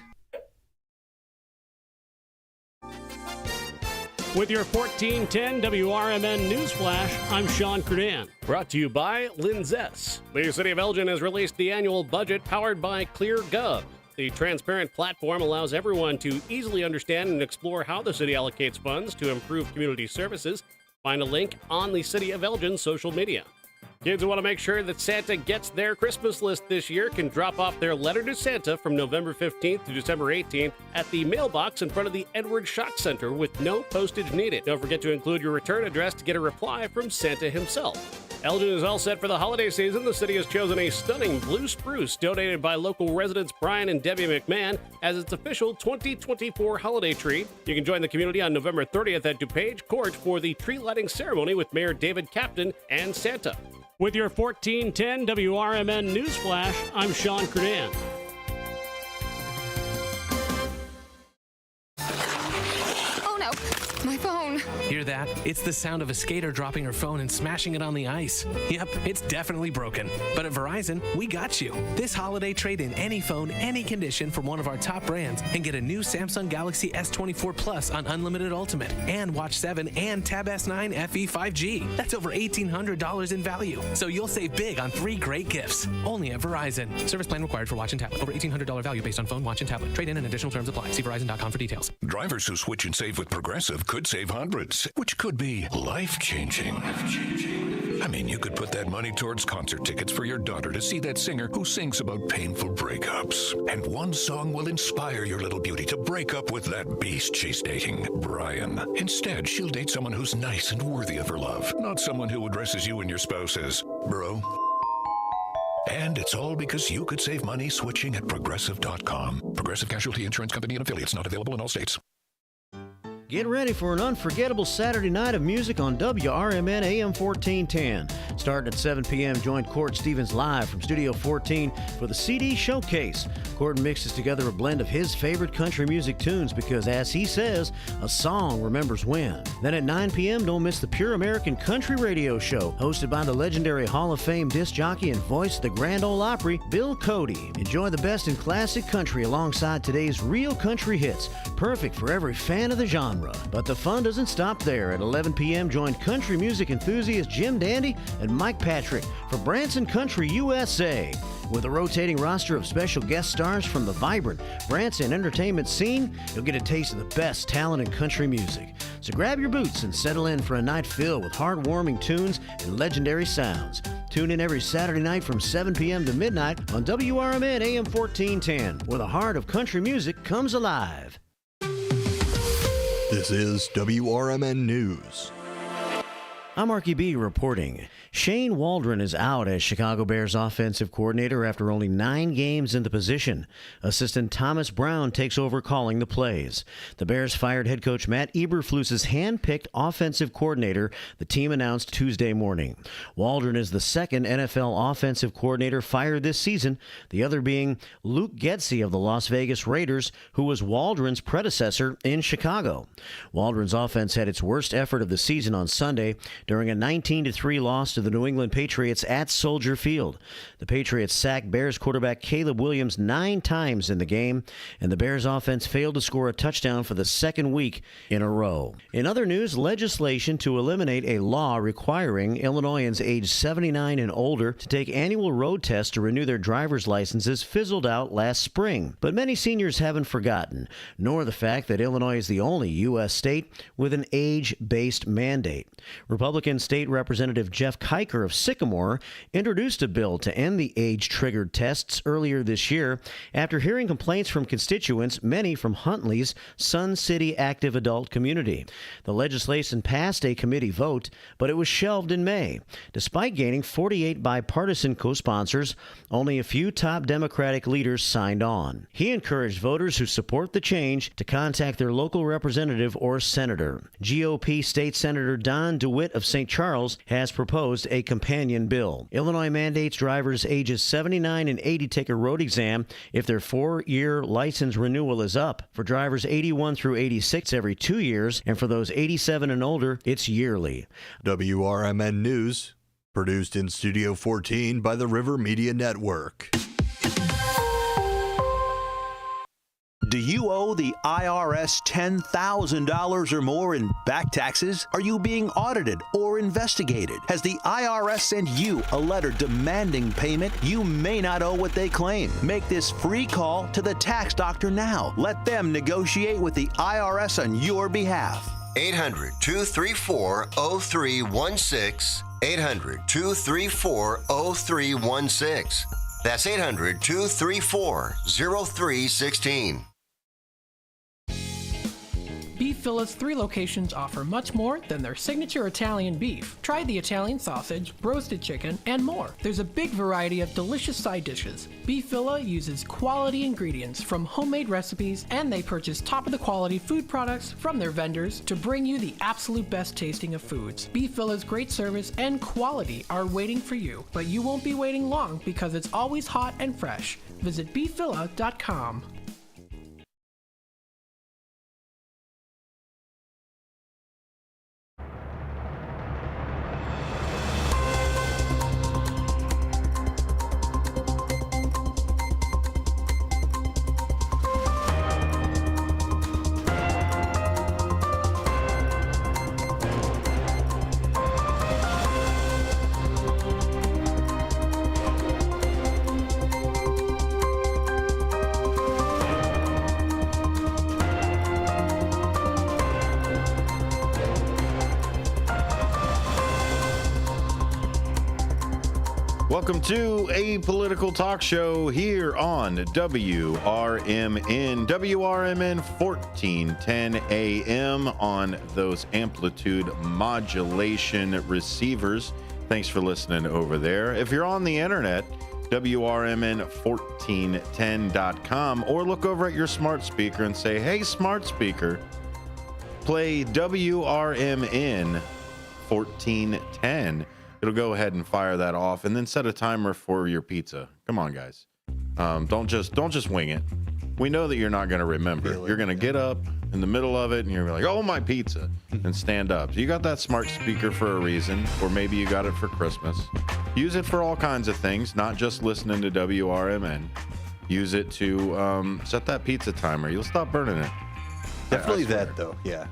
Q: With your 1410 WRMN News Flash, I'm Sean Curdan. Brought to you by Linzess. The City of Elgin has released the annual budget powered by ClearGov. The transparent platform allows everyone to easily understand and explore how the city allocates funds to improve community services. Find a link on the City of Elgin social media. Kids who want to make sure that Santa gets their Christmas list this year can drop off their letter to Santa from November 15th to December 18th at the mailbox in front of the Edward Schock Center with no postage needed. Don't forget to include your return address to get a reply from Santa himself. Elgin is all set for the holiday season. The city has chosen a stunning blue spruce donated by local residents Brian and Debbie McMahon as its official 2024 holiday tree. You can join the community on November 30th at DuPage Court for the tree lighting ceremony with Mayor David Captain and Santa.
R: With your 1410 WRMN News Flash, I'm Sean Curdan.
S: Oh no, my phone.
T: Hear that? It's the sound of a skater dropping her phone and smashing it on the ice. Yep, it's definitely broken. But at Verizon, we got you. This holiday, trade in any phone, any condition from one of our top brands and get a new Samsung Galaxy S24 Plus on Unlimited Ultimate and Watch 7 and Tab S9 FE 5G. That's over $1,800 in value. So you'll save big on 3 great gifts. Only at Verizon. Service plan required for watch and tablet. Over $1,800 value based on phone, watch, and tablet. Trade in and additional terms apply. See Verizon.com for details.
U: Drivers who switch and save with Progressive could save hundreds, which could be life-changing. I mean, you could put that money towards concert tickets for your daughter to see that singer who sings about painful breakups. And one song will inspire your little beauty to break up with that beast she's dating, Brian. Instead, she'll date someone who's nice and worthy of her love, not someone who addresses you and your spouse as bro. And it's all because you could save money switching at Progressive.com. Progressive Casualty Insurance Company and Affiliates, not available in all states.
A: Get ready for an unforgettable Saturday night of music on WRMN AM 1410. Starting at 7 p.m., join Court Stevens live from Studio 14 for the CD Showcase. Court mixes together a blend of his favorite country music tunes because, as he says, a song remembers when. Then at 9 p.m., don't miss the Pure American Country Radio Show, hosted by the legendary Hall of Fame disc jockey and voice of the Grand Ole Opry, Bill Cody. Enjoy the best in classic country alongside today's real country hits, perfect for every fan of the genre. But the fun doesn't stop there. At 11 p.m., join country music enthusiasts Jim Dandy and Mike Patrick for Branson Country USA. With a rotating roster of special guest stars from the vibrant Branson entertainment scene, you'll get a taste of the best talent in country music. So grab your boots and settle in for a night filled with heartwarming tunes and legendary sounds. Tune in every Saturday night from 7 p.m. to midnight on WRMN AM 1410, where the heart of country music comes alive.
B: This is WRMN News.
A: I'm Marky B reporting. Shane Waldron is out as Chicago Bears offensive coordinator after only 9 games in the position. Assistant Thomas Brown takes over calling the plays. The Bears fired head coach Matt Eberflus's hand-picked offensive coordinator, the team announced Tuesday morning. Waldron is the second NFL offensive coordinator fired this season, the other being Luke Getsy of the Las Vegas Raiders, who was Waldron's predecessor in Chicago. Waldron's offense had its worst effort of the season on Sunday during a 19-3 loss to the New England Patriots at Soldier Field. The Patriots sacked Bears quarterback Caleb Williams 9 times in the game, and the Bears offense failed to score a touchdown for the second week in a row. In other news, legislation to eliminate a law requiring Illinoisans aged 79 and older to take annual road tests to renew their driver's licenses fizzled out last spring. But many seniors haven't forgotten, nor the fact that Illinois is the only U.S. state with an age-based mandate. Republican State Representative Jeff Kiker of Sycamore introduced a bill to end the age-triggered tests earlier this year after hearing complaints from constituents, many from Huntley's Sun City active adult community. The legislation passed a committee vote, but it was shelved in May. Despite gaining 48 bipartisan co-sponsors, only a few top Democratic leaders signed on. He encouraged voters who support the change to contact their local representative or senator. GOP State Senator Don DeWitt of of St. Charles has proposed a companion bill. Illinois mandates drivers ages 79 and 80 take a road exam if their 4-year license renewal is up. For drivers 81 through 86, every 2 years, and for those 87 and older, it's yearly.
B: WRMN News, produced in Studio 14 by the River Media Network.
K: Do you owe the IRS $10,000 or more in back taxes? Are you being audited or investigated? Has the IRS sent you a letter demanding payment? You may not owe what they claim. Make this free call to the tax doctor now. Let them negotiate with the IRS on your behalf.
M: 800-234-0316. 800-234-0316. That's 800-234-0316.
C: Beef Villa's 3 locations offer much more than their signature Italian beef. Try the Italian sausage, roasted chicken, and more. There's a big variety of delicious side dishes. Beef Villa uses quality ingredients from homemade recipes, and they purchase top-of-the-quality food products from their vendors to bring you the absolute best tasting of foods. Beef Villa's great service and quality are waiting for you, but you won't be waiting long because it's always hot and fresh. Visit beefvilla.com.
H: Welcome to a political talk show here on WRMN, WRMN 1410 AM on those amplitude modulation receivers. Thanks for listening over there. If you're on the internet, WRMN1410.com, or look over at your smart speaker and say, hey, smart speaker, play WRMN 1410. It'll go ahead and fire that off, and then set a timer for your pizza. Come on, guys. Don't just wing it. We know that you're not going to remember. You're going to get up in the middle of it, and you're like, oh, my pizza, and stand up. So you got that smart speaker for a reason, or maybe you got it for Christmas. Use it for all kinds of things, not just listening to WRMN. Use it to set that pizza timer. You'll stop burning it.
B: Definitely that, though. Yeah.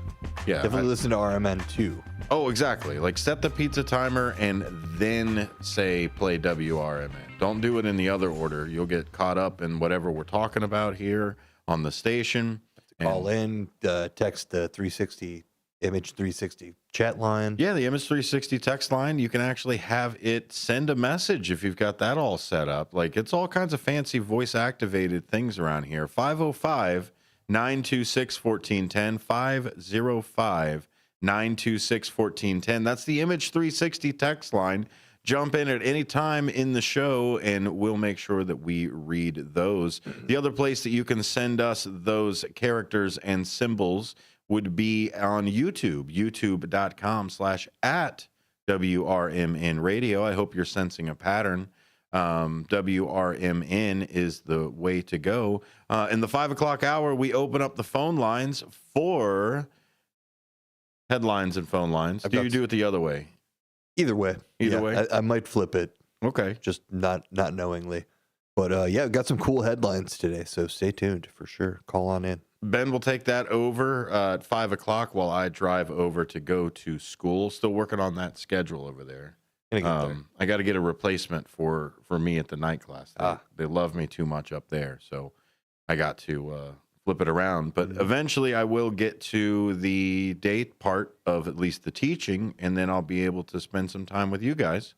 B: Definitely listen to RMN too.
H: Oh, exactly. Like set the pizza timer and then say play WRMN. Don't do it in the other order. You'll get caught up in whatever we're talking about here on the station.
B: Call in, text the 360 Image 360 chat line.
H: Yeah, the Image 360 text line. You can actually have it send a message if you've got that all set up. Like it's all kinds of fancy voice activated things around here. 505-926-1410. 505-926-1410. That's the Image 360 text line. Jump in at any time in the show, and we'll make sure that we read those. The other place that you can send us those characters and symbols would be on YouTube, youtube.com/@WRMN Radio. I hope you're sensing a pattern. WRMN is the way to go. In the 5 o'clock hour, we open up the phone lines for headlines and phone lines. Do you do it the other way?
B: Either way.
H: Either way?
B: I might flip it.
H: Okay.
B: Just not knowingly. But yeah, got some cool headlines today, so stay tuned for sure. Call on in.
H: Ben will take that over at 5 o'clock while I drive over to go to school. Still working on that schedule over there. I got to get a replacement for me at the night class. They love me too much up there, so I got to flip it around. But eventually I will get to the date part of at least the teaching, and then I'll be able to spend some time with you guys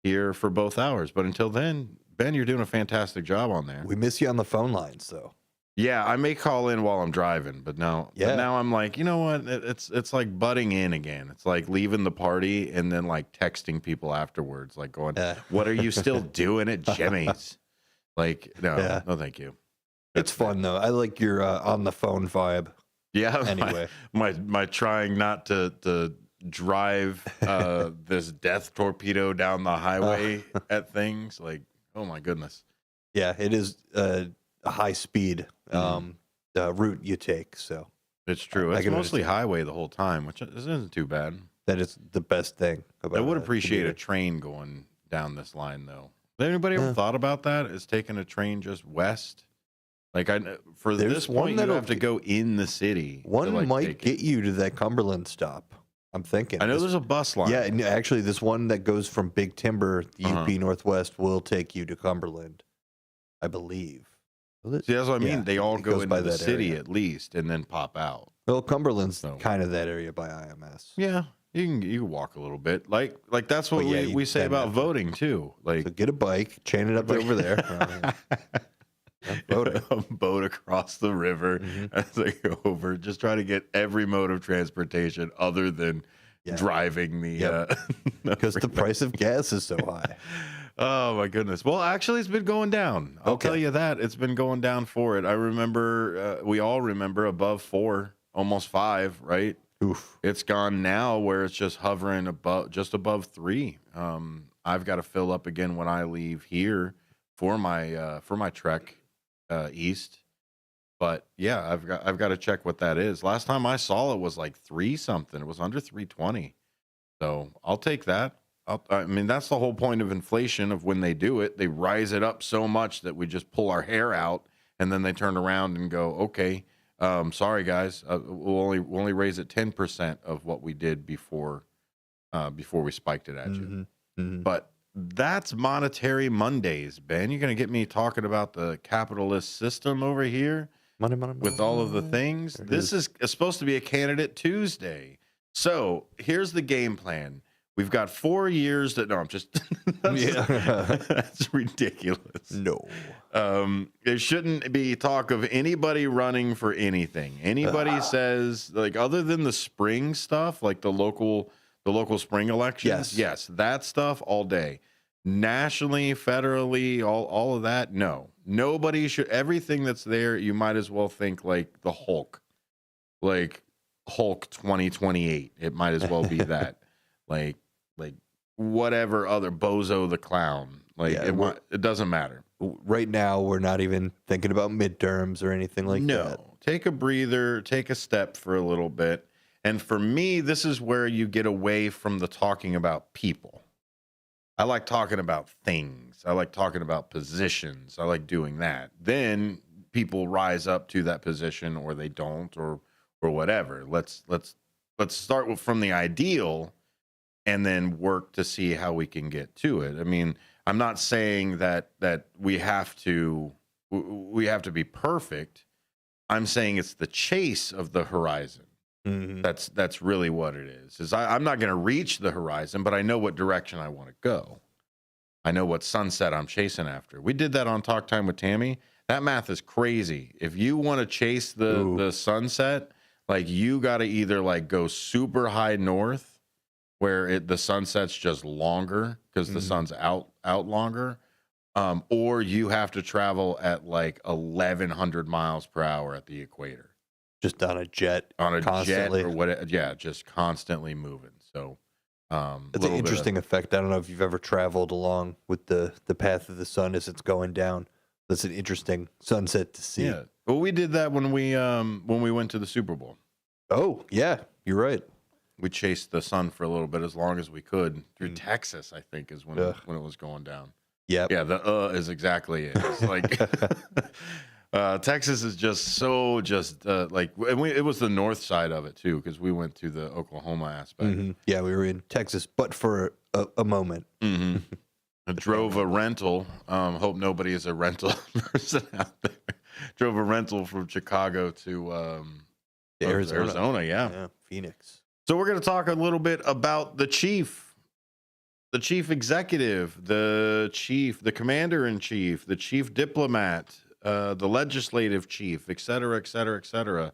H: here for both hours. But until then, Ben, you're doing a fantastic job on there.
B: We miss you on the phone lines, though.
H: Yeah, I may call in while I'm driving, but now I'm like, you know what? It's like butting in again. It's like leaving the party and then like texting people afterwards, like going, "What are you still doing at Jimmy's?" Like, no, thank you.
B: It's fun though. I like your on the phone vibe.
H: Yeah.
B: Anyway,
H: my trying not to drive this death torpedo down the highway at things. Like, oh my goodness.
B: Yeah, it is a high speed route you take. So
H: it's true. It's mostly highway the whole time, which isn't too bad.
B: That is the best thing about
H: I would appreciate a train going down this line, though. Has anybody ever thought about that? Is taking a train just west? Like, for this point, you have to go in the city.
B: One might get you to that Cumberland stop. I'm thinking.
H: I know there's a bus line.
B: Yeah, and actually, this one that goes from Big Timber, UP Northwest, will take you to Cumberland, I believe.
H: See, that's what I mean.
B: Yeah,
H: they all
B: it
H: go
B: goes
H: into
B: by
H: the
B: that
H: city
B: area.
H: at least, and then pop out.
B: Well, Cumberland's kind of that area by IMS.
H: Yeah, you can walk a little bit. Like that's what we say about voting too. Like,
B: so get a bike, chain it up over there.
H: Put a boat across the river as they go over. Just try to get every mode of transportation other than driving the
B: because the price of gas is so high.
H: Oh my goodness. Well, actually, it's been going down. I'll tell you that it's been going down for it. I remember we all remember above 4, almost 5, right?
B: Oof.
H: It's gone now where it's just hovering just above 3. I've got to fill up again when I leave here for my trek east. But yeah, I've got to check what that is. Last time I saw it was like 3 something. It was under 320. So I'll take that. I mean, that's the whole point of inflation. Of when they do it, they rise it up so much that we just pull our hair out, and then they turn around and go, "Okay, sorry guys, we'll only raise it 10% of what we did before we spiked it at you." But that's Monetary Mondays, Ben. You're gonna get me talking about the capitalist system over here with all of the things. This is supposed to be a candidate Tuesday. So here's the game plan. We've got 4 years that, no, I'm just, that's ridiculous.
B: No.
H: There shouldn't be talk of anybody running for anything. Anybody says, like, other than the spring stuff, like the local spring elections. Yes, that stuff all day. Nationally, federally, all of that, no. Nobody should, everything that's there, you might as well think like the Hulk. Like Hulk 2028. It might as well be that. Like whatever other Bozo the Clown. Like it doesn't matter.
B: Right now, we're not even thinking about midterms or anything like that.
H: No, take a breather, take a step for a little bit. And for me, this is where you get away from the talking about people. I like talking about things. I like talking about positions. I like doing that. Then people rise up to that position, or they don't, or whatever. Let's start from the ideal, and then work to see how we can get to it. I mean, I'm not saying that we have to be perfect. I'm saying it's the chase of the horizon. That's really what it is. I'm not going to reach the horizon, but I know what direction I want to go. I know what sunset I'm chasing after. We did that on Talk Time with Tammy. That math is crazy. If you want to chase the sunset, like, you got to either like go super high north, where the sunset's just longer because the sun's out longer, or you have to travel at like 1,100 miles per hour at the equator.
B: Just on a jet, constantly.
H: Jet or what? Yeah, just constantly moving. So
B: it's an interesting effect. I don't know if you've ever traveled along with the path of the sun as it's going down. That's an interesting sunset to see.
H: Yeah. Well, we did that when we went to the Super Bowl.
B: Oh yeah, you're right.
H: We chased the sun for a little bit, as long as we could, through Texas, I think, is when it was going down.
B: Yeah,
H: the is exactly it. It's like Texas is it was the north side of it too, because we went to the Oklahoma aspect.
B: Yeah, we were in Texas, but for a moment.
H: I drove a rental. Hope nobody is a rental person out there. Drove a rental from Chicago to Arizona. Yeah,
B: Phoenix.
H: So we're going to talk a little bit about the chief executive, the commander-in-chief, the chief diplomat, the legislative chief, et cetera, et cetera, et cetera.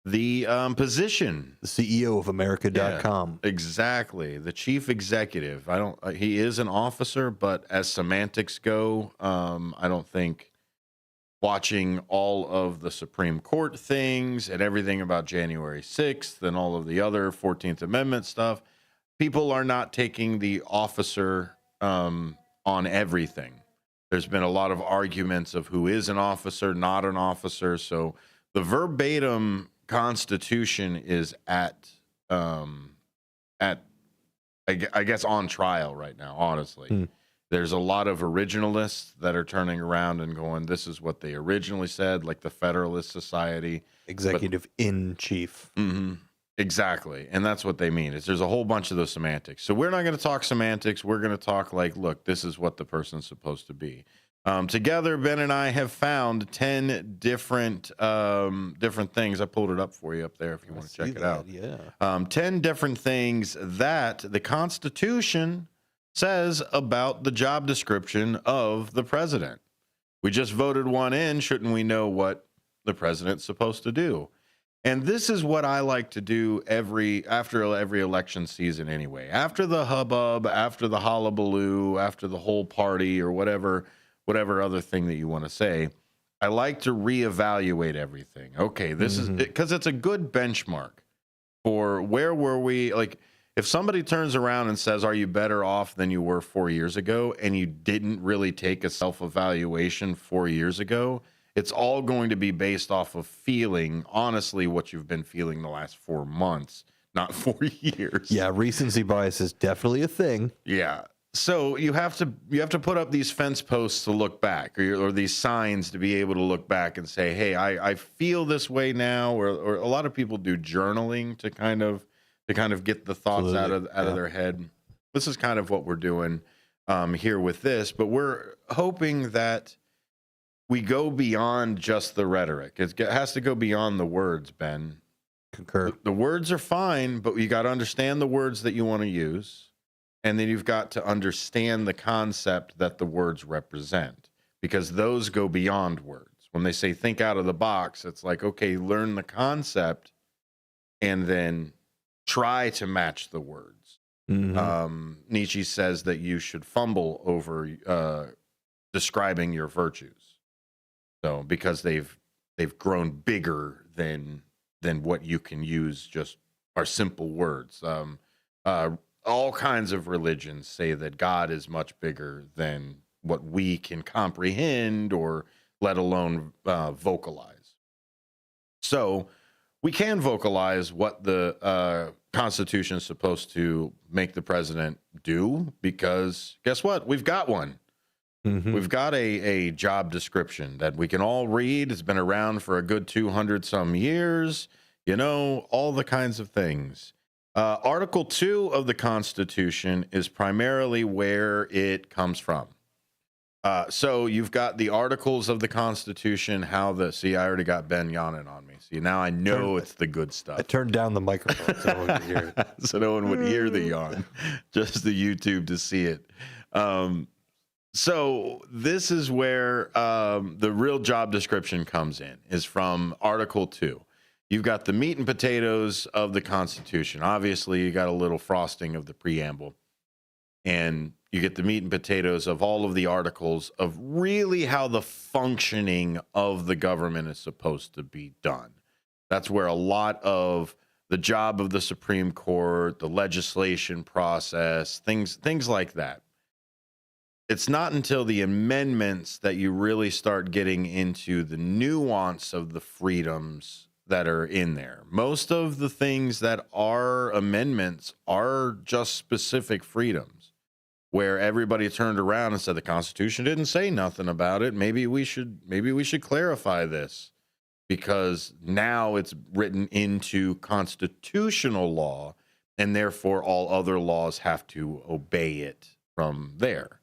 H: The position.
B: The CEO of America.com.
H: Yeah, exactly. The chief executive. he is an officer, but as semantics go, I don't think watching all of the Supreme Court things and everything about January 6th and all of the other 14th Amendment stuff, people are not taking the officer on everything. There's been a lot of arguments of who is an officer, not an officer. So the verbatim Constitution is at I guess on trial right now, honestly. There's a lot of originalists that are turning around and going, this is what they originally said, like the Federalist Society.
D: Executive in chief.
H: Exactly. And that's what they mean. Is there's a whole bunch of those semantics. So we're not going to talk semantics. We're going to talk like, look, this is what the person's supposed to be. Together, Ben and I have found 10 different things. I pulled it up for you up there if you want to check it out.
D: Yeah.
H: 10 different things that the Constitution says about the job description of the president. We just voted one in. Shouldn't we know what the president's supposed to do? And this is what I like to do after every election season anyway. After the hubbub, after the hullabaloo, after the whole party or whatever other thing that you want to say, I like to reevaluate everything. Okay, this is because it's a good benchmark for where were we. Like, if somebody turns around and says, are you better off than you were 4 years ago, and you didn't really take a self-evaluation 4 years ago, it's all going to be based off of feeling, honestly, what you've been feeling the last 4 months, not 4 years.
D: Yeah, recency bias is definitely a thing.
H: Yeah. So you have to put up these fence posts to look back, or these signs to be able to look back and say, hey, I feel this way now, or a lot of people do journaling to kind of get the thoughts out of their head. This is kind of what we're doing here with this, but we're hoping that we go beyond just the rhetoric. It has to go beyond the words, Ben.
D: Concur.
H: The words are fine, but you got to understand the words that you want to use, and then you've got to understand the concept that the words represent, because those go beyond words. When they say think out of the box, it's like, okay, learn the concept and then try to match the words. Nietzsche says that you should fumble over describing your virtues. So because they've grown bigger than what you can use just are simple words. All kinds of religions say that God is much bigger than what we can comprehend or let alone vocalize. So we can vocalize what the Constitution is supposed to make the president do, because guess what? We've got one. We've got a job description that we can all read. It's been around for a good 200 some years, all the kinds of things. Article 2 of the Constitution is primarily where it comes from. So you've got the articles of the Constitution, see, I already got Ben yawning on me. See, now I know it's the good stuff.
D: I turned down the microphone so no one could hear it.
H: So no one would hear the yawn, just the YouTube to see it. So this is where the real job description comes in, is from Article 2. You've got the meat and potatoes of the Constitution. Obviously, you got a little frosting of the preamble. And you get the meat and potatoes of all of the articles of really how the functioning of the government is supposed to be done. That's where a lot of the job of the Supreme Court, the legislation process, things like that. It's not until the amendments that you really start getting into the nuance of the freedoms that are in there. Most of the things that are amendments are just specific freedoms, where everybody turned around and said the Constitution didn't say nothing about it. Maybe we should clarify this, because now it's written into constitutional law, and therefore all other laws have to obey it from there.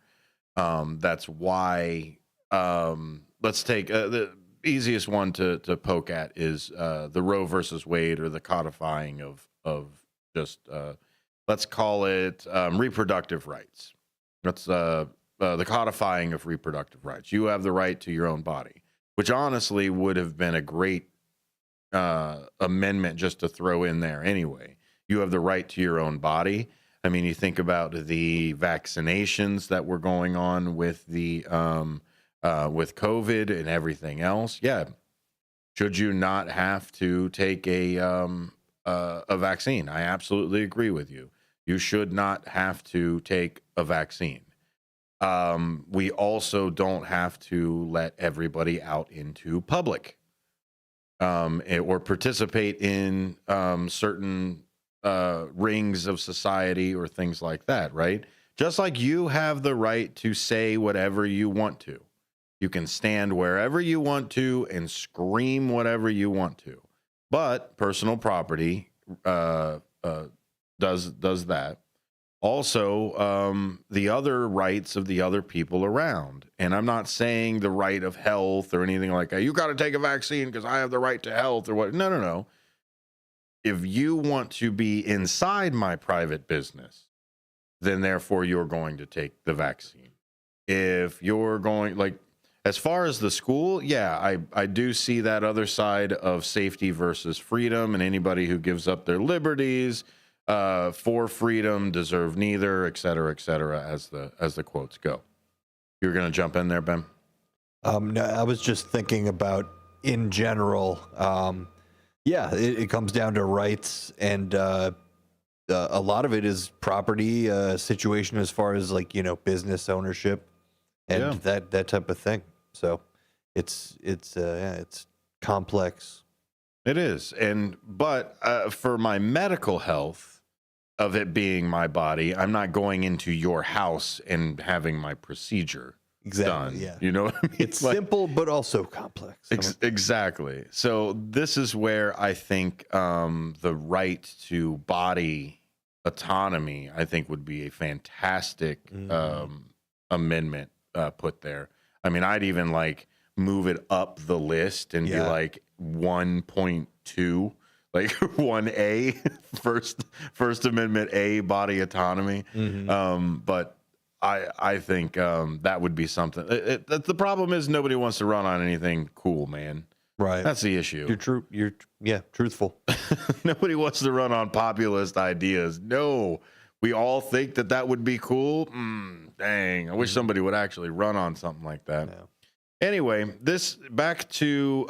H: That's why, let's take the easiest one to poke at is the Roe versus Wade, or the codifying of just, let's call it reproductive rights. That's the codifying of reproductive rights. You have the right to your own body, which honestly would have been a great amendment just to throw in there anyway. You have the right to your own body. I mean, you think about the vaccinations that were going on with the with COVID and everything else. Yeah. Should you not have to take a vaccine? I absolutely agree with you. You should not have to take a vaccine. We also don't have to let everybody out into public or participate in certain rings of society or things like that, right? Just like you have the right to say whatever you want to. You can stand wherever you want to and scream whatever you want to. But personal property does that. Also, the other rights of the other people around. And I'm not saying the right of health or anything like that. You got to take a vaccine because I have the right to health or what. No. If you want to be inside my private business, then therefore you're going to take the vaccine. If you're going, like, as far as the school, yeah, I do see that other side of safety versus freedom, and anybody who gives up their liberties for freedom deserve neither, et cetera, as the quotes go. You're going to jump in there, Ben?
D: No, I was just thinking about in general. Yeah, it comes down to rights, and a lot of it is property situation as far as business ownership and that type of thing. So it's complex.
H: It is, but for my medical health of it being my body, I'm not going into your house and having my procedure done.
D: Yeah.
H: You know what I mean?
D: It's simple, but also complex.
H: Exactly. So this is where I think the right to body autonomy, I think, would be a fantastic amendment put there. I mean, I'd even move it up the list and be 1.2. 1A, First Amendment A, body autonomy. But I think that would be something. The problem is nobody wants to run on anything cool, man.
D: Right.
H: That's the issue.
D: You're true. You're truthful.
H: Nobody wants to run on populist ideas. No, we all think that would be cool. Dang, I wish somebody would actually run on something like that.
D: Yeah.
H: Anyway, this back to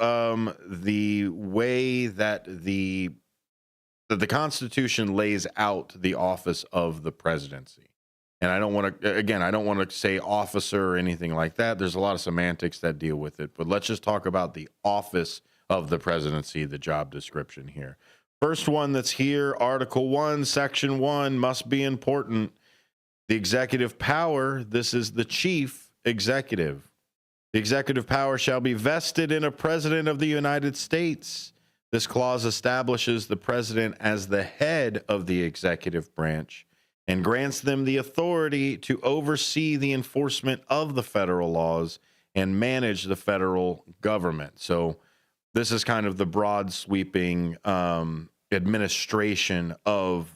H: the way that the Constitution lays out the office of the presidency. And I don't want to say officer or anything like that. There's a lot of semantics that deal with it. But let's just talk about the office of the presidency, the job description here. First one that's here, Article 1, Section 1, must be important. The executive power, this is the chief executive. The executive power shall be vested in a president of the United States. This clause establishes the president as the head of the executive branch and grants them the authority to oversee the enforcement of the federal laws and manage the federal government. So this is kind of the broad sweeping administration of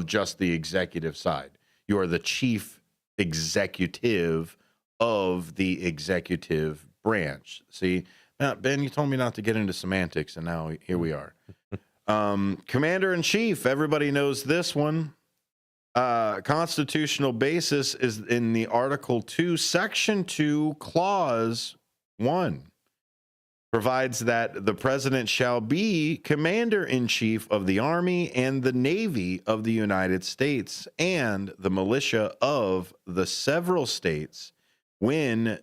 H: just the executive side. You are the chief executive of the executive branch. See, now, Ben, you told me not to get into semantics, and now here we are. Commander-in-Chief, everybody knows this one. Constitutional basis is in the Article 2, Section 2, Clause 1. Provides that the president shall be commander-in-chief of the Army and the Navy of the United States and the militia of the several states when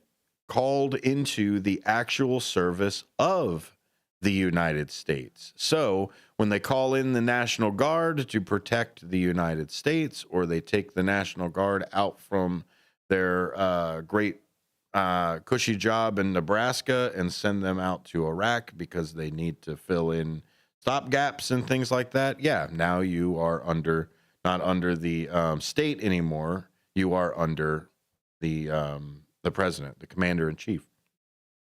H: called into the actual service of the United States. So when they call in the National Guard to protect the United States, or they take the National Guard out from their great cushy job in Nebraska and send them out to Iraq because they need to fill in stopgaps and things like that. Yeah, now you are not under the state anymore. You are under the president, the commander-in-chief.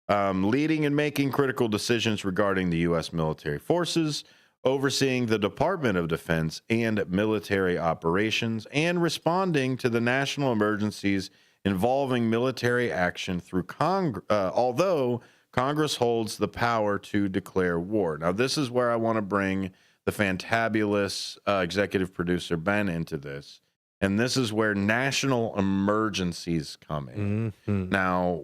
H: Leading and making critical decisions regarding the U.S. military forces, overseeing the Department of Defense and military operations, and responding to the national emergencies involving military action through although Congress holds the power to declare war. Now, this is where I want to bring the fantabulous executive producer Ben into this. And this is where national emergencies come in. Now,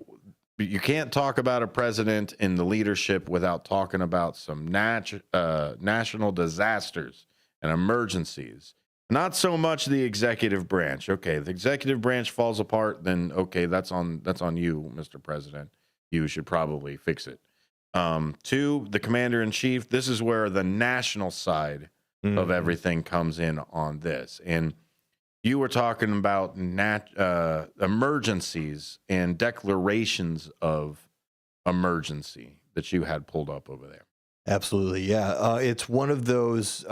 H: you can't talk about a president in the leadership without talking about some national disasters and emergencies. Not so much the executive branch. Okay, if the executive branch falls apart, then okay, that's on you, Mr. President. You should probably fix it. 2, the commander in chief. This is where the national side of everything comes in on this. And you were talking about emergencies and declarations of emergency that you had pulled up over there.
D: Absolutely, yeah. It's one of those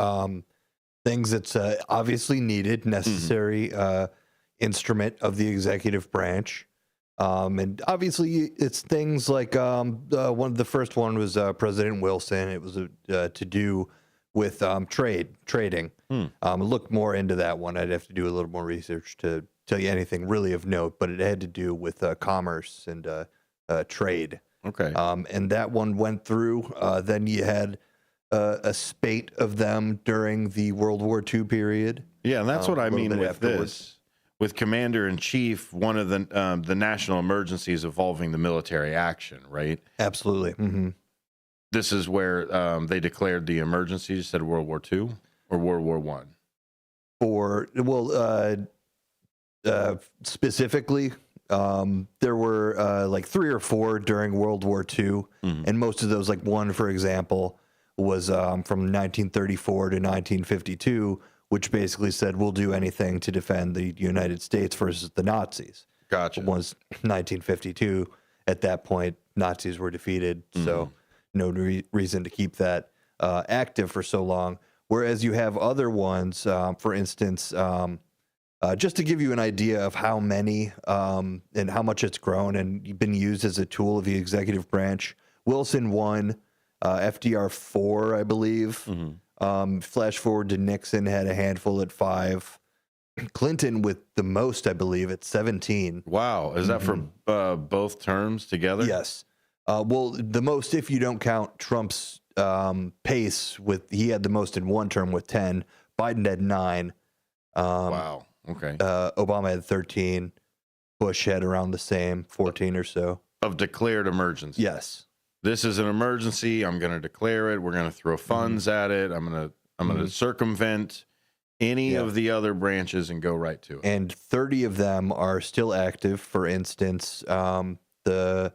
D: things that's obviously needed, necessary instrument of the executive branch. And obviously, it's things like the first one was President Wilson. It was to do with trading. Look more into that one. I'd have to do a little more research to tell you anything really of note, but it had to do with commerce and trade.
H: Okay.
D: And that one went through. Then you had a spate of them during the World War II period.
H: Yeah, and that's what I mean with this. With Commander in Chief, one of the national emergencies involving the military action, right?
D: Absolutely.
H: This is where they declared the emergency. You said World War II or World War I? Specifically, there were like 3 or 4 during World War II, and most of those, like one, for example, was from 1934 to 1952, which basically said we'll do anything to defend the United States versus the Nazis. Gotcha.
D: It was 1952. At that point, Nazis were defeated, so no reason to keep that active for so long. Whereas you have other ones, for instance, just to give you an idea of how many and how much it's grown and been used as a tool of the executive branch. Wilson 1, FDR 4, I believe. Flash forward to Nixon, had a handful at 5. Clinton with the most, I believe, at 17.
H: Wow. Is that for both terms together?
D: Yes. Well, the most if you don't count Trump's pace, he had the most in one term with 10. Biden had 9.
H: Wow. Okay.
D: Obama had 13. Bush had around the same, 14 or so.
H: Of declared emergency.
D: Yes.
H: This is an emergency. I'm going to declare it. We're going to throw funds at it. I'm going to circumvent any of the other branches and go right to it.
D: And 30 of them are still active. For instance, the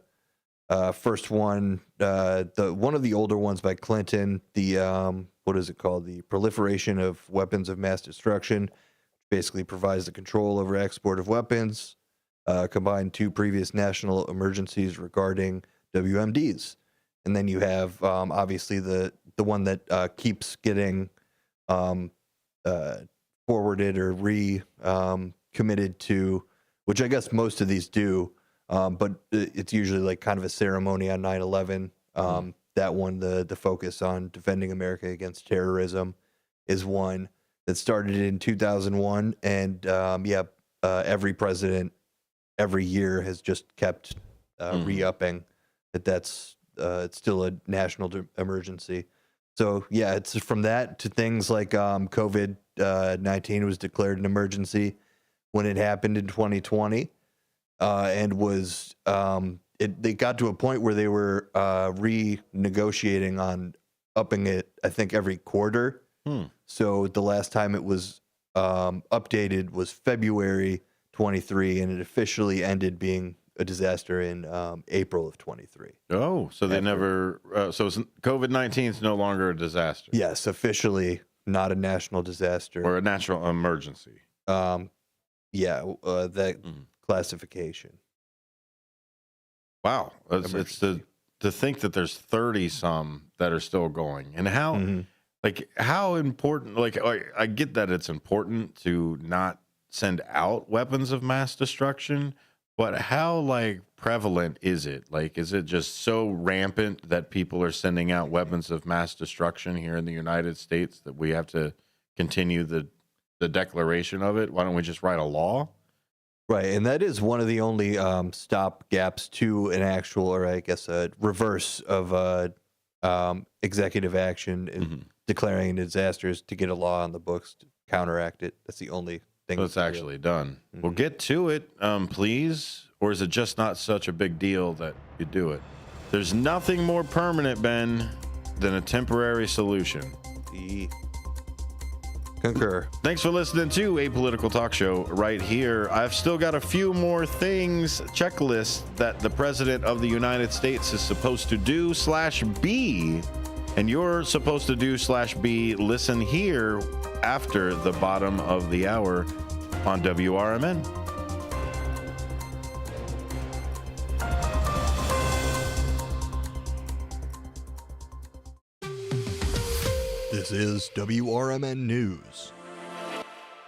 D: first one, one of the older ones by Clinton, the what is it called? The Proliferation of Weapons of Mass Destruction, basically provides the control over export of weapons, combined 2 previous national emergencies regarding WMDs. And then you have obviously the one that keeps getting forwarded or committed to, which I guess most of these do, but it's usually like kind of a ceremony on 9/11. That one, the focus on defending America against terrorism, is one that started in 2001, and every president every year has just kept re-upping that's it's still a national emergency. So yeah, it's from that to things like COVID-19 was declared an emergency when it happened in 2020, and was they got to a point where they were renegotiating on upping it, I think, every quarter. So the last time it was updated was February 23, and it officially ended being a disaster in April of 23.
H: Oh, so they never. So COVID-19 is no longer a disaster.
D: Yes, officially not a national disaster
H: or a national emergency.
D: That classification.
H: Wow, it's to think that there's 30 some that are still going, and how how important. Like I get that it's important to not send out weapons of mass destruction. But how prevalent is it? Is it just so rampant that people are sending out weapons of mass destruction here in the United States that we have to continue the declaration of it? Why don't we just write a law?
D: Right, and that is one of the only stop gaps to an actual, or I guess a reverse of executive action in declaring a disaster, is to get a law on the books to counteract it. That's the only
H: So it's actually done. Well, get to it, please. Or is it just not such a big deal that you do it? There's nothing more permanent, Ben, than a temporary solution.
D: Concur.
H: Thanks for listening to A Political Talk Show right here. I've still got a few more things, checklists that the President of the United States is supposed to do /be, and you're supposed to do /be. Listen here after the bottom of the hour on WRMN.
B: This is WRMN News.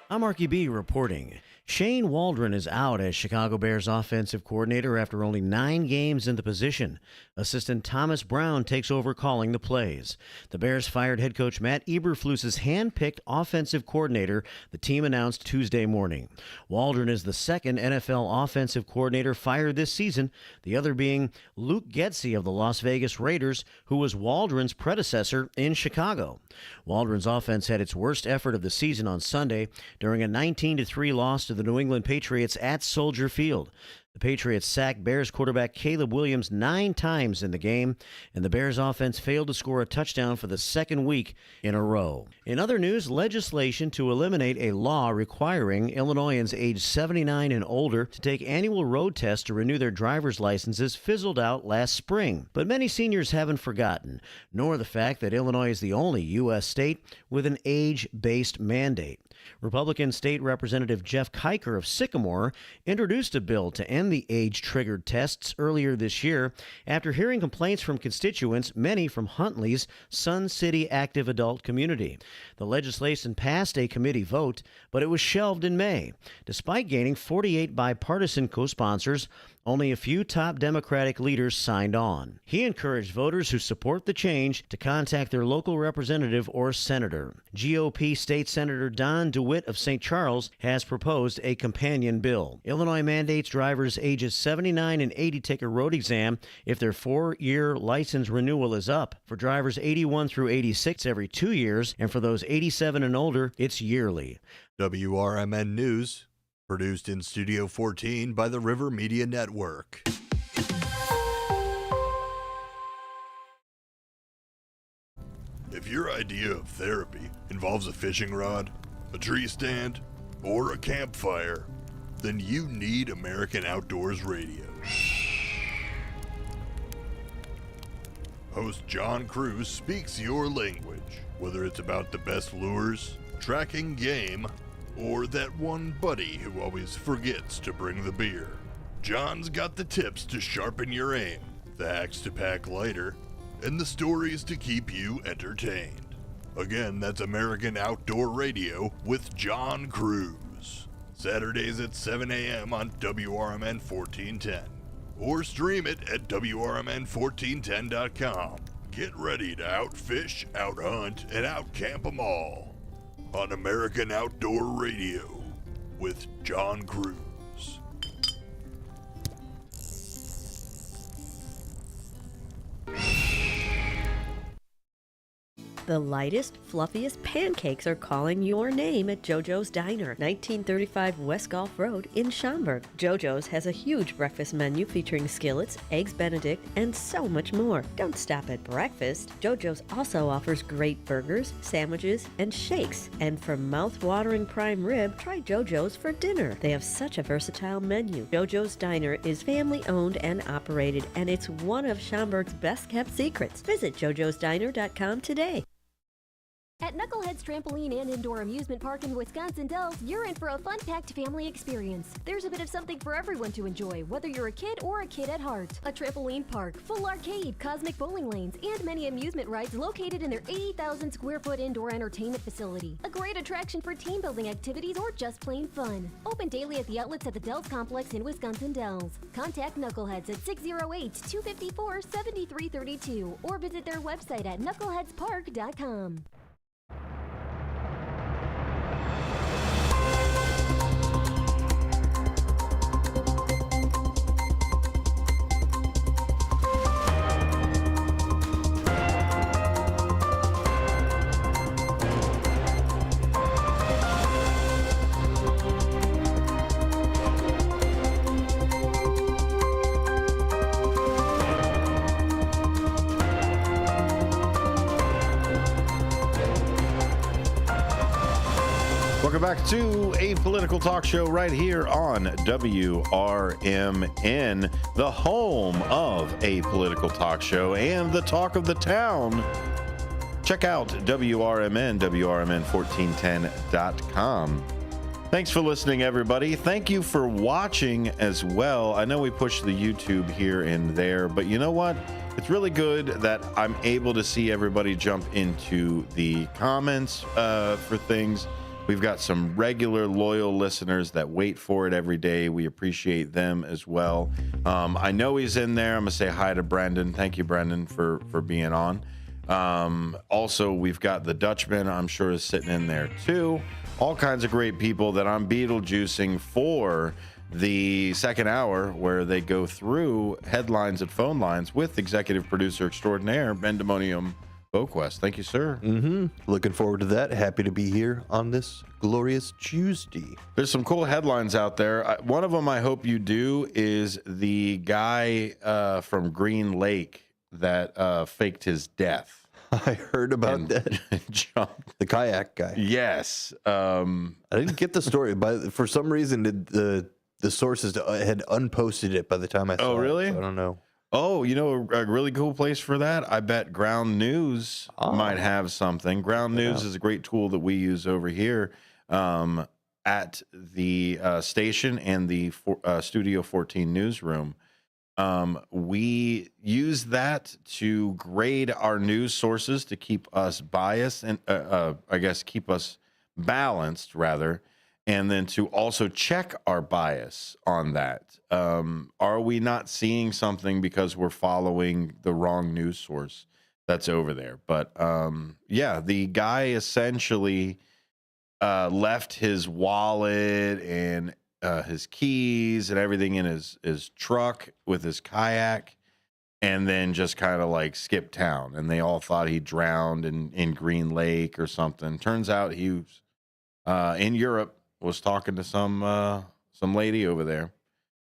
A: I'm Marky B reporting. Shane Waldron is out as Chicago Bears offensive coordinator after only 9 games in the position. Assistant Thomas Brown takes over calling the plays. The Bears fired head coach Matt Eberflus's hand-picked offensive coordinator, the team announced Tuesday morning. Waldron is the second NFL offensive coordinator fired this season, the other being Luke Getsy of the Las Vegas Raiders, who was Waldron's predecessor in Chicago. Waldron's offense had its worst effort of the season on Sunday during a 19-3 loss to the New England Patriots at Soldier Field. The Patriots sacked Bears quarterback Caleb Williams 9 times in the game, and the Bears offense failed to score a touchdown for the second week in a row. In other news, legislation to eliminate a law requiring Illinoisans aged 79 and older to take annual road tests to renew their driver's licenses fizzled out last spring. But many seniors haven't forgotten, nor the fact that Illinois is the only U.S. state with an age-based mandate. Republican State Representative Jeff Kiker of Sycamore introduced a bill to end the age-triggered tests earlier this year after hearing complaints from constituents, many from Huntley's Sun City active adult community. The legislation passed a committee vote, but it was shelved in May. Despite gaining 48 bipartisan co-sponsors, only a few top Democratic leaders signed on. He encouraged voters who support the change to contact their local representative or senator. GOP State Senator Don DeWitt of St. Charles has proposed a companion bill. Illinois mandates drivers ages 79 and 80 take a road exam if their 4-year license renewal is up. For drivers 81 through 86, every 2 years, and for those 87 and older, it's yearly.
B: WRMN News, produced in Studio 14 by the River Media Network. If your idea of therapy involves a fishing rod, a tree stand, or a campfire, then you need American Outdoors Radio. Host John Cruz speaks your language, whether it's about the best lures, tracking game, or that one buddy who always forgets to bring the beer. John's got the tips to sharpen your aim, the hacks to pack lighter, and the stories to keep you entertained. Again, that's American Outdoor Radio with John Cruz. Saturdays at 7 a.m. on WRMN 1410. Or stream it at WRMN1410.com. Get ready to outfish, outhunt, and outcamp 'em all on American Outdoor Radio with John Cruz.
L: The lightest, fluffiest pancakes are calling your name at JoJo's Diner, 1935 West Gulf Road in Schaumburg. JoJo's has a huge breakfast menu featuring skillets, eggs Benedict, and so much more. Don't stop at breakfast. JoJo's also offers great burgers, sandwiches, and shakes. And for mouth-watering prime rib, try JoJo's for dinner. They have such a versatile menu. JoJo's Diner is family-owned and operated, and it's one of Schaumburg's best-kept secrets. Visit jojosdiner.com today.
I: At Knucklehead's Trampoline and Indoor Amusement Park in Wisconsin Dells, you're in for a fun-packed family experience. There's a bit of something for everyone to enjoy, whether you're a kid or a kid at heart. A trampoline park, full arcade, cosmic bowling lanes, and many amusement rides located in their 80,000-square-foot indoor entertainment facility. A great attraction for team-building activities or just plain fun. Open daily at the outlets at the Dells Complex in Wisconsin Dells. Contact Knuckleheads at 608-254-7332 or visit their website at knuckleheadspark.com.
H: Welcome back to a political talk show right here on WRMN, the home of a political talk show and the talk of the town. Check out WRMN, WRMN1410.com. Thanks for listening, everybody. Thank you for watching as well. I know we push the YouTube here and there, but you know what? It's really good that I'm able to see everybody jump into the comments for things. We've got some regular loyal listeners that wait for it every day. We appreciate them as well. I know he's in there. I'm going to say hi to Brendan. Thank you, Brendan, for being on. Also, we've got the Dutchman, I'm sure, is sitting in there too. All kinds of great people that I'm Beetlejuicing for the second hour, where they go through headlines and phone lines with executive producer extraordinaire, Bendemonium Boquest. Thank you, sir.
D: Looking forward to that. Happy to be here on this glorious Tuesday.
H: There's some cool headlines out there. One of them I hope you do is the guy from Green Lake that faked his death.
D: I heard about that. The kayak guy.
H: Yes.
D: I didn't get the story, but for some reason the sources had unposted it by the time I saw
H: Oh, really?
D: it. So I don't know.
H: Oh, you know, a really cool place for that? I bet Ground News might have something. Ground News is a great tool that we use over here at the station and the Studio 14 newsroom. We use that to grade our news sources to keep us biased and I guess keep us balanced, rather, and then to also check our bias on that. Are we not seeing something because we're following the wrong news source that's over there? But yeah, the guy essentially left his wallet and his keys and everything in his truck with his kayak, and then just kind of like skipped town. And they all thought he drowned in Green Lake or something. Turns out he was in Europe, was talking to some lady over there,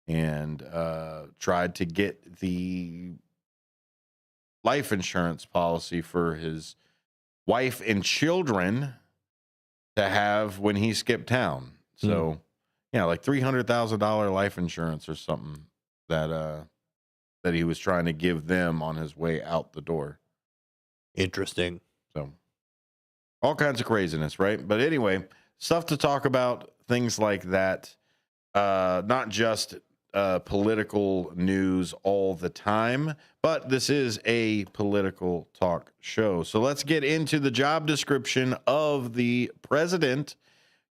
H: and tried to get the life insurance policy for his wife and children to have when he skipped town. So, yeah, like $300,000 life insurance or something that he was trying to give them on his way out the door.
D: Interesting.
H: So, all kinds of craziness, right? But anyway, stuff to talk about, things like that. Not just political news all the time, but this is a political talk show. So let's get into the job description of the president.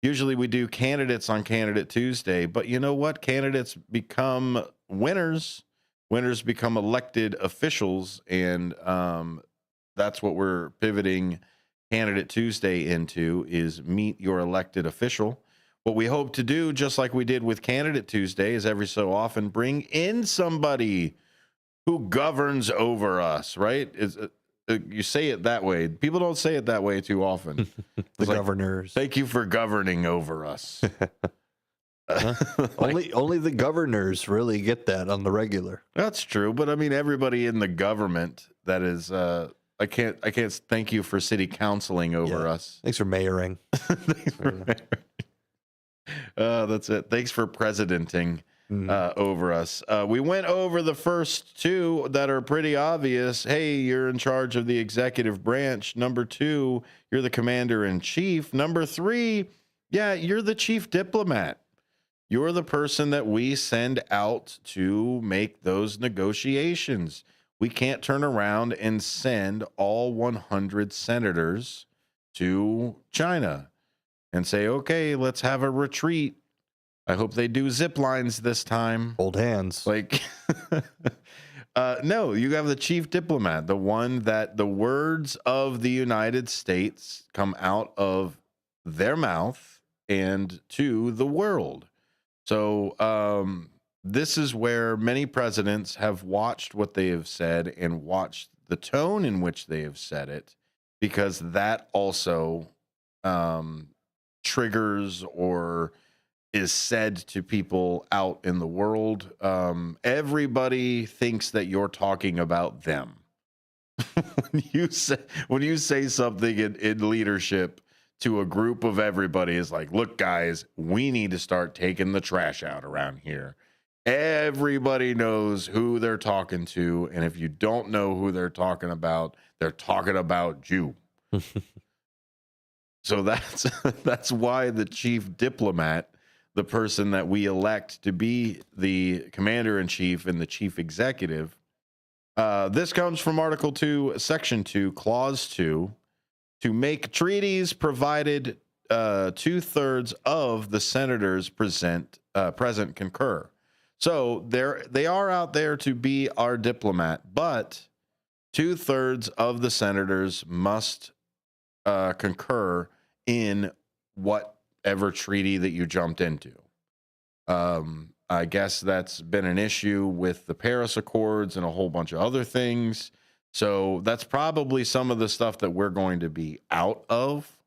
H: Usually we do candidates on Candidate Tuesday, but you know what? Candidates become winners. Winners become elected officials, and that's what we're pivoting Candidate Tuesday into, is meet your elected official. What we hope to do, just like we did with Candidate Tuesday, is every so often bring in somebody who governs over us, right? You say it that way. People don't say it that way too often.
D: The governors.
H: Thank you for governing over us.
D: Only the governors really get that on the regular.
H: That's true, but I mean everybody in the government that is I can't thank you for city counseling over us.
D: Thanks for mayoring.
H: Thanks for mayoring. That's it. Thanks for presidenting over us. We went over the first two that are pretty obvious. Hey, you're in charge of the executive branch. Number 2, you're the commander in chief. Number 3, yeah, you're the chief diplomat. You're the person that we send out to make those negotiations. We can't turn around and send all 100 senators to China and say, okay, let's have a retreat. I hope they do zip lines this time.
D: Hold hands.
H: Like, no, you have the chief diplomat, the one that the words of the United States come out of their mouth and to the world. So this is where many presidents have watched what they have said and watched the tone in which they have said it, because that also triggers or is said to people out in the world. Everybody thinks that you're talking about them. when you say something in leadership to a group of everybody is like, look, guys, we need to start taking the trash out around here. Everybody knows who they're talking to. And if you don't know who they're talking about you. So that's why the chief diplomat, the person that we elect to be the commander in chief and the chief executive, this comes from Article 2, Section 2, Clause 2, to make treaties provided 2/3 of the senators present concur. So they are out there to be our diplomat, but 2/3 of the senators must concur in whatever treaty that you jumped into. I guess that's been an issue with the Paris Accords and a whole bunch of other things. So that's probably some of the stuff that we're going to be out of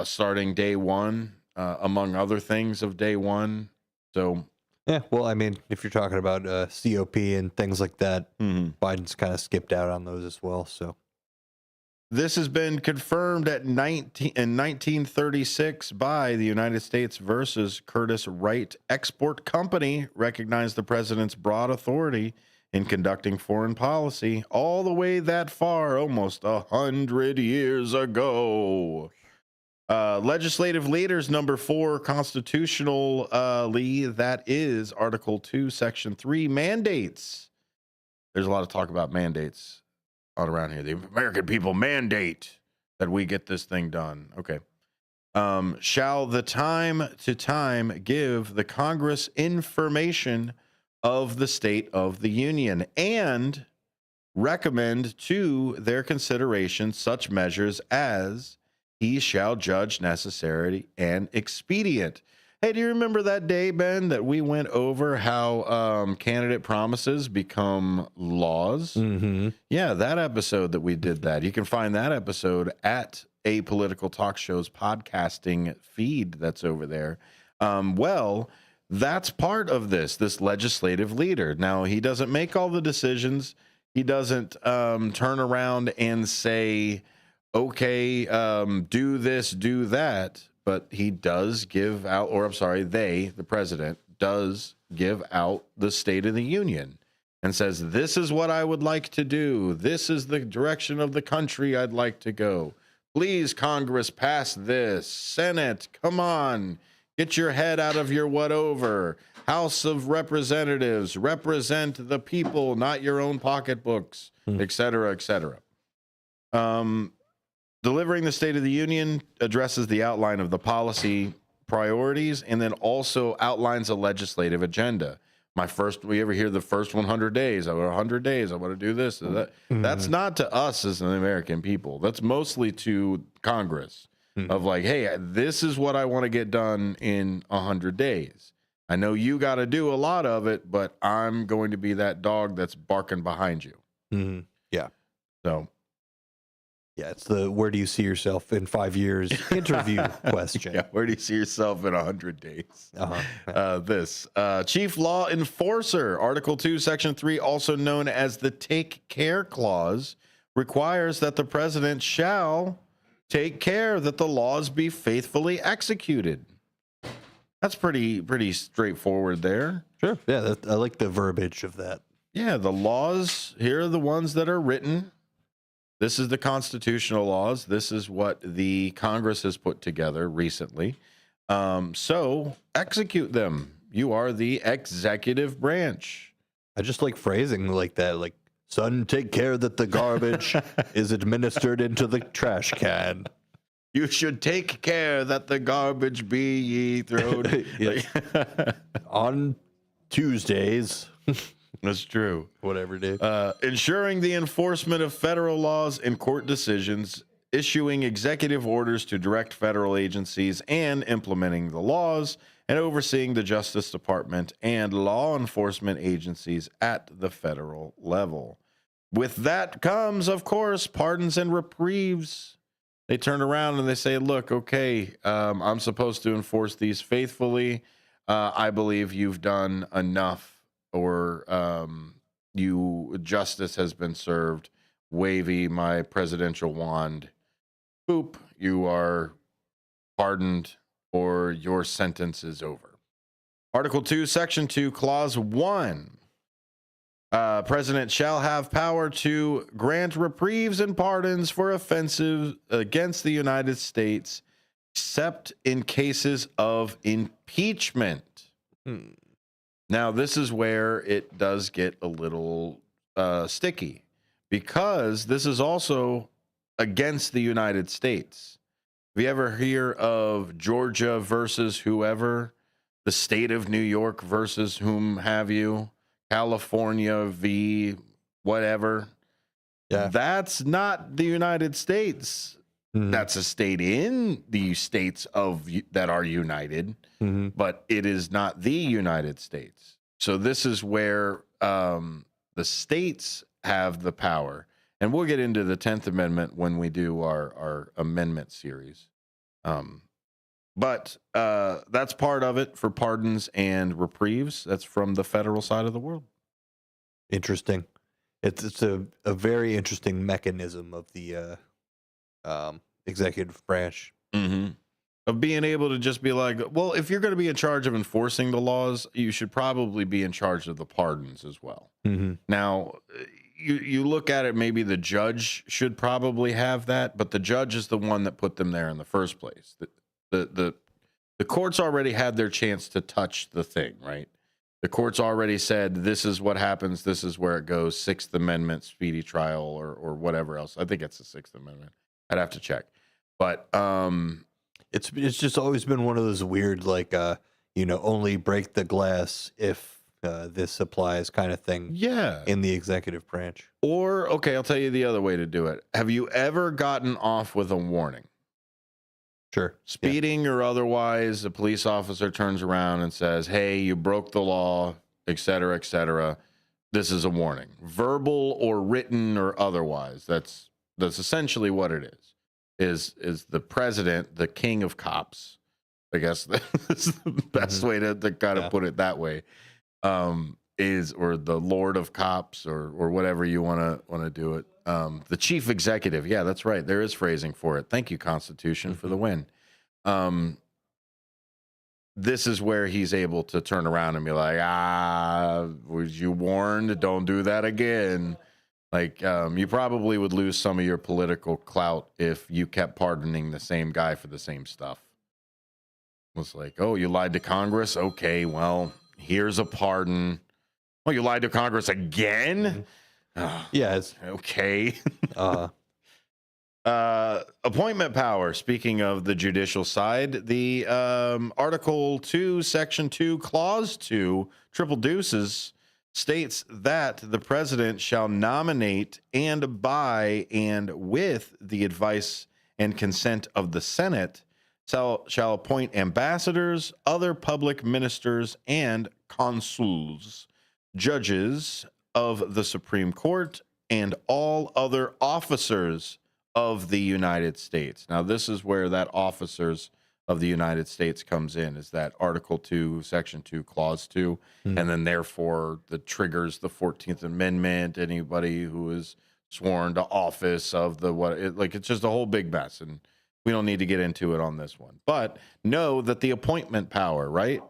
H: starting day one, among other things of day one. So,
D: yeah, well, I mean, if you're talking about COP and things like that, Biden's kind of skipped out on those as well. So
H: this has been confirmed in 1936 by the United States versus Curtis Wright Export Company, recognized the president's broad authority in conducting foreign policy all the way that far, almost 100 years ago. Legislative leaders, number 4, constitutionally, that is Article 2, Section 3, mandates. There's a lot of talk about mandates all around here. The American people mandate that we get this thing done. Okay. Shall the time to time give the Congress information of the state of the union and recommend to their consideration such measures as he shall judge necessary and expedient. Hey, do you remember that day, Ben, that we went over how candidate promises become laws?
D: Mm-hmm.
H: Yeah, that episode that we did that. You can find that episode at A Political Talk Show's podcasting feed that's over there. Well, that's part of this legislative leader. Now, he doesn't make all the decisions. He doesn't turn around and say, okay, do this, do that. But he does give out, or I'm sorry, the president, does give out the State of the Union and says, this is what I would like to do. This is the direction of the country I'd like to go. Please, Congress, pass this. Senate, come on. Get your head out of your whatever. House of Representatives, represent the people, not your own pocketbooks, et cetera, et cetera. Delivering the State of the Union addresses the outline of the policy priorities and then also outlines a legislative agenda. We ever hear the first 100 days? I want 100 days. I want to do this. That. That's not to us as an American people. That's mostly to Congress of like, hey, this is what I want to get done in 100 days. I know you got to do a lot of it, but I'm going to be that dog that's barking behind you.
D: Yeah.
H: So.
D: Yeah, it's the where do you see yourself in 5 years interview question.
H: Yeah, where do you see yourself in 100 days? Chief Law Enforcer, Article 2, Section 3, also known as the Take Care Clause, requires that the president shall take care that the laws be faithfully executed. That's pretty straightforward there.
D: Sure. Yeah, I like the verbiage of that.
H: Yeah, the laws, here are the ones that are written. This is the constitutional laws. This is what the Congress has put together recently. So execute them. You are the executive branch.
D: I just like phrasing like that. Like, son, take care that the garbage is administered into the trash can.
H: You should take care that the garbage be ye thrown.
D: On Tuesdays.
H: That's true.
D: Whatever, dude.
H: Ensuring the enforcement of federal laws and court decisions, issuing executive orders to direct federal agencies and implementing the laws, and overseeing the Justice Department and law enforcement agencies at the federal level. With that comes, of course, pardons and reprieves. They turn around and they say, look, okay, I'm supposed to enforce these faithfully. I believe you've done enough. Or justice has been served. Wavy my presidential wand. Boop. You are pardoned or your sentence is over. Article 2, Section 2, Clause 1. President shall have power to grant reprieves and pardons for offenses against the United States, except in cases of impeachment. Now, this is where it does get a little sticky, because this is also against the United States. Have you ever hear of Georgia versus whoever, the state of New York versus whom have you, California v. whatever?
D: Yeah.
H: That's not the United States. That's a state in the states of that are united, but it is not the United States. So this is where the states have the power. And we'll get into the 10th Amendment when we do our amendment series. But that's part of it for pardons and reprieves. That's from the federal side of the world.
D: Interesting. It's a very interesting mechanism of the executive branch.
H: Of being able to just be like, well, if you're going to be in charge of enforcing the laws, you should probably be in charge of the pardons as well. Now, you look at it, maybe the judge should probably have that, but the judge is the one that put them there in the first place. The courts already had their chance to touch the thing, right? The courts already said, this is what happens, this is where it goes, Sixth Amendment, speedy trial, or whatever else. I think it's the Sixth Amendment. I'd have to check. But
D: it's just always been one of those weird, like, only break the glass if this applies kind of thing.
H: Yeah.
D: In the executive branch.
H: Or, okay, I'll tell you the other way to do it. Have you ever gotten off with a warning?
D: Sure.
H: Speeding or otherwise, a police officer turns around and says, hey, you broke the law, et cetera, et cetera. This is a warning. Verbal or written or otherwise. That's essentially what it is the president, the king of cops. I guess that's the best way to kind of put it that way. Or the Lord of Cops or whatever you want to do it. The chief executive. Yeah, that's right. There is phrasing for it. Thank you, Constitution, for the win. This is where he's able to turn around and be like, was you warned? Don't do that again. Like, you probably would lose some of your political clout if you kept pardoning the same guy for the same stuff. It was like, oh, you lied to Congress? Okay, well, here's a pardon. Oh, you lied to Congress again?
D: Yeah.
H: Okay. Appointment power. Speaking of the judicial side, the Article 2, Section 2, Clause 2, triple deuces, states that the president shall nominate and by and with the advice and consent of the Senate shall appoint ambassadors, other public ministers, and consuls, judges of the Supreme Court, and all other officers of the United States. Now, this is where that officers of the United States comes in, is that Article 2, Section 2, Clause 2, and then therefore that triggers the 14th Amendment, anybody who is sworn to office of it's just a whole big mess, and we don't need to get into it on this one. But know that the appointment power, right?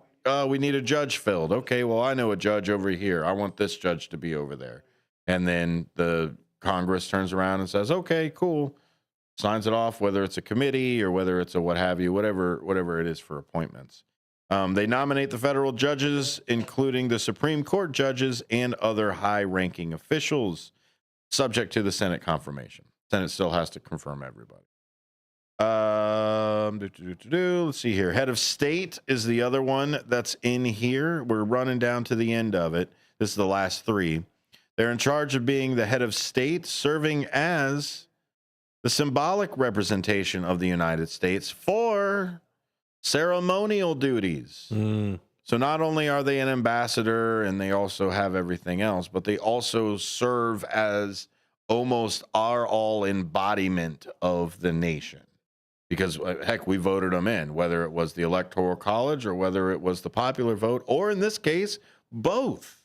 H: We need a judge filled. Okay, well, I know a judge over here. I want this judge to be over there. And then the Congress turns around and says, okay, cool. Signs it off, whether it's a committee or whether it's a what have you, whatever it is for appointments. They nominate the federal judges, including the Supreme Court judges and other high-ranking officials, subject to the Senate confirmation. Senate still has to confirm everybody. Let's see here. Head of state is the other one that's in here. We're running down to the end of it. This is the last three. They're in charge of being the head of state, serving as the symbolic representation of the United States for ceremonial duties. So not only are they an ambassador and they also have everything else, but they also serve as almost our all embodiment of the nation. Because, heck, we voted them in, whether it was the Electoral College or whether it was the popular vote, or in this case, both.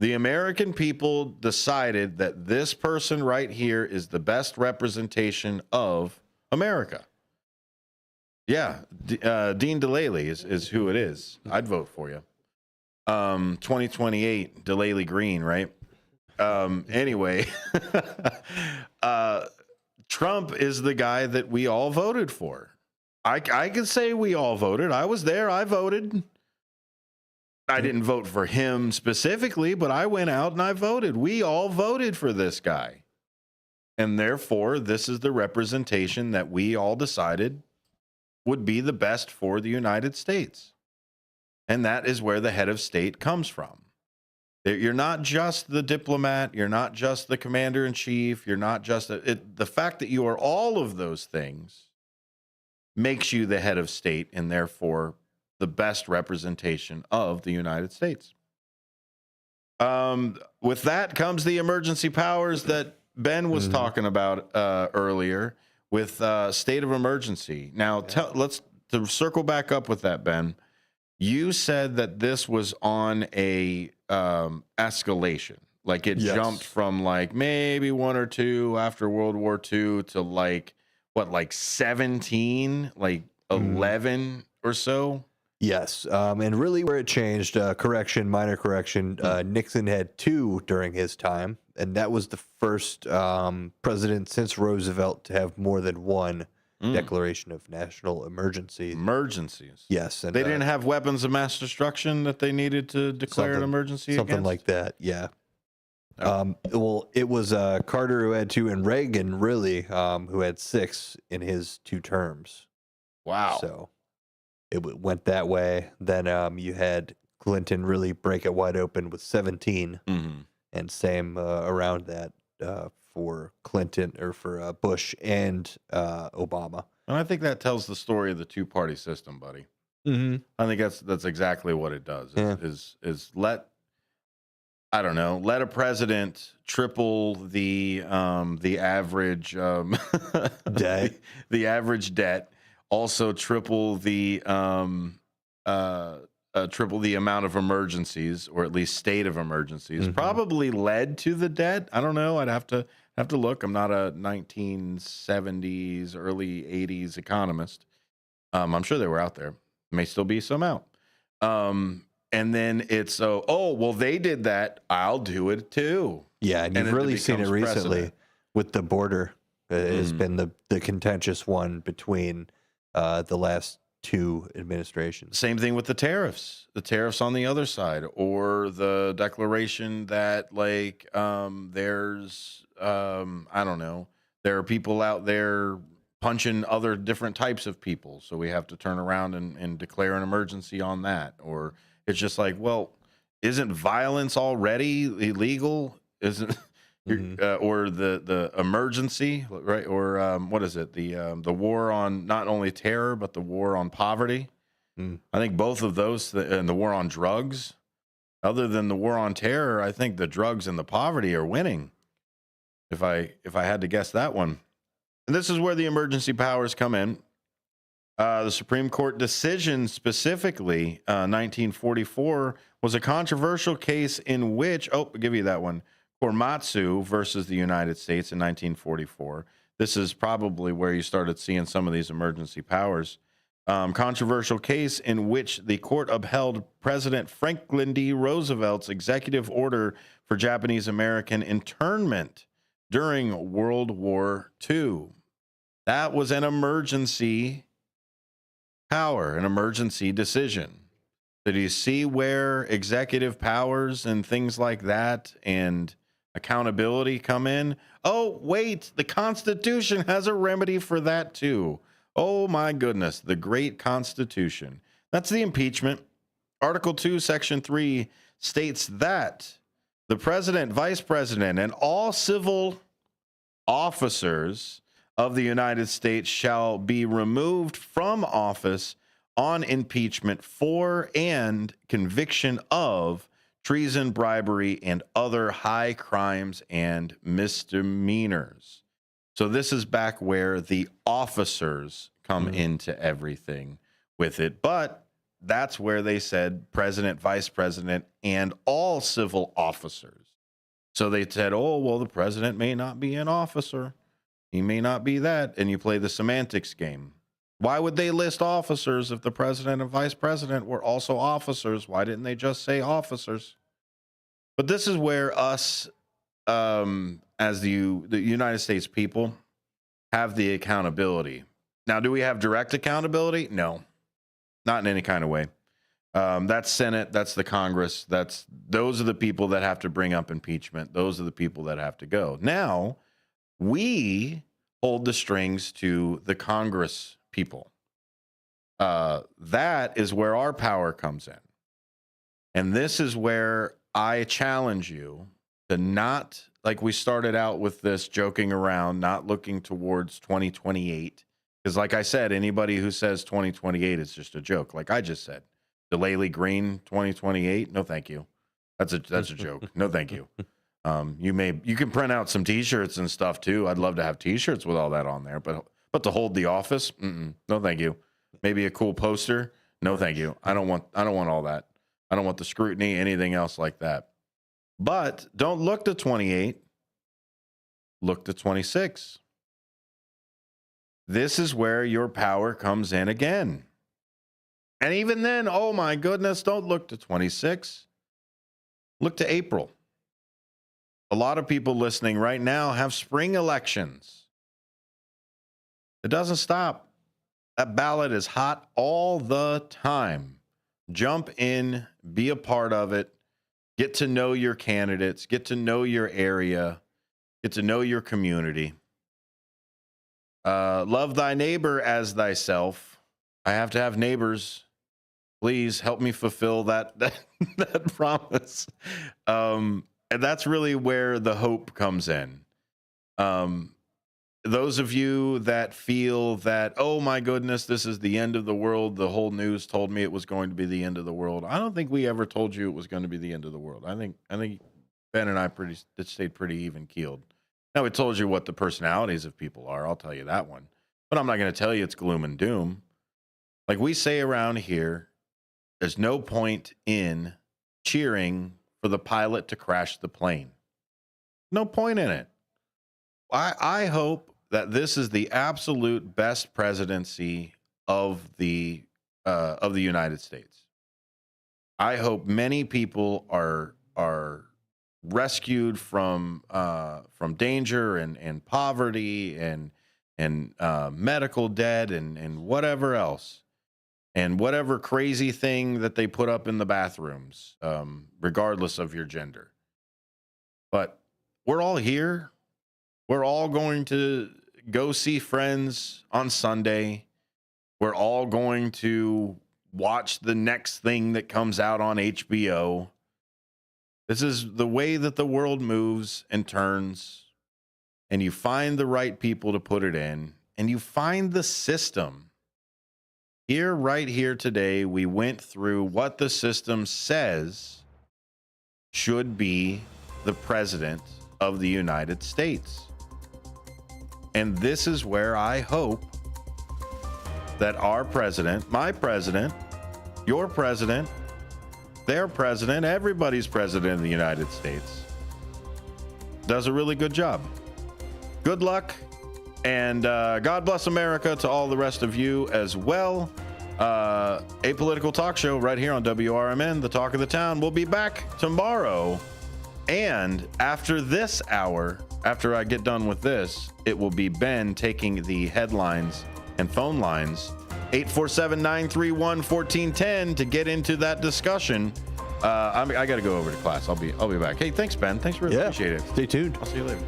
H: The American people decided that this person right here is the best representation of America. Yeah, Dean DeLaley is who it is. I'd vote for you. 2028, DeLaley Green, right? Anyway, Trump is the guy that we all voted for. I can say we all voted. I was there. I voted. I didn't vote for him specifically, but I went out and I voted. We all voted for this guy. And therefore, this is the representation that we all decided would be the best for the United States. And that is where the head of state comes from. You're not just the diplomat. You're not just the commander in chief. You're not just the fact that you are all of those things makes you the head of state and therefore the best representation of the United States. With that comes the emergency powers that Ben was talking about earlier with state of emergency. Now, let's to circle back up with that, Ben. You said that this was on a escalation, like it jumped from like maybe 1 or 2 after World War II to like 17, like 11 or so.
D: Yes, and really where it changed, minor correction, Nixon had 2 during his time, and that was the first president since Roosevelt to have more than 1 declaration of national emergency.
H: Emergencies.
D: Yes. And
H: they didn't have weapons of mass destruction that they needed to declare an emergency
D: something
H: against?
D: like that, yeah. Well, it was Carter who had 2 and Reagan, really, who had 6 in his 2 terms.
H: Wow.
D: So it went that way. Then you had Clinton really break it wide open with 17, and same around that for Clinton or for Bush and Obama.
H: And I think that tells the story of the 2-party system, buddy. I think that's exactly what it does. Is let a president triple the average
D: debt,
H: the average debt. Also triple the amount of emergencies, or at least state of emergencies. Probably led to the debt. I don't know. I'd have to look. I'm not a 1970s, early 80s economist. I'm sure they were out there. May still be some out. And then it's well, they did that. I'll do it too.
D: Yeah, and you've really seen it recently with the border. It has been the contentious one between the last 2 administrations.
H: Same thing with the tariffs on the other side, or the declaration that there's I don't know, there are people out there punching other different types of people, so we have to turn around and declare an emergency on that. Or it's just like, well, isn't violence already illegal? Isn't or the emergency, right? Or what is it? The war on not only terror but the war on poverty. I think both of those, and the war on drugs. Other than the war on terror, I think the drugs and the poverty are winning. If I had to guess that one. And this is where the emergency powers come in. The Supreme Court decision, specifically 1944, was a controversial case in which, I'll give you that one, Korematsu versus the United States in 1944. This is probably where you started seeing some of these emergency powers. Controversial case in which the court upheld President Franklin D. Roosevelt's executive order for Japanese American internment during World War II. That was an emergency power, an emergency decision. Did you see where executive powers and things like that and accountability come in? Oh, wait, the Constitution has a remedy for that too. Oh my goodness, the great Constitution. That's the impeachment. Article 2, Section 3 states that the president, vice president, and all civil officers of the United States shall be removed from office on impeachment for and conviction of treason, bribery, and other high crimes and misdemeanors. So this is back where the officers come into everything with it. But that's where they said president, vice president, and all civil officers. So they said, oh, well, the president may not be an officer. He may not be that. And you play the semantics game. Why would they list officers if the president and vice president were also officers? Why didn't they just say officers? But this is where us, as the United States people, have the accountability. Now, do we have direct accountability? No, not in any kind of way. That's Senate. That's the Congress. Those are the people that have to bring up impeachment. Those are the people that have to go. Now, we hold the strings to the Congress people. That is where our power comes in. And this is where I challenge you to not, like we started out with this joking around, not looking towards 2028. Because like I said, anybody who says 2028 is just a joke. Like I just said, DeLay Green 2028. No, thank you. That's a joke. No, thank you. You can print out some T-shirts and stuff too. I'd love to have T-shirts with all that on there, but to hold the office, no, thank you. Maybe a cool poster. No, thank you. I don't want all that. I don't want the scrutiny, anything else like that. But don't look to 28. Look to 26. This is where your power comes in again. And even then, oh my goodness, don't look to 26. Look to April. A lot of people listening right now have spring elections. It doesn't stop. That ballot is hot all the time. Jump in, be a part of it, get to know your candidates, get to know your area, get to know your community. Love thy neighbor as thyself. I have to have neighbors. Please help me fulfill that promise. And that's really where the hope comes in. Those of you that feel that, oh my goodness, this is the end of the world. The whole news told me it was going to be the end of the world. I don't think we ever told you it was going to be the end of the world. I think Ben and I stayed pretty even keeled. Now, we told you what the personalities of people are. I'll tell you that one. But I'm not going to tell you it's gloom and doom. Like we say around here, there's no point in cheering for the pilot to crash the plane. No point in it. I hope that this is the absolute best presidency of the United States. I hope many people are rescued from danger and poverty and medical debt and whatever else, and whatever crazy thing that they put up in the bathrooms, regardless of your gender. But we're all here. We're all going to go see friends on Sunday. We're all going to watch the next thing that comes out on HBO. This is the way that the world moves and turns, and you find the right people to put it in, and you find the system. Right here today, we went through what the system says should be the president of the United States. And this is where I hope that our president, my president, your president, their president, everybody's president of the United States does a really good job. Good luck, and God bless America to all the rest of you as well. A Political Talk Show right here on WRMN, the talk of the town. We'll be back tomorrow. And after this hour, after I get done with this, it will be Ben taking the headlines and phone lines, 847-931-1410, to get into that discussion. I got to go over to class. I'll be back. Hey, thanks, Ben. Thanks, really appreciate it.
D: Stay tuned.
H: I'll see you later.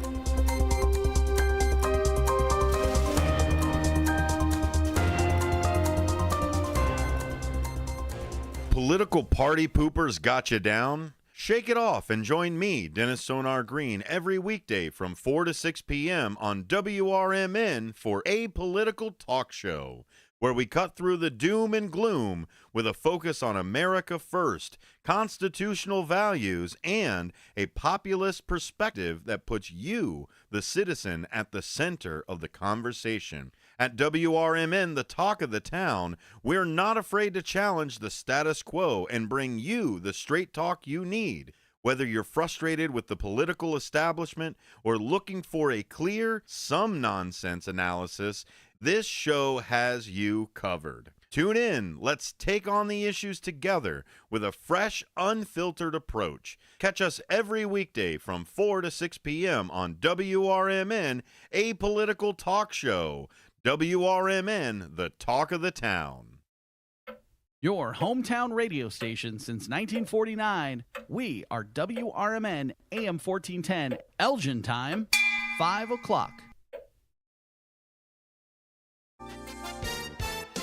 H: Political party poopers got you down? Shake it off and join me, Dennis Sonar Green, every weekday from 4 to 6 p.m. on WRMN for A Political Talk Show, where we cut through the doom and gloom with a focus on America first, constitutional values, and a populist perspective that puts you, the citizen, at the center of the conversation. At WRMN, the talk of the town, we're not afraid to challenge the status quo and bring you the straight talk you need. Whether you're frustrated with the political establishment or looking for a clear, some nonsense analysis, this show has you covered. Tune in. Let's take on the issues together with a fresh, unfiltered approach. Catch us every weekday from 4 to 6 p.m. on WRMN, a political talk show. WRMN, the talk of the town.
P: Your hometown radio station since 1949. We are WRMN AM 1410, Elgin time, 5 o'clock.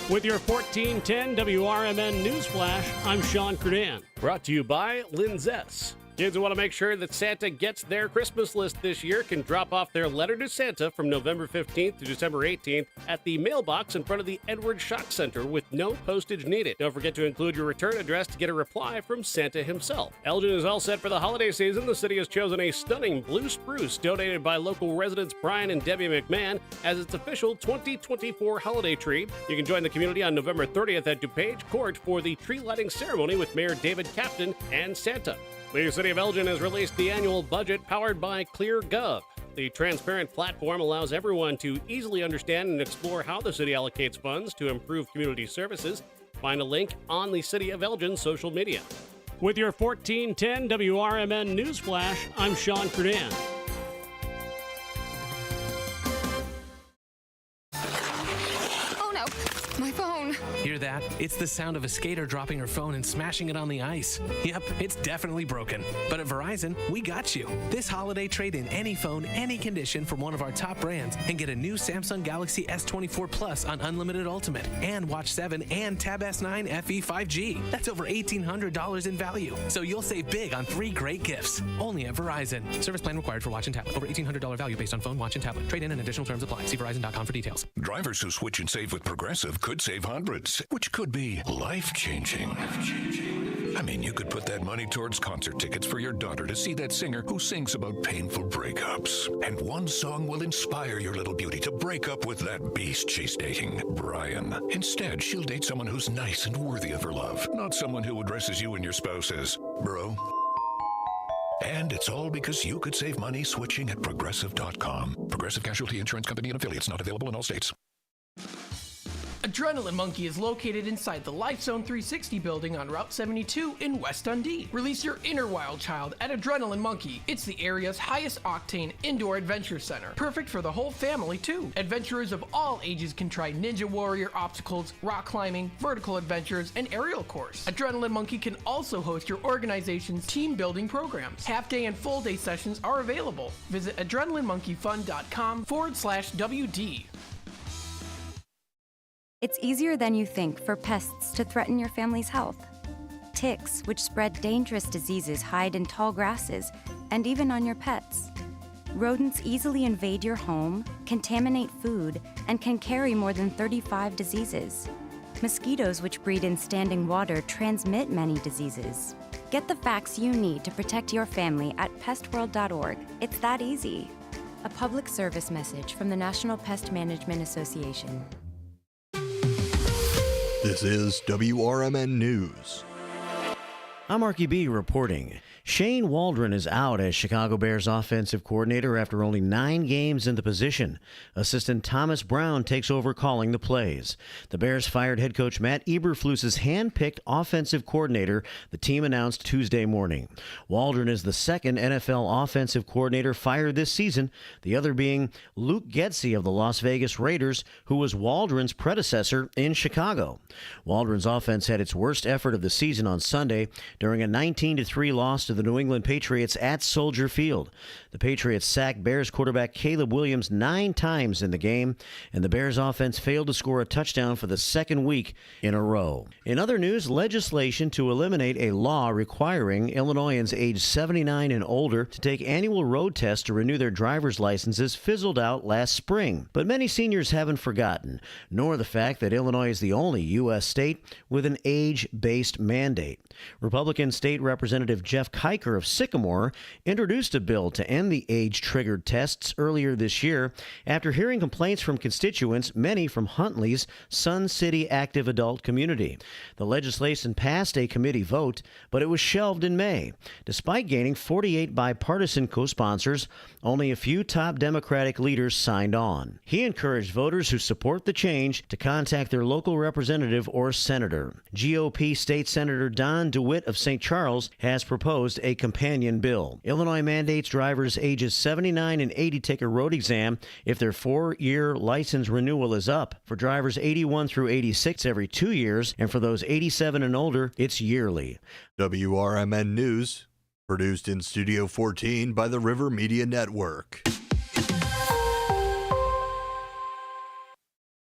Q: With your 1410 WRMN Newsflash, I'm Sean Kernan. Brought to you by Linzess. Kids who want to make sure that Santa gets their Christmas list this year can drop off their letter to Santa from November 15th to December 18th at the mailbox in front of the Edward Shock Center with no postage needed. Don't forget to include your return address to get a reply from Santa himself. Elgin is all set for the holiday season. The city has chosen a stunning blue spruce donated by local residents Brian and Debbie McMahon as its official 2024 holiday tree. You can join the community on November 30th at DuPage Court for the tree lighting ceremony with Mayor David Captain and Santa. The City of Elgin has released the annual budget powered by ClearGov. The transparent platform allows everyone to easily understand and explore how the city allocates funds to improve community services. Find a link on the City of Elgin social media.
R: With your 1410 WRMN Newsflash, I'm Sean Kernan.
S: Oh no, my phone.
T: Hear that? It's the sound of a skater dropping her phone and smashing it on the ice. Yep, it's definitely broken. But at Verizon, we got you. This holiday, trade in any phone, any condition from one of our top brands and get a new Samsung Galaxy S24 Plus on Unlimited Ultimate and Watch 7 and Tab S9 FE 5G. That's over $1,800 in value. So you'll save big on 3 great gifts. Only at Verizon. Service plan required for watch and tablet. Over $1,800 value based on phone, watch, and tablet. Trade in and additional terms apply. See Verizon.com for details.
U: Drivers who switch and save with Progressive could save hundreds, which could be life-changing. I mean, you could put that money towards concert tickets for your daughter to see that singer who sings about painful breakups. And one song will inspire your little beauty to break up with that beast she's dating, Brian. Instead, she'll date someone who's nice and worthy of her love, not someone who addresses you and your spouse as bro. And it's all because you could save money switching at Progressive.com. Progressive Casualty Insurance Company and affiliates, not available in all states.
C: Adrenaline Monkey is located inside the Life Zone 360 building on Route 72 in West Dundee. Release your inner wild child at Adrenaline Monkey. It's the area's highest octane indoor adventure center. Perfect for the whole family too. Adventurers of all ages can try Ninja Warrior obstacles, rock climbing, vertical adventures, and aerial course. Adrenaline Monkey can also host your organization's team building programs. Half day and full day sessions are available. Visit adrenalinemonkeyfun.com/WD.
J: It's easier than you think for pests to threaten your family's health. Ticks, which spread dangerous diseases, hide in tall grasses and even on your pets. Rodents easily invade your home, contaminate food, and can carry more than 35 diseases. Mosquitoes, which breed in standing water, transmit many diseases. Get the facts you need to protect your family at pestworld.org. It's that easy. A public service message from the National Pest Management Association.
B: This is WRMN News.
A: I'm Marky B reporting. Shane Waldron is out as Chicago Bears offensive coordinator after only 9 games in the position. Assistant Thomas Brown takes over calling the plays. The Bears fired head coach Matt Eberflus's hand-picked offensive coordinator, the team announced Tuesday morning. Waldron is the second NFL offensive coordinator fired this season, the other being Luke Getsy of the Las Vegas Raiders, who was Waldron's predecessor in Chicago. Waldron's offense had its worst effort of the season on Sunday during a 19-3 loss to the New England Patriots at Soldier Field. The Patriots sacked Bears quarterback Caleb Williams 9 times in the game, and the Bears offense failed to score a touchdown for the second week in a row. In other news, legislation to eliminate a law requiring Illinoisans aged 79 and older to take annual road tests to renew their driver's licenses fizzled out last spring. But many seniors haven't forgotten, nor the fact that Illinois is the only U.S. state with an age-based mandate. Republicans Republican State Representative Jeff Kiker of Sycamore introduced a bill to end the age-triggered tests earlier this year after hearing complaints from constituents, many from Huntley's Sun City active adult community. The legislation passed a committee vote, but it was shelved in May. Despite gaining 48 bipartisan co-sponsors, only a few top Democratic leaders signed on. He encouraged voters who support the change to contact their local representative or senator. GOP State Senator Don DeWitt of St. Charles has proposed a companion bill. Illinois mandates drivers ages 79 and 80 take a road exam if their 4-year license renewal is up. For drivers 81 through 86, every 2 years, and for those 87 and older, it's yearly.
B: WRMN News, produced in Studio 14 by the River Media Network.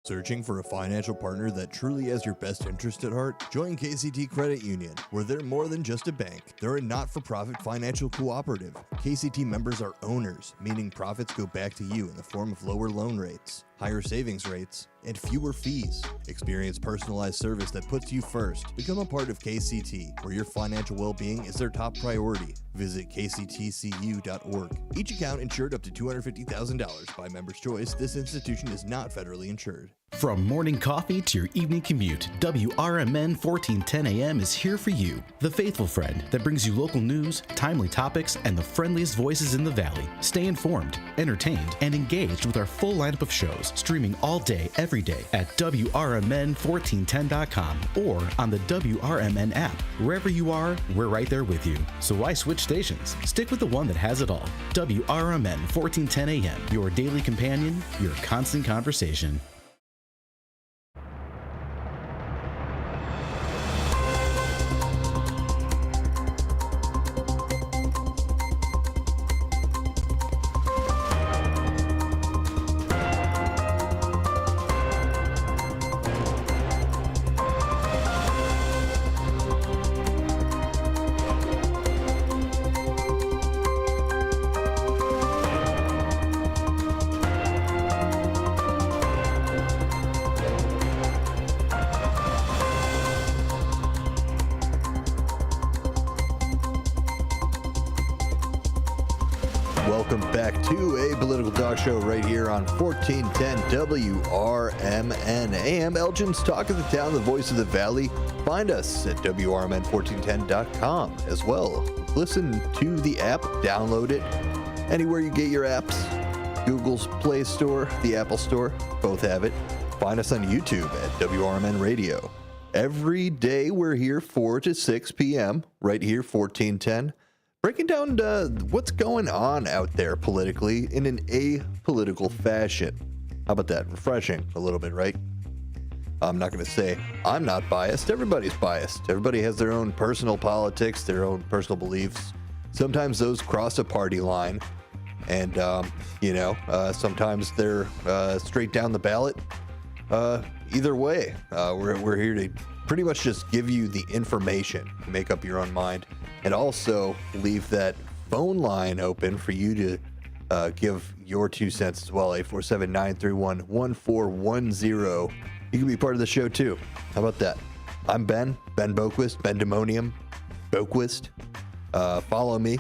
B: Searching for a financial partner that truly has your best interest at heart? Join KCT Credit Union, where they're more than just a bank. They're a not-for-profit financial cooperative. KCT members are owners, meaning profits go back to you in the form of lower loan rates, higher savings rates, and fewer fees. Experience personalized service that puts you first. Become a part of KCT, where your financial well-being is their top priority. Visit kctcu.org. Each account insured up to $250,000 by member's choice. This institution is not federally insured.
N: From morning coffee to your evening commute, WRMN 1410 AM is here for you. The faithful friend that brings you local news, timely topics, and the friendliest voices in the Valley. Stay informed, entertained, and engaged with our full lineup of shows, streaming all day, every day at WRMN1410.com or on the WRMN app. Wherever you are, we're right there with you. So why switch stations? Stick with the one that has it all. WRMN 1410 AM, your daily companion, your constant conversation.
B: Welcome back to a political talk show right here on 1410 WRMN AM. Elgin's Talk of the Town, the voice of the Valley. Find us at WRMN1410.com as well. Listen to the app, download it anywhere you get your apps. Google's Play Store, the Apple Store, both have it. Find us on YouTube at WRMN Radio. Every day we're here 4 to 6 p.m. right here, 1410. Breaking down what's going on out there politically in an apolitical fashion. How about that? Refreshing a little bit, right? I'm not going to say I'm not biased. Everybody's biased. Everybody has their own personal politics, their own personal beliefs. Sometimes those cross a party line. And, sometimes they're straight down the ballot. Either way, we're here to pretty much just give you the information, make up your own mind, and also leave that phone line open for you to give your 2 cents as well. 847-931-1410. You can be part of the show too. How about that? I'm Ben Boquist, Ben Demonium Boquist. Follow me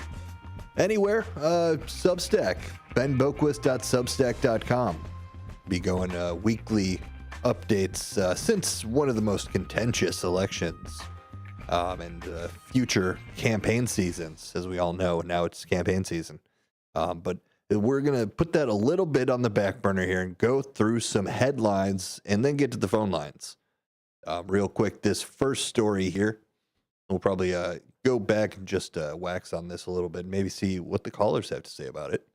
B: anywhere. Substack, benboquist.substack.com. Be going weekly updates since one of the most contentious elections and future campaign seasons, as we all know. Now it's campaign season. But we're going to put that a little bit on the back burner here and go through some headlines and then get to the phone lines. Real quick, this first story here, we'll probably go back and just wax on this a little bit, maybe see what the callers have to say about it.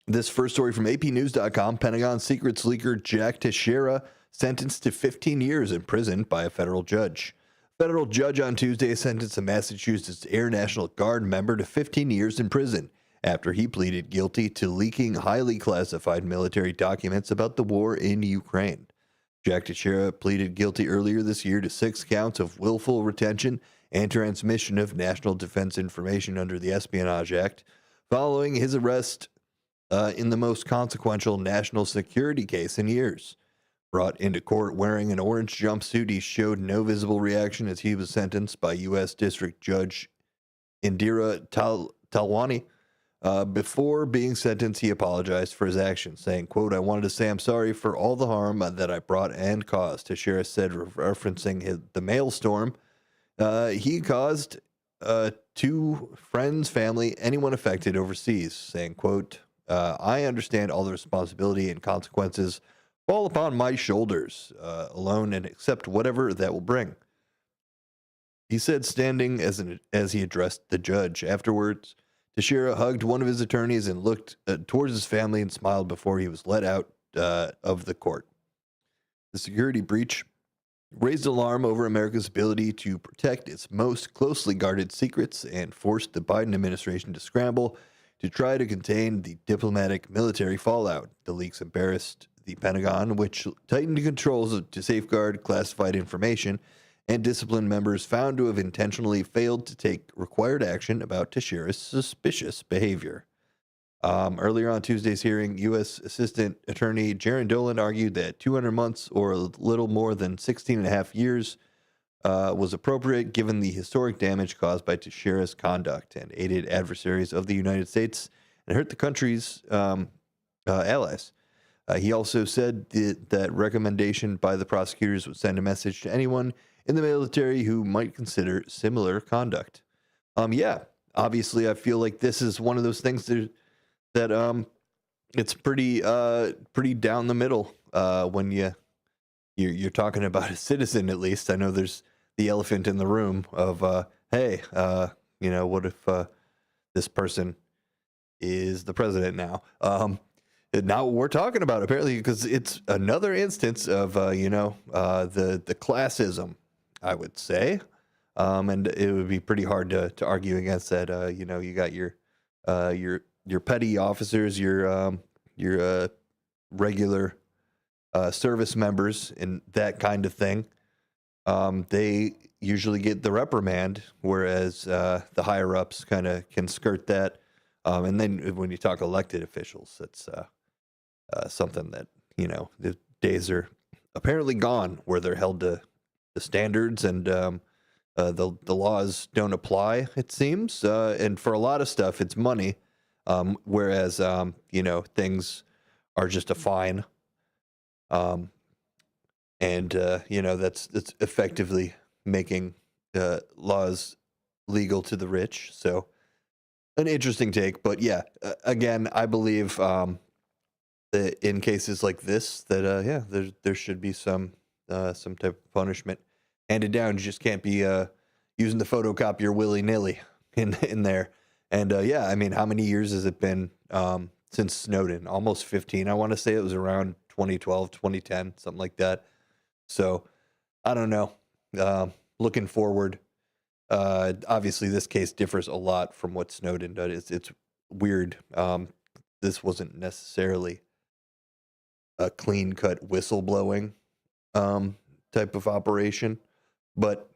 B: This first story from APnews.com, Pentagon secrets leaker Jack Teixeira sentenced to 15 years in prison by a federal judge. Federal judge on Tuesday sentenced a Massachusetts Air National Guard member to 15 years in prison after he pleaded guilty to leaking highly classified military documents about the war in Ukraine. Jack Teixeira pleaded guilty earlier this year to 6 counts of willful retention and transmission of national defense information under the Espionage Act, following his arrest in the most consequential national security case in years.
D: Brought into court wearing an orange jumpsuit, he showed no visible reaction as he was sentenced by U.S. District Judge Indira Talwani. Before being sentenced, he apologized for his actions, saying, quote, "I wanted to say I'm sorry for all the harm that I brought and caused," Teixeira said, referencing the maelstrom he caused to friends, family, anyone affected overseas, saying, quote, "I understand all the responsibility and consequences fall upon my shoulders alone and accept whatever that will bring," he said, standing as he addressed the judge. Afterwards, Teixeira hugged one of his attorneys and looked towards his family and smiled before he was let out of the court. The security breach raised alarm over America's ability to protect its most closely guarded secrets and forced the Biden administration to scramble to try to contain the diplomatic military fallout. The leaks embarrassed the Pentagon, which tightened controls to safeguard classified information, and disciplined members found to have intentionally failed to take required action about Teixeira's suspicious behavior. Earlier on Tuesday's hearing, U.S. Assistant Attorney Jaron Dolan argued that 200 months, or a little more than 16 and a half years, was appropriate given the historic damage caused by Teixeira's conduct and aided adversaries of the United States and hurt the country's allies. He also said that recommendation by the prosecutors would send a message to anyone in the military who might consider similar conduct. Yeah, obviously, I feel like this is one of those things that it's pretty down the middle when you're talking about a citizen. At least I know there's the elephant in the room of hey, what if this person is the president now? Not what we're talking about, apparently, because it's another instance of the classism, I would say, and it would be pretty hard to argue against that. You got your petty officers, your regular service members, and that kind of thing. They usually get the reprimand, whereas the higher ups kind of can skirt that. And then when you talk elected officials, it's something that, the days are apparently gone where they're held to the standards and the laws don't apply, it seems. And for a lot of stuff, it's money. Whereas, things are just a fine. And that's effectively making laws legal to the rich. So an interesting take, but yeah, again, I believe that in cases like this, that there should be some type of punishment handed down. You just can't be using the photocopier willy-nilly in there. And how many years has it been since Snowden? Almost 15. I want to say it was around 2012, 2010, something like that. So I don't know. Looking forward, obviously this case differs a lot from what Snowden did. It's weird. This wasn't necessarily a clean-cut whistleblowing type of operation, but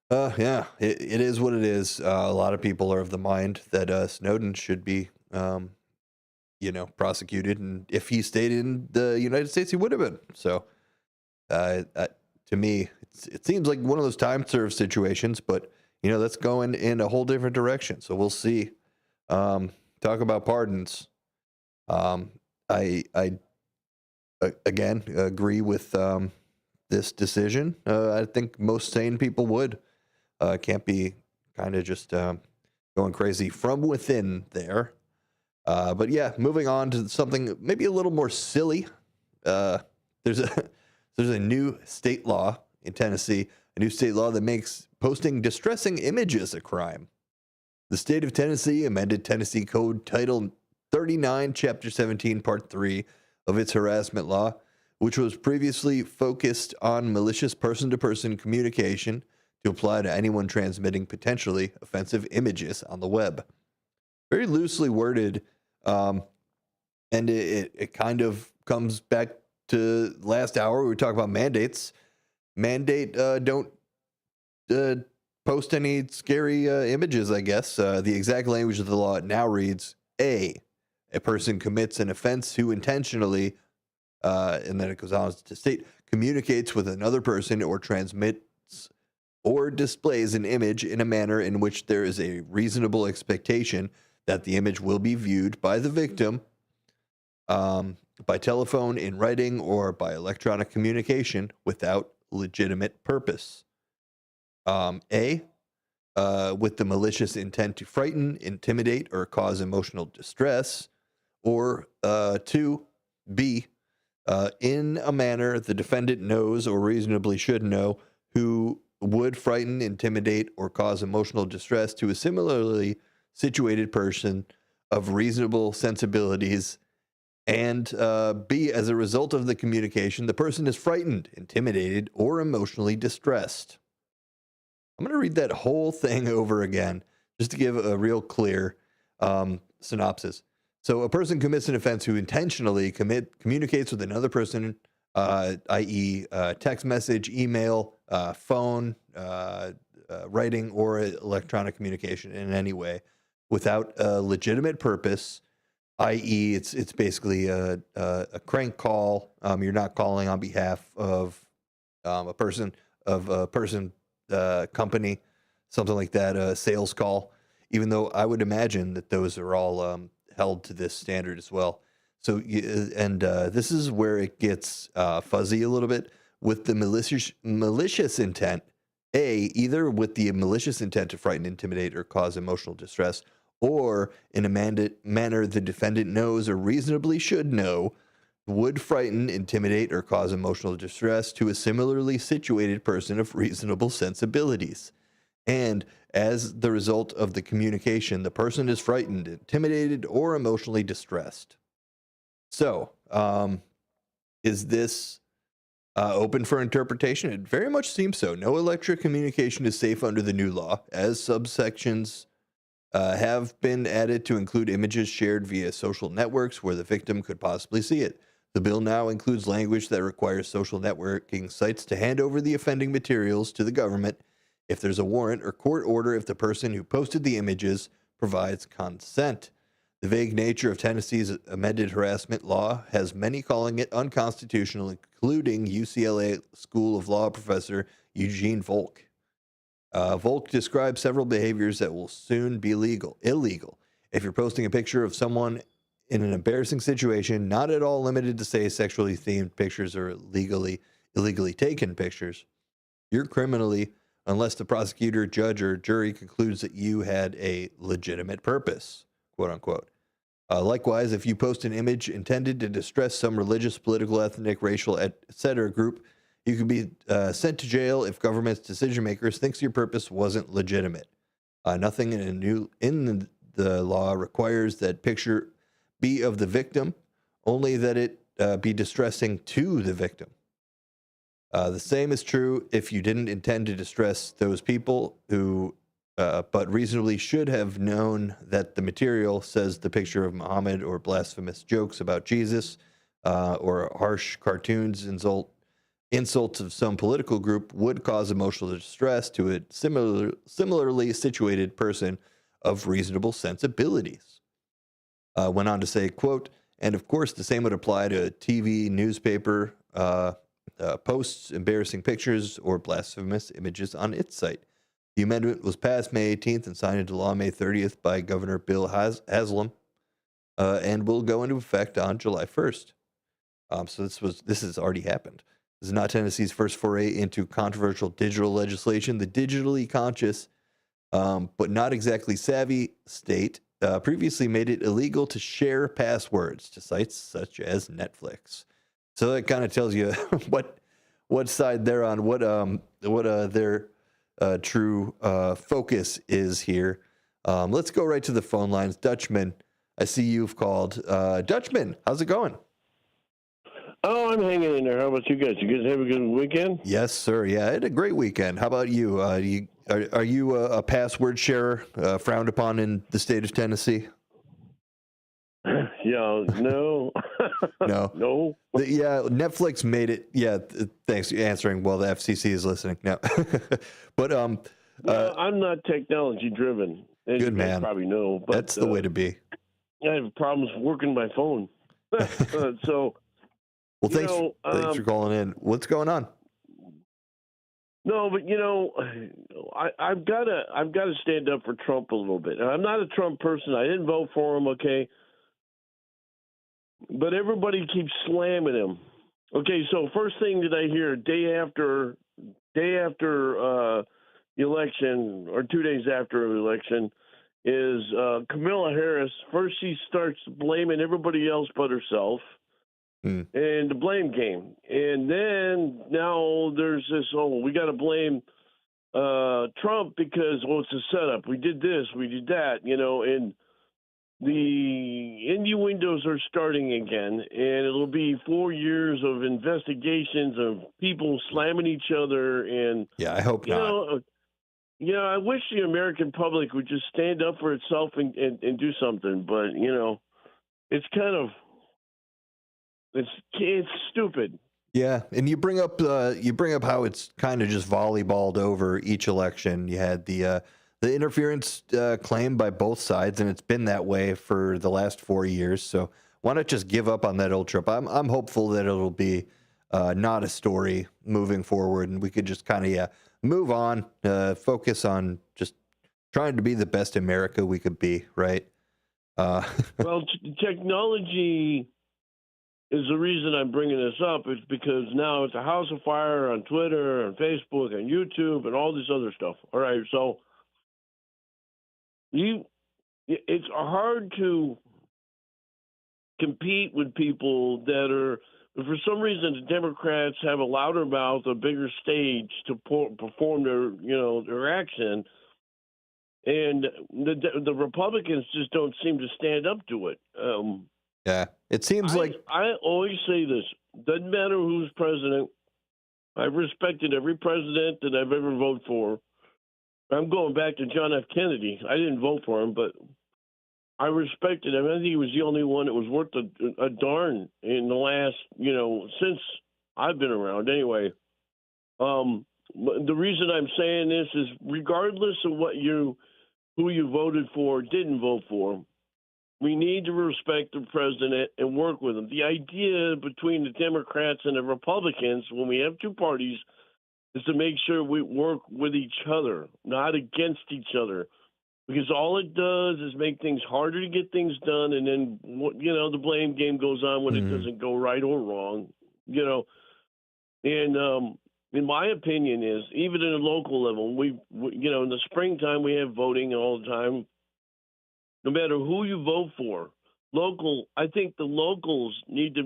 D: it is what it is. A lot of people are of the mind that Snowden should be, prosecuted, and if he stayed in the United States, he would have been. So, to me, it seems like one of those time-served situations, but that's going in a whole different direction. So we'll see. Talk about pardons. I again agree with this decision. I think most sane people would. Can't be kind of just going crazy from within there. But yeah, moving on to something maybe a little more silly. There's a new state law in Tennessee, a new state law that makes posting distressing images a crime. The state of Tennessee amended Tennessee Code Title 39, Chapter 17, Part 3 of its harassment law, which was previously focused on malicious person-to-person communication, to apply to anyone transmitting potentially offensive images on the web. Very loosely worded, and it kind of comes back to last hour. We were talking about mandates. Mandate don't post any scary images, I guess. The exact language of the law now reads, A person commits an offense who intentionally And then it goes on to state, communicates with another person or transmits or displays an image in a manner in which there is a reasonable expectation that the image will be viewed by the victim by telephone, in writing, or by electronic communication without legitimate purpose. A, with the malicious intent to frighten, intimidate, or cause emotional distress. Or 2, B, in a manner the defendant knows or reasonably should know who would frighten, intimidate, or cause emotional distress to a similarly situated person of reasonable sensibilities. And B, as a result of the communication, the person is frightened, intimidated, or emotionally distressed. I'm going to read that whole thing over again just to give a real clear synopsis. So a person commits an offense who intentionally communicates with another person, i.e. Text message, email, phone, writing, or electronic communication in any way without a legitimate purpose, i.e. it's basically a crank call. You're not calling on behalf of a person, company, something like that, a sales call, even though I would imagine that those are all held to this standard as well. So, this is where it gets fuzzy a little bit with the malicious intent. A, either with the malicious intent to frighten, intimidate, or cause emotional distress, or in a manner the defendant knows or reasonably should know would frighten, intimidate, or cause emotional distress to a similarly situated person of reasonable sensibilities. And as the result of the communication, the person is frightened, intimidated, or emotionally distressed. So, is this open for interpretation? It very much seems so. No electronic communication is safe under the new law, as subsections have been added to include images shared via social networks where the victim could possibly see it. The bill now includes language that requires social networking sites to hand over the offending materials to the government if there's a warrant or court order if the person who posted the images provides consent. The vague nature of Tennessee's amended harassment law has many calling it unconstitutional, including UCLA School of Law professor Eugene Volk. Volk describes several behaviors that will soon be illegal. If you're posting a picture of someone in an embarrassing situation, not at all limited to, say, sexually themed pictures or illegally taken pictures, you're criminally, unless the prosecutor, judge, or jury concludes that you had a legitimate purpose, quote unquote. Likewise, if you post an image intended to distress some religious, political, ethnic, racial, etc. group, you can be sent to jail if government's decision makers thinks your purpose wasn't legitimate. Nothing in the law requires that picture be of the victim, only that it be distressing to the victim. The same is true if you didn't intend to distress those people who, but reasonably should have known that the material, says the picture of Muhammad, or blasphemous jokes about Jesus, or harsh cartoons, insults of some political group would cause emotional distress to a similarly situated person of reasonable sensibilities. Went on to say, quote, and of course the same would apply to TV, newspaper, posts embarrassing pictures or blasphemous images on its site. The amendment was passed May 18th and signed into law May 30th by Governor Bill Haslam, and will go into effect on July 1st. So this has already happened. This is not Tennessee's first foray into controversial digital legislation. The digitally conscious, but not exactly savvy state previously made it illegal to share passwords to sites such as Netflix. So that kind of tells you what side they're on, what their true focus is here. Let's go right to the phone lines. Dutchman, I see you've called. Dutchman, how's it going?
O: Oh, I'm hanging in there. How about you guys? You guys have a good weekend?
D: Yes, sir. Yeah, I had a great weekend. How about you? Are you a password sharer frowned upon in the state of Tennessee?
O: Yeah, no.
D: No.
O: No.
D: Yeah, Netflix made it. Yeah, thanks for answering. Well, the FCC is listening. No. But
O: no, I'm not technology driven. As
D: good
O: you
D: man.
O: Probably know. But,
D: that's the way to be.
O: I have problems working my phone. So
D: Well, thanks for calling in. What's going on?
O: No, but I've got to stand up for Trump a little bit. And I'm not a Trump person. I didn't vote for him, okay? But everybody keeps slamming him. Okay, so first thing that I hear day after the election, or 2 days after the election, is Kamala Harris. First, she starts blaming everybody else but herself. And the blame game. And then now there's this, we got to blame Trump because, it's a setup. We did this, we did that, and the innuendos are starting again. And it'll be 4 years of investigations of people slamming each other. And,
D: yeah, I hope not.
O: I wish the American public would just stand up for itself and do something. But, it's kind of, it's stupid.
D: Yeah, and you bring up how it's kind of just volleyballed over each election. You had the interference claim by both sides, and it's been that way for the last 4 years. So why not just give up on that old trip? I'm hopeful that it'll be not a story moving forward, and we could just kind of move on, focus on just trying to be the best America we could be, right?
O: Well, technology is the reason I'm bringing this up. It's because now it's a house of fire on Twitter and Facebook and YouTube and all this other stuff. All right, so it's hard to compete with people that are, for some reason, the Democrats have a louder mouth, a bigger stage to perform their action, and the Republicans just don't seem to stand up to it.
D: Yeah, it seems like
O: I always say this: doesn't matter who's president. I've respected every president that I've ever voted for. I'm going back to John F. Kennedy. I didn't vote for him, but I respected him. I think he was the only one that was worth a darn in the last, since I've been around. Anyway, the reason I'm saying this is, regardless of who you voted for or didn't vote for, we need to respect the president and work with him. The idea between the Democrats and the Republicans, when we have two parties, is to make sure we work with each other, not against each other. Because all it does is make things harder to get things done, and then, the blame game goes on when it doesn't go right or wrong, And in my opinion is, even at a local level, in the springtime we have voting all the time. No matter who you vote for, I think the locals need to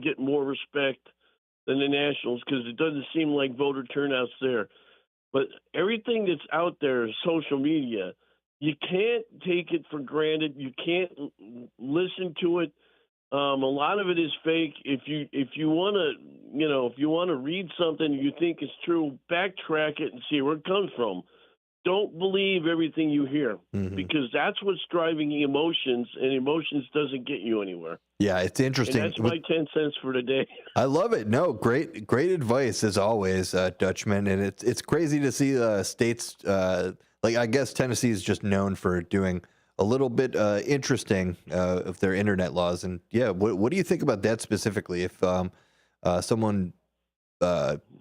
O: get more respect than the nationals, because it doesn't seem like voter turnout's there. But everything that's out there is social media. You can't take it for granted. You can't listen to it. A lot of it is fake. If you want to read something you think is true, backtrack it and see where it comes from. Don't believe everything you hear, because that's what's driving emotions, and emotions doesn't get you anywhere.
D: Yeah, it's interesting.
O: And that's my 10 cents for today.
D: I love it. No, great advice as always, Dutchman. And it's crazy to see states like, I guess Tennessee is just known for doing a little bit interesting of their internet laws. And yeah, what do you think about that specifically? If someone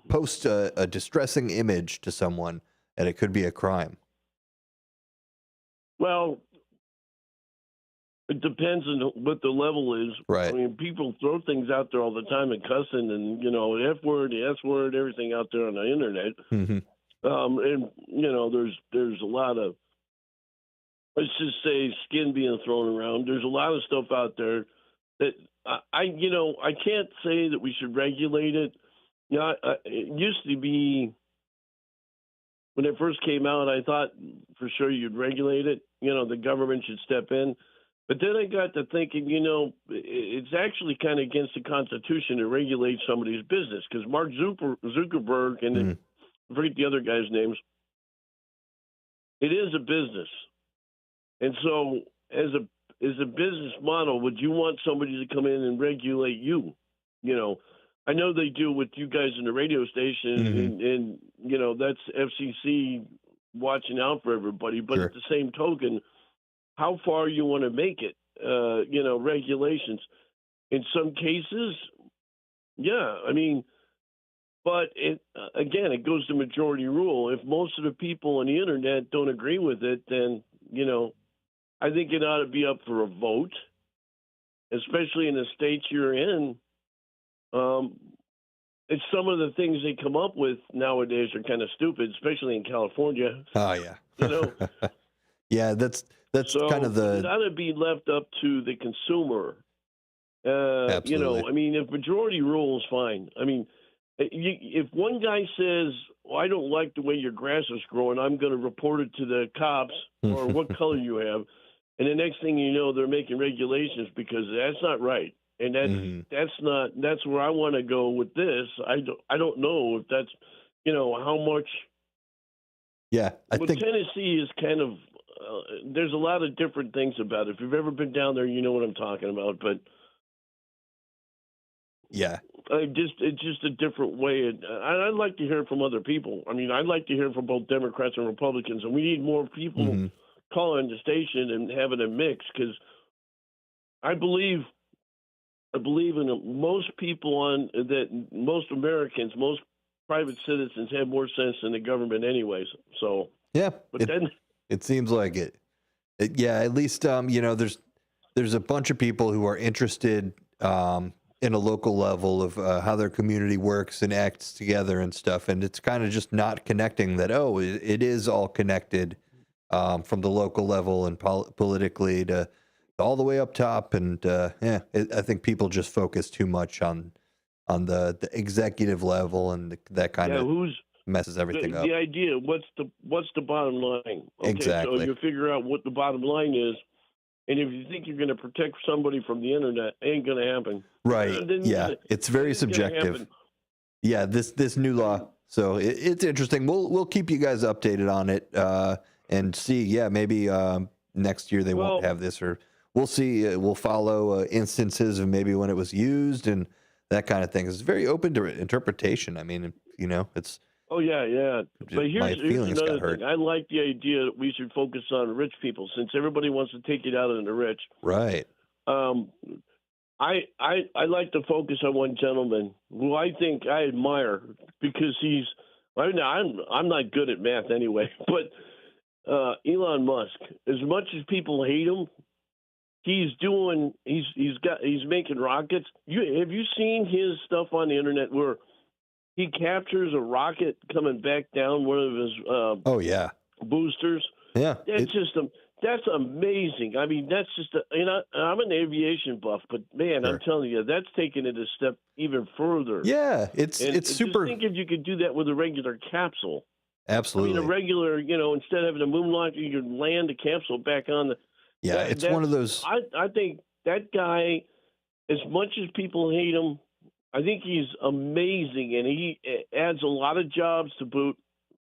D: posts a distressing image to someone, and it could be a crime.
O: Well, it depends on what the level is.
D: Right.
O: I mean, people throw things out there all the time and cussing and, the F word, the S word, everything out there on the internet. And, there's a lot of, let's just say, skin being thrown around. There's a lot of stuff out there that I can't say that we should regulate it. It used to be, when it first came out, I thought for sure you'd regulate it. The government should step in. But then I got to thinking, it's actually kind of against the Constitution to regulate somebody's business, because Mark Zuckerberg and I forget the other guys' names. It is a business, and so as a business model, would you want somebody to come in and regulate you? I know they do with you guys in the radio station, and that's FCC watching out for everybody. But at the same token, how far you want to make it, regulations. In some cases, Yeah, I mean, but again, it goes to majority rule. If most of the people on the internet don't agree with it, then, I think it ought to be up for a vote, especially in the states you're in. It's some of the things they come up with nowadays are kind of stupid, especially in California.
D: Oh yeah.
O: Yeah,
D: that's
O: so
D: kind of
O: it ought to be left up to the consumer.
D: Absolutely.
O: I mean, if majority rule is fine. I mean, if one guy says, well, I don't like the way your grass is growing, I'm going to report it to the cops or what color you have. And the next thing you know, they're making regulations because that's not right. And that's where I want to go with this. I don't know if that's, how much.
D: Yeah, I think
O: Tennessee is kind of, there's a lot of different things about it. If you've ever been down there, you know what I'm talking about. But
D: yeah,
O: it's just a different way. And I'd like to hear from other people. I mean, I'd like to hear from both Democrats and Republicans, and we need more people calling the station and having a mix, because I believe in most people most Americans, most private citizens have more sense than the government anyways. So
D: yeah,
O: but then
D: it seems like it. Yeah, at least there's a bunch of people who are interested in a local level of how their community works and acts together and stuff, and it's kind of just not connecting that. Oh, it is all connected from the local level and politically to all the way up top, and I think people just focus too much on the executive level, and that kind of messes everything up.
O: The idea, what's the bottom line? Okay,
D: Exactly.
O: So you figure out what the bottom line is, and if you think you're going to protect somebody from the internet, it ain't going to happen.
D: Right?
O: Then
D: Yeah, it's very
O: it's gonna
D: subjective.
O: happen.
D: Yeah, this new law. So it's interesting. We'll keep you guys updated on it and see. Yeah, maybe next year they won't have this, or we'll see. We'll follow instances of maybe when it was used and that kind of thing. It's very open to interpretation. I mean, it's.
O: Oh yeah. But
D: My
O: here's
D: feelings got
O: another
D: hurt.
O: thing. I like the idea that we should focus on rich people, since everybody wants to take it out on the rich.
D: Right.
O: I like to focus on one gentleman who I think I admire, because I'm not good at math anyway, but Elon Musk, as much as people hate him, he's making rockets. Have you seen his stuff on the internet where he captures a rocket coming back down one of his boosters?
D: Yeah.
O: That's amazing. I mean, that's just I'm an aviation buff, but man, I'm telling you, that's taking it a step even further.
D: Yeah, it's super.
O: Just think if you could do that with a regular capsule.
D: Absolutely.
O: I mean, a regular, instead of having a moon launch, you could land the capsule back on the.
D: Yeah, it's one of those.
O: I think that guy, as much as people hate him, I think he's amazing, and he adds a lot of jobs to boot.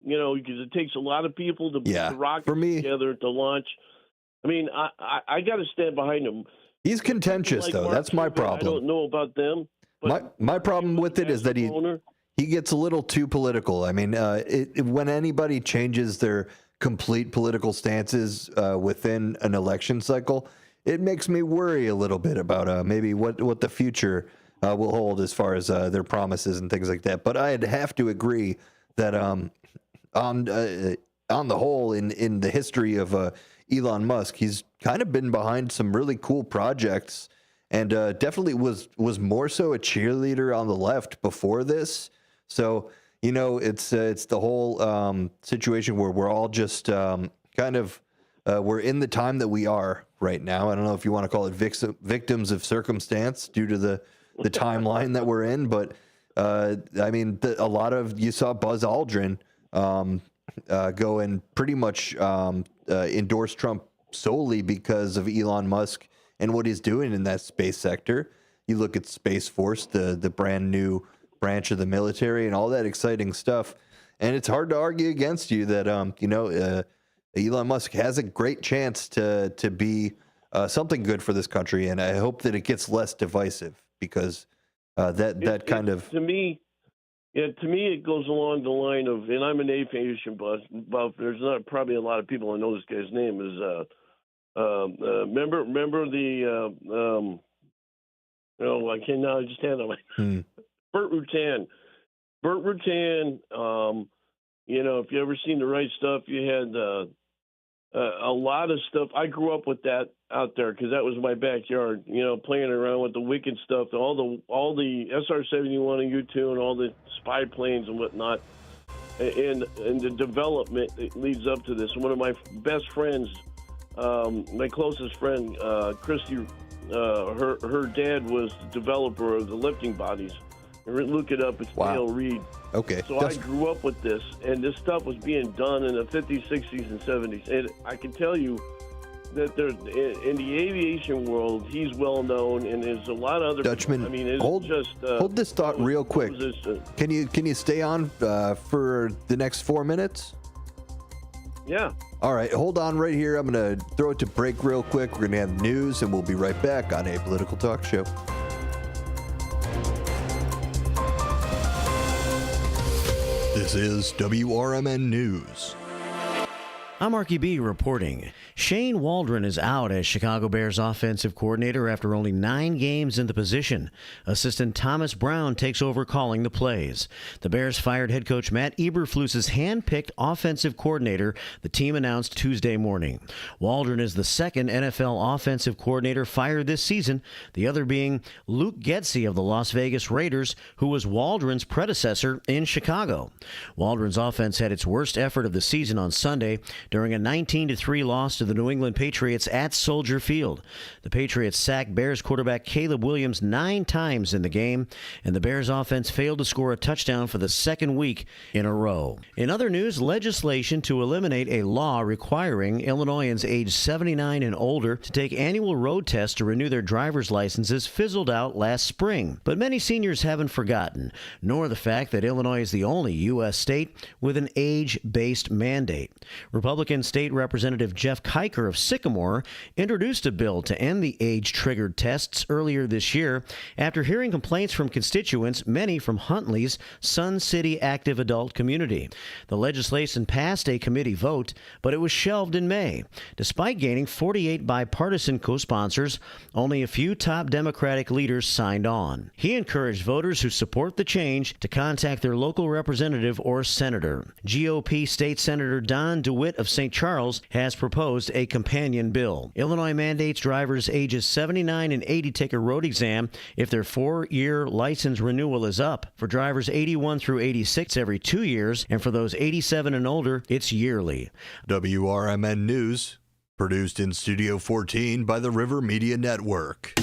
O: Because it takes a lot of people to put the rocket together to launch. I mean, I got to stand behind him.
D: He's contentious, though.
O: Mark
D: That's my
O: Cuban,
D: problem.
O: I don't know about them. But
D: My problem with it is that he gets a little too political. I mean, when anybody changes their complete political stances within an election cycle, it makes me worry a little bit about maybe what the future will hold as far as their promises and things like that. But I'd have to agree that on the whole, in the history of Elon Musk, he's kind of been behind some really cool projects, and definitely was more so a cheerleader on the left before this. So it's the whole situation where we're all just kind of we're in the time that we are right now. I don't know if you want to call it victims of circumstance due to the timeline that we're in, but I mean, you saw Buzz Aldrin go and pretty much endorse Trump solely because of Elon Musk and what he's doing in that space sector. You look at Space Force, the brand new branch of the military, and all that exciting stuff, and it's hard to argue against you that Elon Musk has a great chance to be something good for this country, and I hope that it gets less divisive, because
O: to me, it goes along the line of, and I'm an aviation buff. There's not probably a lot of people that know this guy's name is. Remember the. I can't now. I just had on my. Burt Rutan. Burt Rutan, if you ever seen The Right Stuff, you had a lot of stuff. I grew up with that out there because that was my backyard, playing around with the wicked stuff, all the SR-71 and U-2 and all the spy planes and whatnot, and the development that leads up to this. One of my best friends, my closest friend, Christy, her dad was the developer of the lifting bodies. Look it up. It's Dale Reed.
D: Okay.
O: So I grew up with this, and this stuff was being done in the 50s, 60s, and 70s. And I can tell you that in the aviation world, he's well known, and there's a lot of other
D: Dutchman,
O: people. I mean, it's
D: hold this thought real quick. Can you stay on for the next 4 minutes?
O: Yeah.
D: All right, hold on right here. I'm going to throw it to break real quick. We're going to have news, and we'll be right back on A Political Talk Show. This is WRMN News.
A: I'm Marky B reporting. Shane Waldron is out as Chicago Bears offensive coordinator after only 9 games in the position. Assistant Thomas Brown takes over calling the plays. The Bears fired head coach Matt Eberflus's hand-picked offensive coordinator, the team announced Tuesday morning. Waldron is the second NFL offensive coordinator fired this season, the other being Luke Getsy of the Las Vegas Raiders, who was Waldron's predecessor in Chicago. Waldron's offense had its worst effort of the season on Sunday during a 19-3 loss to the New England Patriots at Soldier Field. The Patriots sacked Bears quarterback Caleb Williams 9 times in the game, and the Bears offense failed to score a touchdown for the second week in a row. In other news, legislation to eliminate a law requiring Illinoisans aged 79 and older to take annual road tests to renew their driver's licenses fizzled out last spring. But many seniors haven't forgotten, nor the fact that Illinois is the only U.S. state with an age-based mandate. Republican State Representative Jeff Kiker of Sycamore introduced a bill to end the age-triggered tests earlier this year after hearing complaints from constituents, many from Huntley's Sun City active adult community. The legislation passed a committee vote, but it was shelved in May. Despite gaining 48 bipartisan co-sponsors, only a few top Democratic leaders signed on. He encouraged voters who support the change to contact their local representative or senator. GOP State Senator Don DeWitt of St. Charles has proposed a companion bill. Illinois mandates drivers ages 79 and 80 take a road exam if their 4-year license renewal is up. For drivers 81 through 86, every 2 years, and for those 87 and older, it's yearly.
D: WRMN News, produced in Studio 14 by the River Media Network.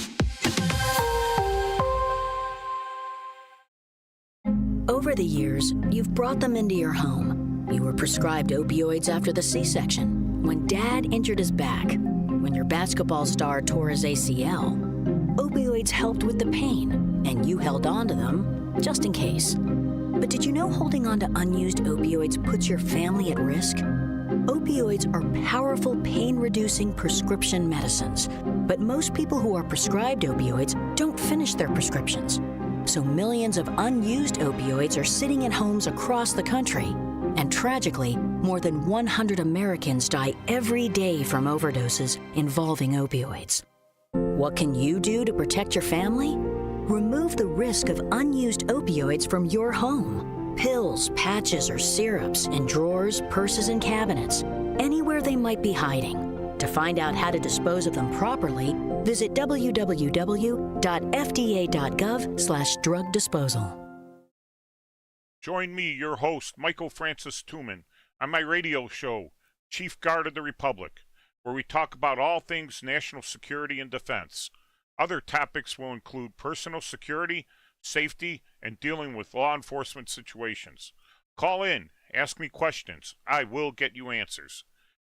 G: Over the years, you've brought them into your home. You were prescribed opioids after the C-section, when Dad injured his back, when your basketball star tore his ACL. Opioids helped with the pain, and you held on to them just in case. But did you know holding on to unused opioids puts your family at risk? Opioids are powerful pain-reducing prescription medicines, but most people who are prescribed opioids don't finish their prescriptions. So millions of unused opioids are sitting in homes across the country. And tragically, more than 100 Americans die every day from overdoses involving opioids. What can you do to protect your family? Remove the risk of unused opioids from your home. Pills, patches, or syrups in drawers, purses, and cabinets, anywhere they might be hiding. To find out how to dispose of them properly, visit www.fda.gov/drug disposal.
V: Join me, your host, Michael Francis Tuman, on my radio show, Chief Guard of the Republic, where we talk about all things national security and defense. Other topics will include personal security, safety, and dealing with law enforcement situations. Call in, ask me questions. I will get you answers.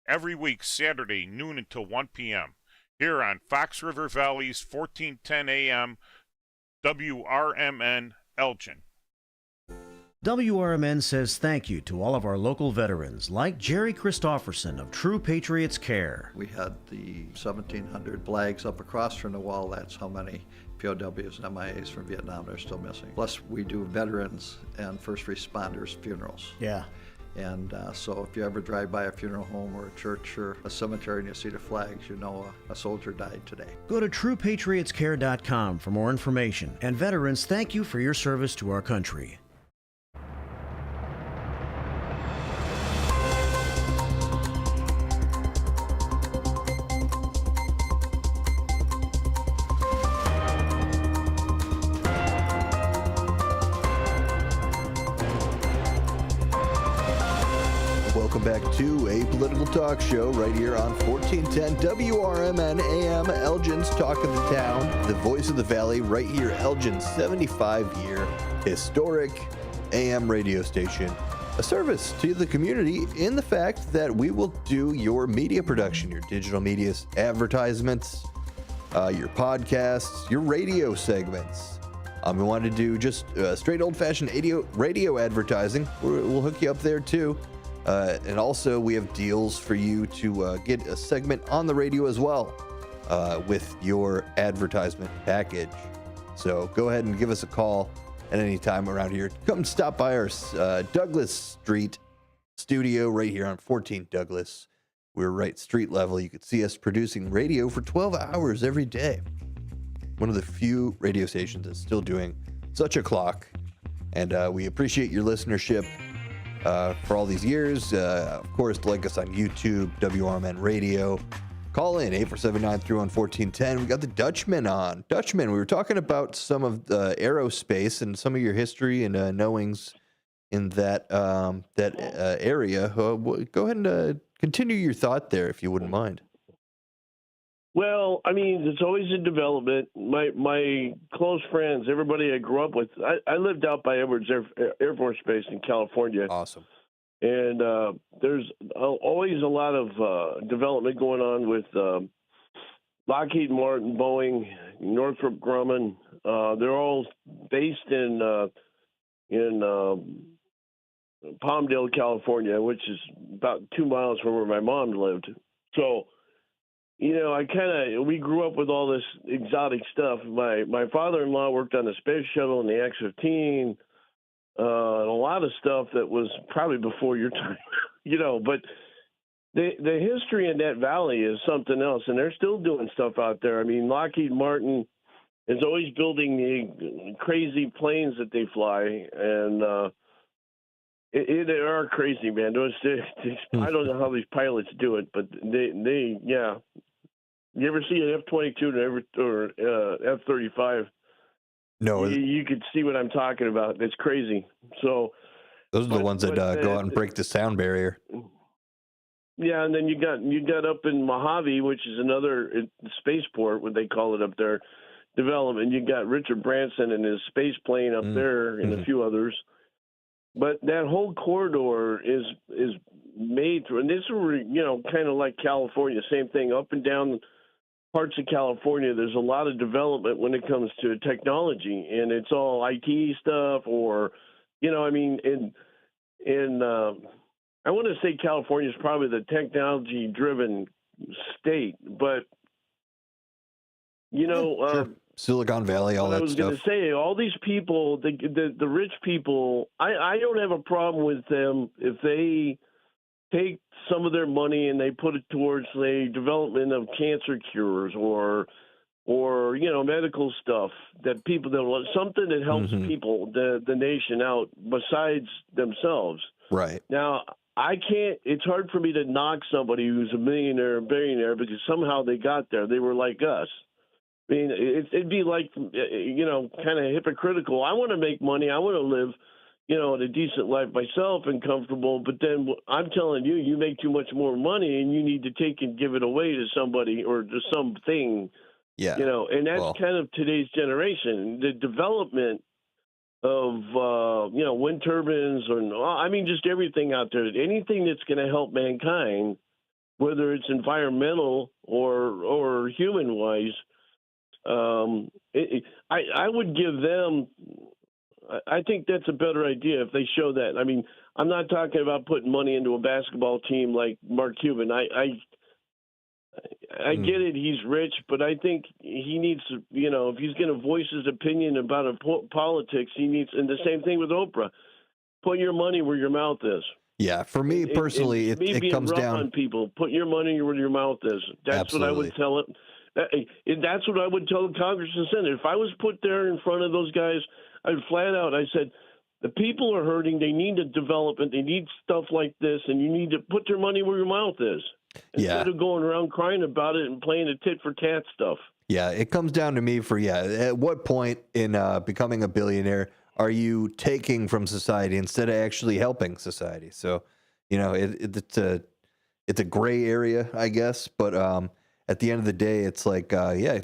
V: Every week, Saturday, noon until 1 p.m., here on Fox River Valley's 1410 AM, WRMN Elgin.
A: WRMN says thank you to all of our local veterans, like Jerry Christofferson of True Patriots Care.
W: We had the 1,700 flags up across from the wall. That's how many POWs and MIAs from Vietnam are still missing. Plus, we do veterans and first responders funerals.
A: Yeah.
W: And so if you ever drive by a funeral home or a church or a cemetery and you see the flags, you know a soldier died today.
A: Go to TruePatriotsCare.com for more information. And veterans, thank you for your service to our country.
B: Welcome back to a political talk show right here on 1410 WRMN AM, Elgin's Talk of the Town, the voice of the valley, right here, Elgin's 75-year historic AM radio station. A service to the community in the fact that we will do your media production, your digital media advertisements, your podcasts, your radio segments. We want to do just straight old-fashioned radio advertising. We'll hook you up there too. And also, we have deals for you to get a segment on the radio as well with your advertisement package. So go ahead and give us a call at any time around here. Come stop by our Douglas Street studio right here on 14 Douglas. We're right street level. You could see us producing radio for 12 hours every day. One of the few radio stations that's still doing such a clock. And we appreciate your listenership. For all these years. Of course, like us on YouTube, WRMN Radio. Call in 847-931-1410. We got the Dutchman on. Dutchman, we were talking about some of the aerospace and some of your history and knowings in that area. Go ahead and continue your thought there, if you wouldn't mind.
O: Well, I mean, it's always in development. My close friends, everybody I grew up with, I lived out by Edwards Air Force Base in California.
D: Awesome.
O: And there's always a lot of development going on with Lockheed Martin, Boeing, Northrop Grumman. They're all based in Palmdale, California, which is about 2 miles from where my mom lived. So, you know, we grew up with all this exotic stuff. My father-in-law worked on the space shuttle and the X-15, and a lot of stuff that was probably before your time, you know. But the history in that valley is something else, and they're still doing stuff out there. I mean, Lockheed Martin is always building the crazy planes that they fly, and they are crazy, man. I don't know how these pilots do it, but they yeah. You ever see an F-22 or F-35?
D: No.
O: You could see what I'm talking about. It's crazy. So
D: those are the ones that go out and break the sound barrier.
O: Yeah, and then you got up in Mojave, which is another spaceport, what they call it up there, development. You got Richard Branson and his space plane up there, and a few others. But that whole corridor is made through, and this is, you know, kind of like California, same thing, up and down parts of California. There's a lot of development when it comes to technology, and it's all IT stuff, or, you know, I mean, I want to say California is probably the technology-driven state, but, you know,
D: sure. Silicon Valley, all that stuff. I was
O: going to say, all these people, the rich people, I don't have a problem with them if they take some of their money and they put it towards the development of cancer cures or you know, medical stuff that people don't want, something that helps people, the nation out besides themselves.
D: Right.
O: Now, it's hard for me to knock somebody who's a millionaire or billionaire because somehow they got there. They were like us. I mean, it'd be like, you know, kind of hypocritical. I want to make money. I want to live, you know, a decent life myself and comfortable. But then I'm telling you, you make too much more money and you need to take and give it away to somebody or to something.
D: Yeah.
O: You know, and that's kind of today's generation. The development of, you know, wind turbines I mean, just everything out there. Anything that's going to help mankind, whether it's environmental or human-wise, I would give them. I think that's a better idea if they show that. I mean, I'm not talking about putting money into a basketball team like Mark Cuban. I get it. He's rich, but I think he needs to, you know, if he's going to voice his opinion about politics, he needs, and the same thing with Oprah. Put your money where your mouth is.
D: Yeah, for me personally,
O: me
D: it
O: being
D: comes
O: rough
D: down.
O: on people. Put your money where your mouth is. That's what I would tell it. That's what I would tell Congress and Senate. If I was put there in front of those guys, I'd flat out. I said, the people are hurting. They need a development. They need stuff like this, and you need to put your money where your mouth is instead of going around crying about it and playing a tit for tat stuff.
D: Yeah, it comes down to me for at what point in becoming a billionaire are you taking from society instead of actually helping society? So, it's a gray area, I guess. But at the end of the day, it's like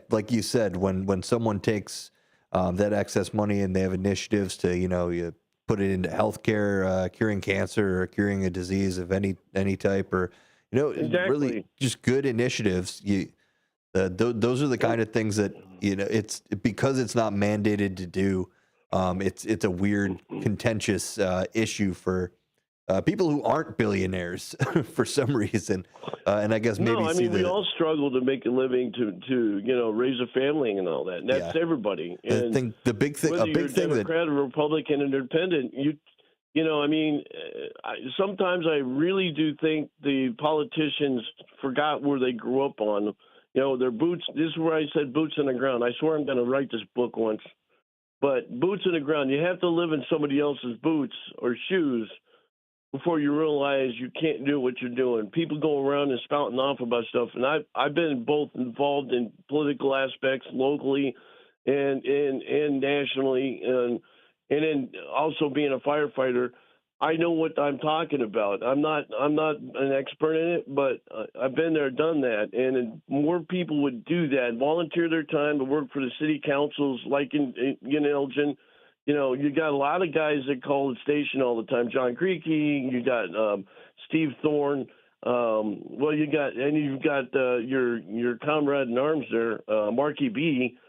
D: like you said, when someone takes that excess money and they have initiatives to you put it into healthcare, curing cancer or curing a disease of any type, or really just good initiatives. Those are the kind of things that it's because it's not mandated to do. It's a weird, contentious issue for people who aren't billionaires for some reason, and I guess maybe
O: we all struggle to make a living to raise a family and all that. And that's everybody. And
D: I think the big thing,
O: whether you're Democrat or Republican, independent, sometimes I really do think the politicians forgot where they grew up on. Their boots. This is where I said boots on the ground. I swear I'm going to write this book once. But boots on the ground, you have to live in somebody else's boots or shoes before you realize you can't do what you're doing. People go around and spouting off about stuff, and I've been both involved in political aspects locally and nationally, and then also being a firefighter. I know what I'm talking about. I'm not an expert in it, but I've been there, done that, and more people would do that, volunteer their time to work for the city councils, like in Elgin. You got a lot of guys that call the station all the time. John Creaky, you got Steve Thorne. You've got your comrade in arms there, Marky B.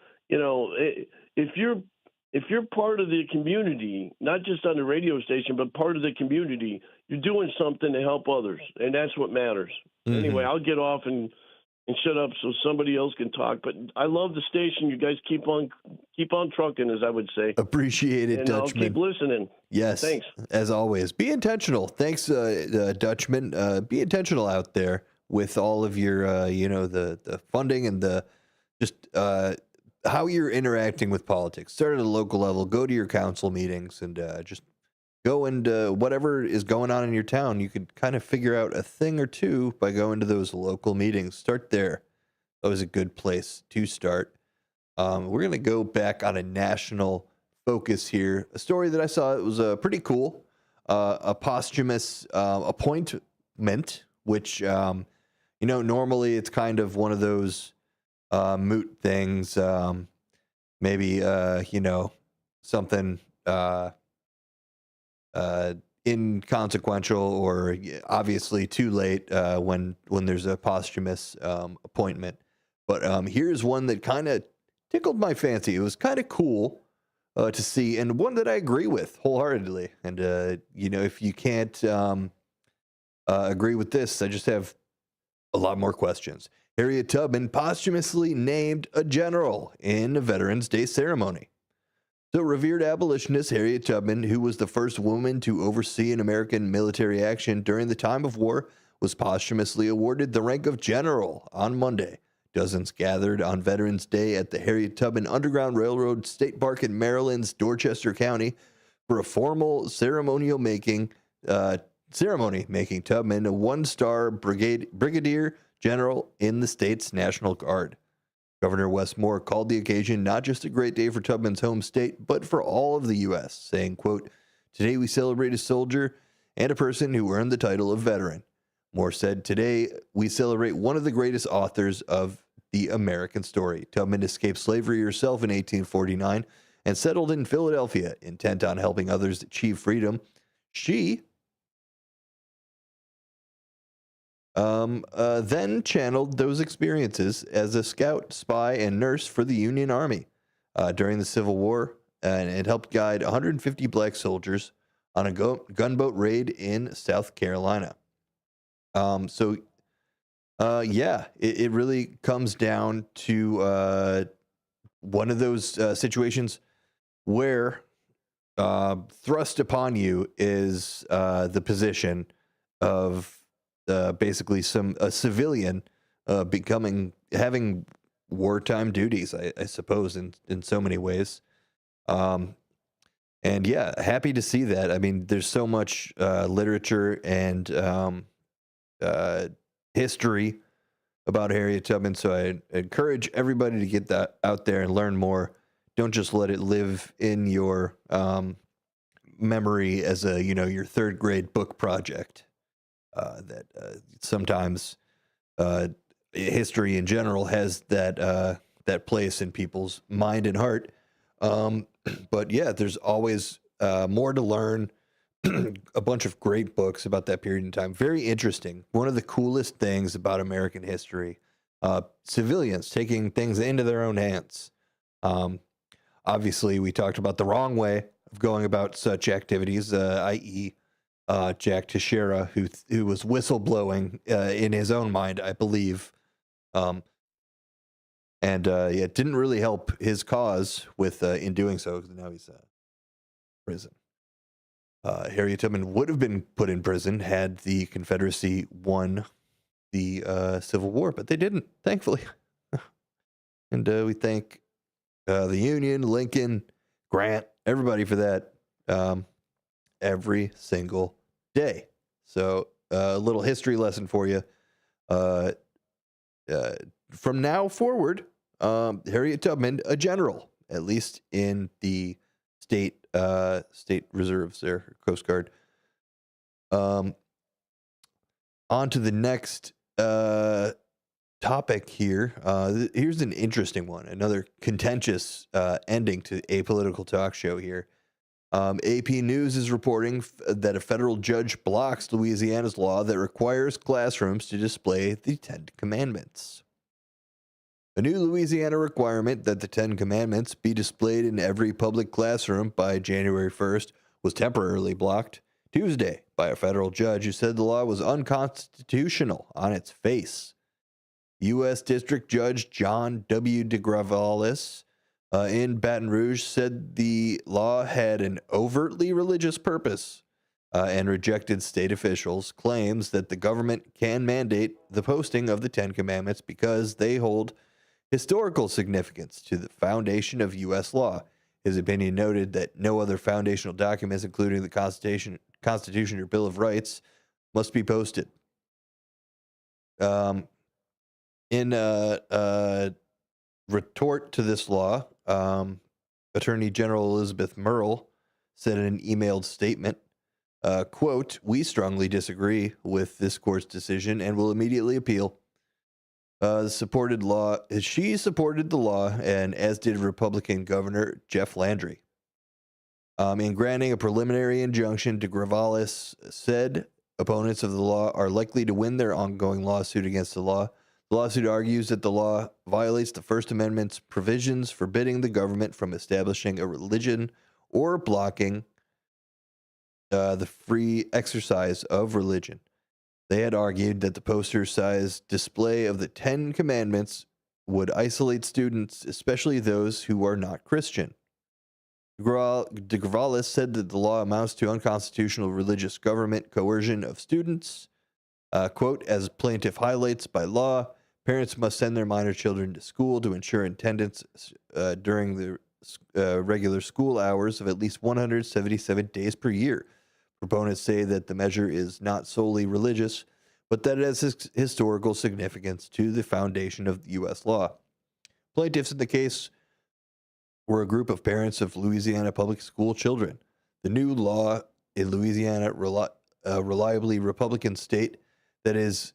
O: If you're part of the community, not just on the radio station, but part of the community, you're doing something to help others, and that's what matters.
D: Mm-hmm.
O: Anyway, I'll get off and shut up so somebody else can talk. But I love the station. You guys keep on trucking, as I would say.
D: Appreciate it,
O: and
D: Dutchman.
O: I'll keep listening.
D: Yes.
O: Thanks.
D: As always, be intentional. Thanks, Dutchman. Be intentional out there with all of your, the funding and the just how you're interacting with politics. Start at a local level. Go to your council meetings and just go into whatever is going on in your town. You could kind of figure out a thing or two by going to those local meetings. Start there. That was a good place to start. We're going to go back on a national focus here. A story that I saw, it was pretty cool. A posthumous appointment, which, normally it's kind of one of those moot things. Maybe, something inconsequential or obviously too late when there's a posthumous appointment. But here's one that kind of tickled my fancy. It was kind of cool to see, and one that I agree with wholeheartedly. And, if you can't agree with this, I just have a lot more questions. Harriet Tubman posthumously named a general in a Veterans Day ceremony. So, revered abolitionist Harriet Tubman, who was the first woman to oversee an American military action during the time of war, was posthumously awarded the rank of general on Monday. Dozens gathered on Veterans Day at the Harriet Tubman Underground Railroad State Park in Maryland's Dorchester County for a formal ceremony making Tubman a one-star brigadier general in the state's National Guard. Governor Wes Moore called the occasion not just a great day for Tubman's home state, but for all of the U.S., saying, quote, "Today we celebrate a soldier and a person who earned the title of veteran." Moore said, "Today we celebrate one of the greatest authors of the American story. Tubman escaped slavery herself in 1849 and settled in Philadelphia, intent on helping others achieve freedom. She then channeled those experiences as a scout, spy, and nurse for the Union Army during the Civil War, and it helped guide 150 black soldiers on a gunboat raid in South Carolina." It really comes down to one of those situations where thrust upon you is the position of basically a civilian having wartime duties, I suppose, in so many ways. And yeah, happy to see that. I mean, there's so much literature and history about Harriet Tubman, so I encourage everybody to get that out there and learn more. Don't just let it live in your memory as your third grade book project. That sometimes history in general has that place in people's mind and heart. But yeah, there's always more to learn. A bunch of great books about that period in time. Very interesting. One of the coolest things about American history, civilians taking things into their own hands. Obviously, we talked about the wrong way of going about such activities, i.e., Jack Teixeira, who was whistleblowing in his own mind, I believe. And it didn't really help his cause with in doing so, because now he's in prison. Harriet Tubman would have been put in prison had the Confederacy won the Civil War, but they didn't, thankfully. And we thank the Union, Lincoln, Grant, everybody for that every single day. So a little history lesson for you. From now forward, Harriet Tubman, a general, at least in the state reserves there, Coast Guard. On to the next topic here. Here's an interesting one, another contentious ending to a political talk show here. AP News is reporting that a federal judge blocks Louisiana's law that requires classrooms to display the Ten Commandments. A new Louisiana requirement that the Ten Commandments be displayed in every public classroom by January 1st was temporarily blocked Tuesday by a federal judge who said the law was unconstitutional on its face. U.S. District Judge John W. DeGravalis in Baton Rouge said the law had an overtly religious purpose and rejected state officials' claims that the government can mandate the posting of the Ten Commandments because they hold historical significance to the foundation of U.S. law. His opinion noted that no other foundational documents, including the Constitution or Bill of Rights, must be posted. In a retort to this law, Attorney General Elizabeth Murrell said in an emailed statement, quote, "We strongly disagree with this court's decision and will immediately appeal." She supported the law, and as did Republican Governor Jeff Landry. In granting a preliminary injunction, DeGravalis said opponents of the law are likely to win their ongoing lawsuit against the law. The lawsuit argues that the law violates the First Amendment's provisions forbidding the government from establishing a religion or blocking the free exercise of religion. They had argued that the poster-sized display of the Ten Commandments would isolate students, especially those who are not Christian. DeGravalis said that the law amounts to unconstitutional religious government coercion of students. Quote, as plaintiff highlights, by law, parents must send their minor children to school to ensure attendance during the regular school hours of at least 177 days per year. Proponents say that the measure is not solely religious, but that it has historical significance to the foundation of U.S. law. Plaintiffs in the case were a group of parents of Louisiana public school children. The new law in Louisiana, a reliably Republican state that is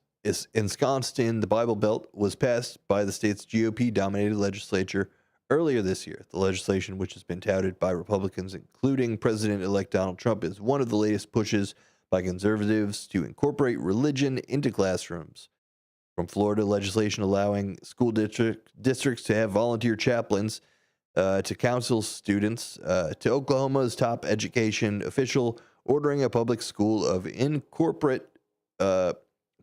D: ensconced in the Bible Belt, was passed by the state's GOP-dominated legislature earlier this year. The legislation, which has been touted by Republicans, including President-elect Donald Trump, is one of the latest pushes by conservatives to incorporate religion into classrooms. From Florida legislation allowing school districts to have volunteer chaplains to counsel students, to Oklahoma's top education official ordering a public school to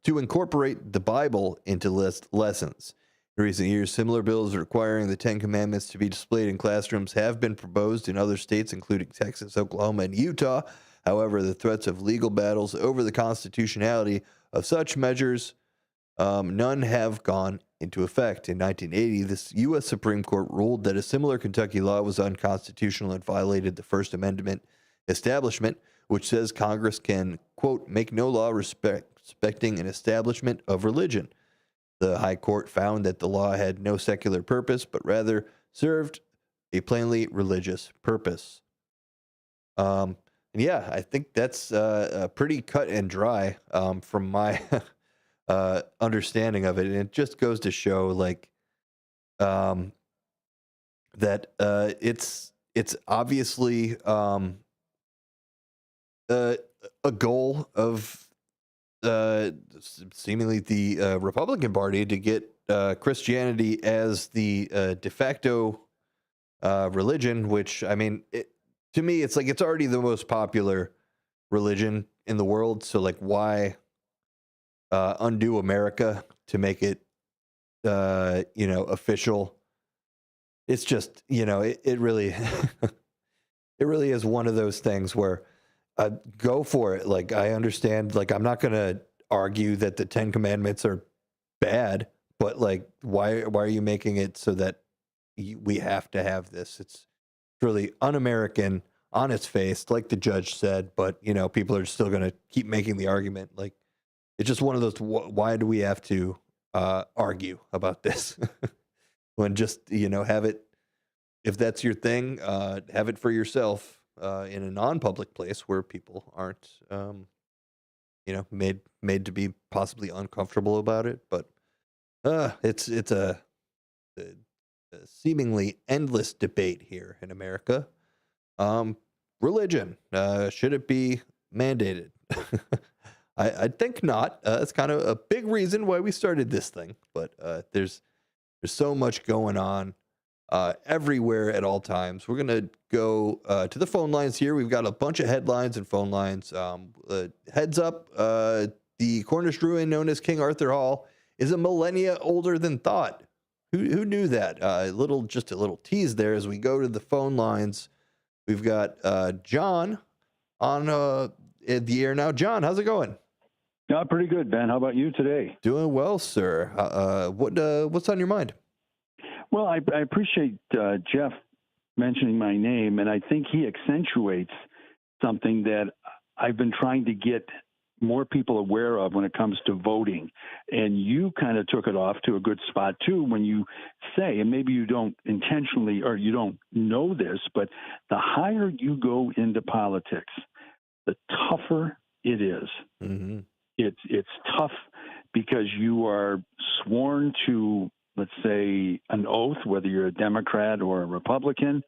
D: incorporate the Bible into lessons. In recent years, similar bills requiring the Ten Commandments to be displayed in classrooms have been proposed in other states, including Texas, Oklahoma, and Utah. However, the threats of legal battles over the constitutionality of such measures, none have gone into effect. In 1980, the U.S. Supreme Court ruled that a similar Kentucky law was unconstitutional and violated the First Amendment establishment, which says Congress can, quote, make no law respecting an establishment of religion. The High Court found that the law had no secular purpose, but rather served a plainly religious purpose. And yeah, I think that's pretty cut and dry from my understanding of it. And it just goes to show, like, that it's obviously a goal of seemingly the Republican Party to get Christianity as the de facto religion, which, I mean, to me, it's like it's already the most popular religion in the world. So, like, why undo America to make it, official? It's just, it really, it really is one of those things where go for it. Like, I understand, like, I'm not going to argue that the 10 Commandments are bad, but, like, why are you making it so that we have to have this? It's really un-American on its face, like the judge said, but, people are still going to keep making the argument. Like, it's just one of those, why do we have to argue about this? When just, have it, if that's your thing, have it for yourself. In a non-public place where people aren't, made to be possibly uncomfortable about it. But it's a seemingly endless debate here in America. Religion, should it be mandated? I think not. It's kind of a big reason why we started this thing. But there's so much going on everywhere at all times. We're going to go to the phone lines here. We've got a bunch of headlines and phone lines. Heads up, the Cornish ruin known as King Arthur Hall is a millennia older than thought. Who knew that? Just a little tease there as we go to the phone lines. We've got John on the air now. John, how's it going?
E: Pretty good, Ben. How about you today?
D: Doing well, sir. What's on your mind?
E: Well, I appreciate Jeff mentioning my name, and I think he accentuates something that I've been trying to get more people aware of when it comes to voting. And you kind of took it off to a good spot, too, when you say, and maybe you don't intentionally or you don't know this, but the higher you go into politics, the tougher it is.
D: Mm-hmm.
E: It's tough because you are sworn to, let's say, an oath, whether you're a Democrat or a Republican,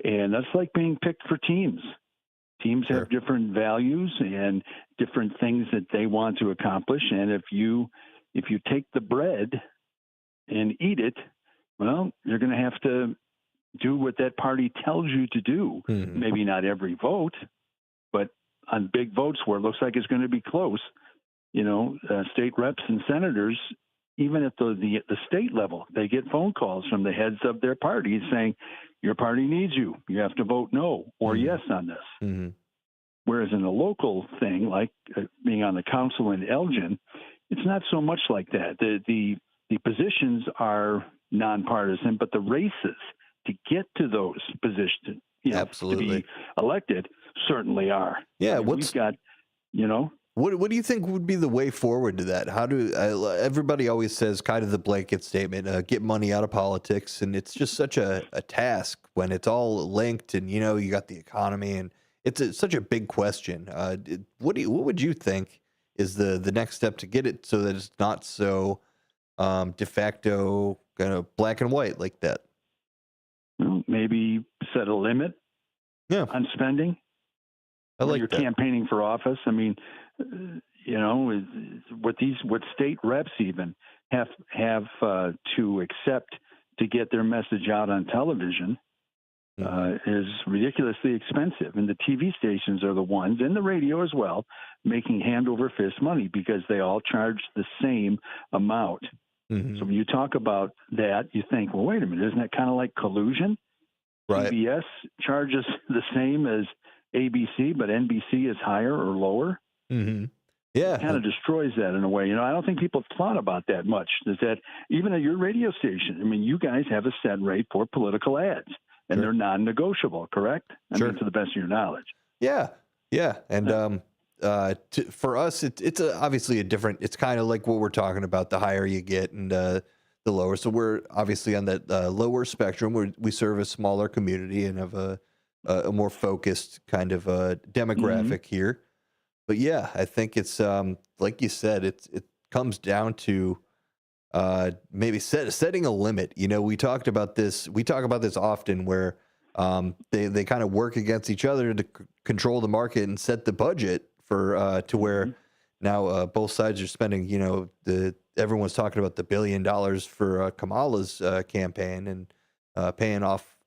E: and that's like being picked for teams. Teams have different values and different things that they want to accomplish, and if you take the bread and eat it, well, you're going to have to do what that party tells you to do.
D: Mm-hmm.
E: Maybe not every vote, but on big votes where it looks like it's going to be close, state reps and senators, even at the state level, they get phone calls from the heads of their parties saying, your party needs you. You have to vote no or yes on this.
D: Mm-hmm.
E: Whereas in a local thing, like being on the council in Elgin, it's not so much like that. The positions are nonpartisan, but the races to get to those positions,
D: absolutely,
E: to be elected, certainly are.
D: Yeah,
E: we've got,
D: What do you think would be the way forward to that? How do everybody always says kind of the blanket statement, get money out of politics, and it's just such a task when it's all linked, and you got the economy, and it's such a big question. What would you think is the next step to get it so that it's not so de facto kind of black and white like that?
E: Well, maybe set a limit on spending.
D: I like
E: you're
D: that.
E: Campaigning for office. I mean, what state reps even have to accept to get their message out on television is ridiculously expensive. And the TV stations are the ones, and the radio as well, making hand over fist money because they all charge the same amount.
D: Mm-hmm.
E: So when you talk about that, you think, well, wait a minute, isn't that kind of like collusion?
D: Right.
E: CBS charges the same as ABC, but NBC is higher or lower.
D: Mm-hmm. Yeah.
E: It kind of destroys that in a way. I don't think people have thought about that much. Is that even at your radio station, you guys have a set rate for political ads, and they're non-negotiable, correct? To the best of your knowledge.
D: Yeah. Yeah. And for us, it's obviously a different, it's kind of like what we're talking about, the higher you get and the lower. So we're obviously on that lower spectrum where we serve a smaller community and have a more focused kind of demographic here. But yeah, I think it's like you said, it comes down to maybe setting a limit. We talked about this. We talk about this often, where they kind of work against each other to control the market and set the budget for to where now both sides are spending. Everyone's talking about the $1 billion for Kamala's campaign and paying off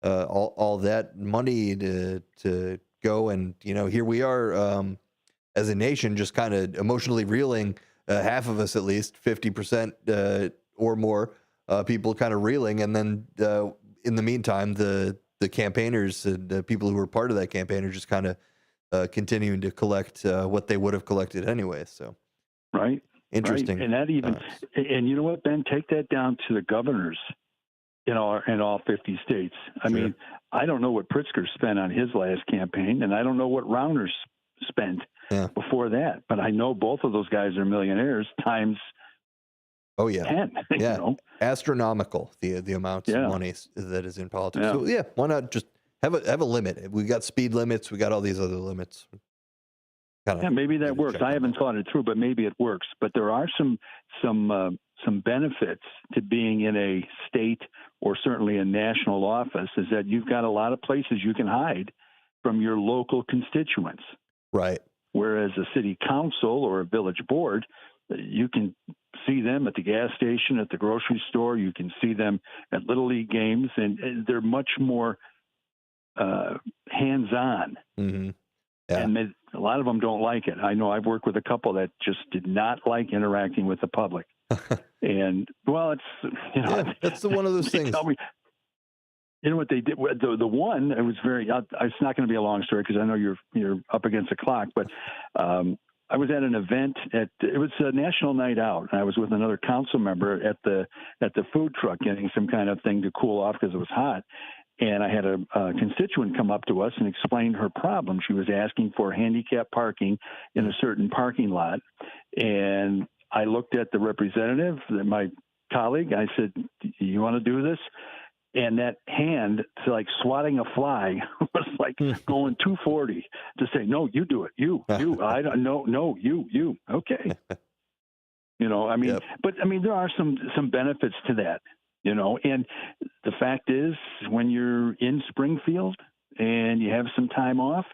D: all that money to go. And here we are. As a nation, just kind of emotionally reeling, half of us at least, 50% or more, people kind of reeling. And then in the meantime, the campaigners and the people who were part of that campaign are just kind of continuing to collect what they would have collected anyway. So,
E: right.
D: Interesting.
E: Right. And that even, and you know what, Ben, take that down to the governors in all 50 states. I mean, I don't know what Pritzker spent on his last campaign, and I don't know what Rauner's spent before that, but I know both of those guys are millionaires times 10.
D: Astronomical the amount of money that is in politics. So why not just have a limit? We got speed limits, we got all these other limits.
E: Maybe that works. I haven't thought it through, but maybe it works. But there are some benefits to being in a state or certainly a national office, is that you've got a lot of places you can hide from your local constituents.
D: Right.
E: Whereas a city council or a village board, you can see them at the gas station, at the grocery store. You can see them at Little League games, and they're much more hands-on.
D: Mm-hmm.
E: And a lot of them don't like it. I know I've worked with a couple that just did not like interacting with the public. And, well, it's,
D: that's one of those things.
E: You know what they did? The one, it was it's not going to be a long story because I know you're up against the clock, but I was at an event it was a national night out, and I was with another council member at the food truck getting some kind of thing to cool off because it was hot. And I had a constituent come up to us and explain her problem. She was asking for handicap parking in a certain parking lot. And I looked at the representative, my colleague. I said, "You want to do this?" And that hand, like swatting a fly, was like going 240 to say, "No, you do it. You. I don't know. No, you. Okay." But there are some benefits to that. And the fact is, when you're in Springfield and you have some time off,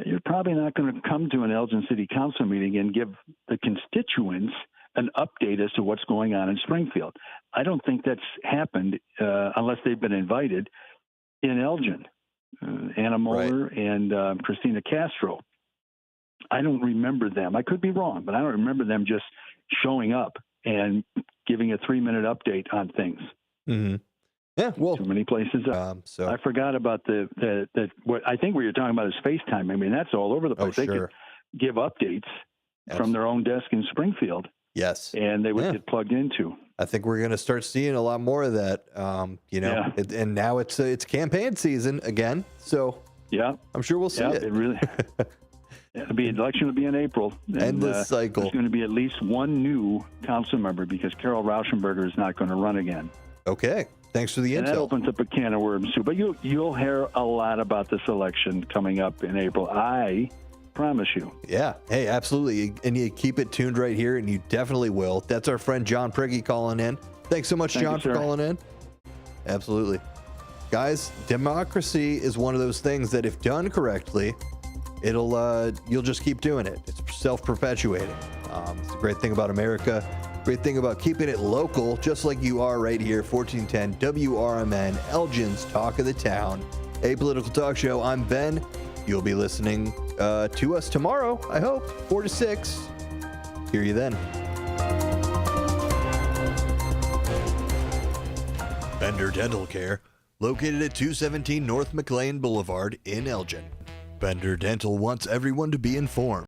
E: you're probably not going to come to an Elgin City Council meeting and give the constituents an update as to what's going on in Springfield. I don't think that's happened unless they've been invited in Elgin. Anna Moeller and Christina Castro. I don't remember them. I could be wrong, but I don't remember them just showing up and giving a 3-minute update on things.
D: Mm-hmm. Yeah, well,
E: too many places.
D: So
E: I forgot about what I think what you're talking about is FaceTime. I mean, that's all over the place. They could give updates from their own desk in Springfield.
D: Yes,
E: and they would get plugged into.
D: I think we're going to start seeing a lot more of that. And now it's campaign season again. So I'm sure we'll see it.
E: It really. Election will be in April.
D: End this cycle.
E: There's going to be at least one new council member because Carol Rauschenberger is not going to run again.
D: Okay. Thanks for the intel.
E: That opens up a can of worms too. But you'll hear a lot about this election coming up in April. I promise you.
D: Yeah. Hey, absolutely. And you keep it tuned right here, and you definitely will. That's our friend John Prigge calling in. Thanks so much, John, for calling in. Absolutely. Guys, democracy is one of those things that if done correctly, you'll just keep doing it. It's self-perpetuating. It's a great thing about America. Great thing about keeping it local, just like you are right here, 1410 WRMN, Elgin's Talk of the Town, a political talk show. I'm Ben. You'll be listening to us tomorrow, I hope, 4 to 6. Hear you then. Bender Dental Care, located at 217 North McLean Boulevard in Elgin.
B: Bender Dental wants everyone to be informed.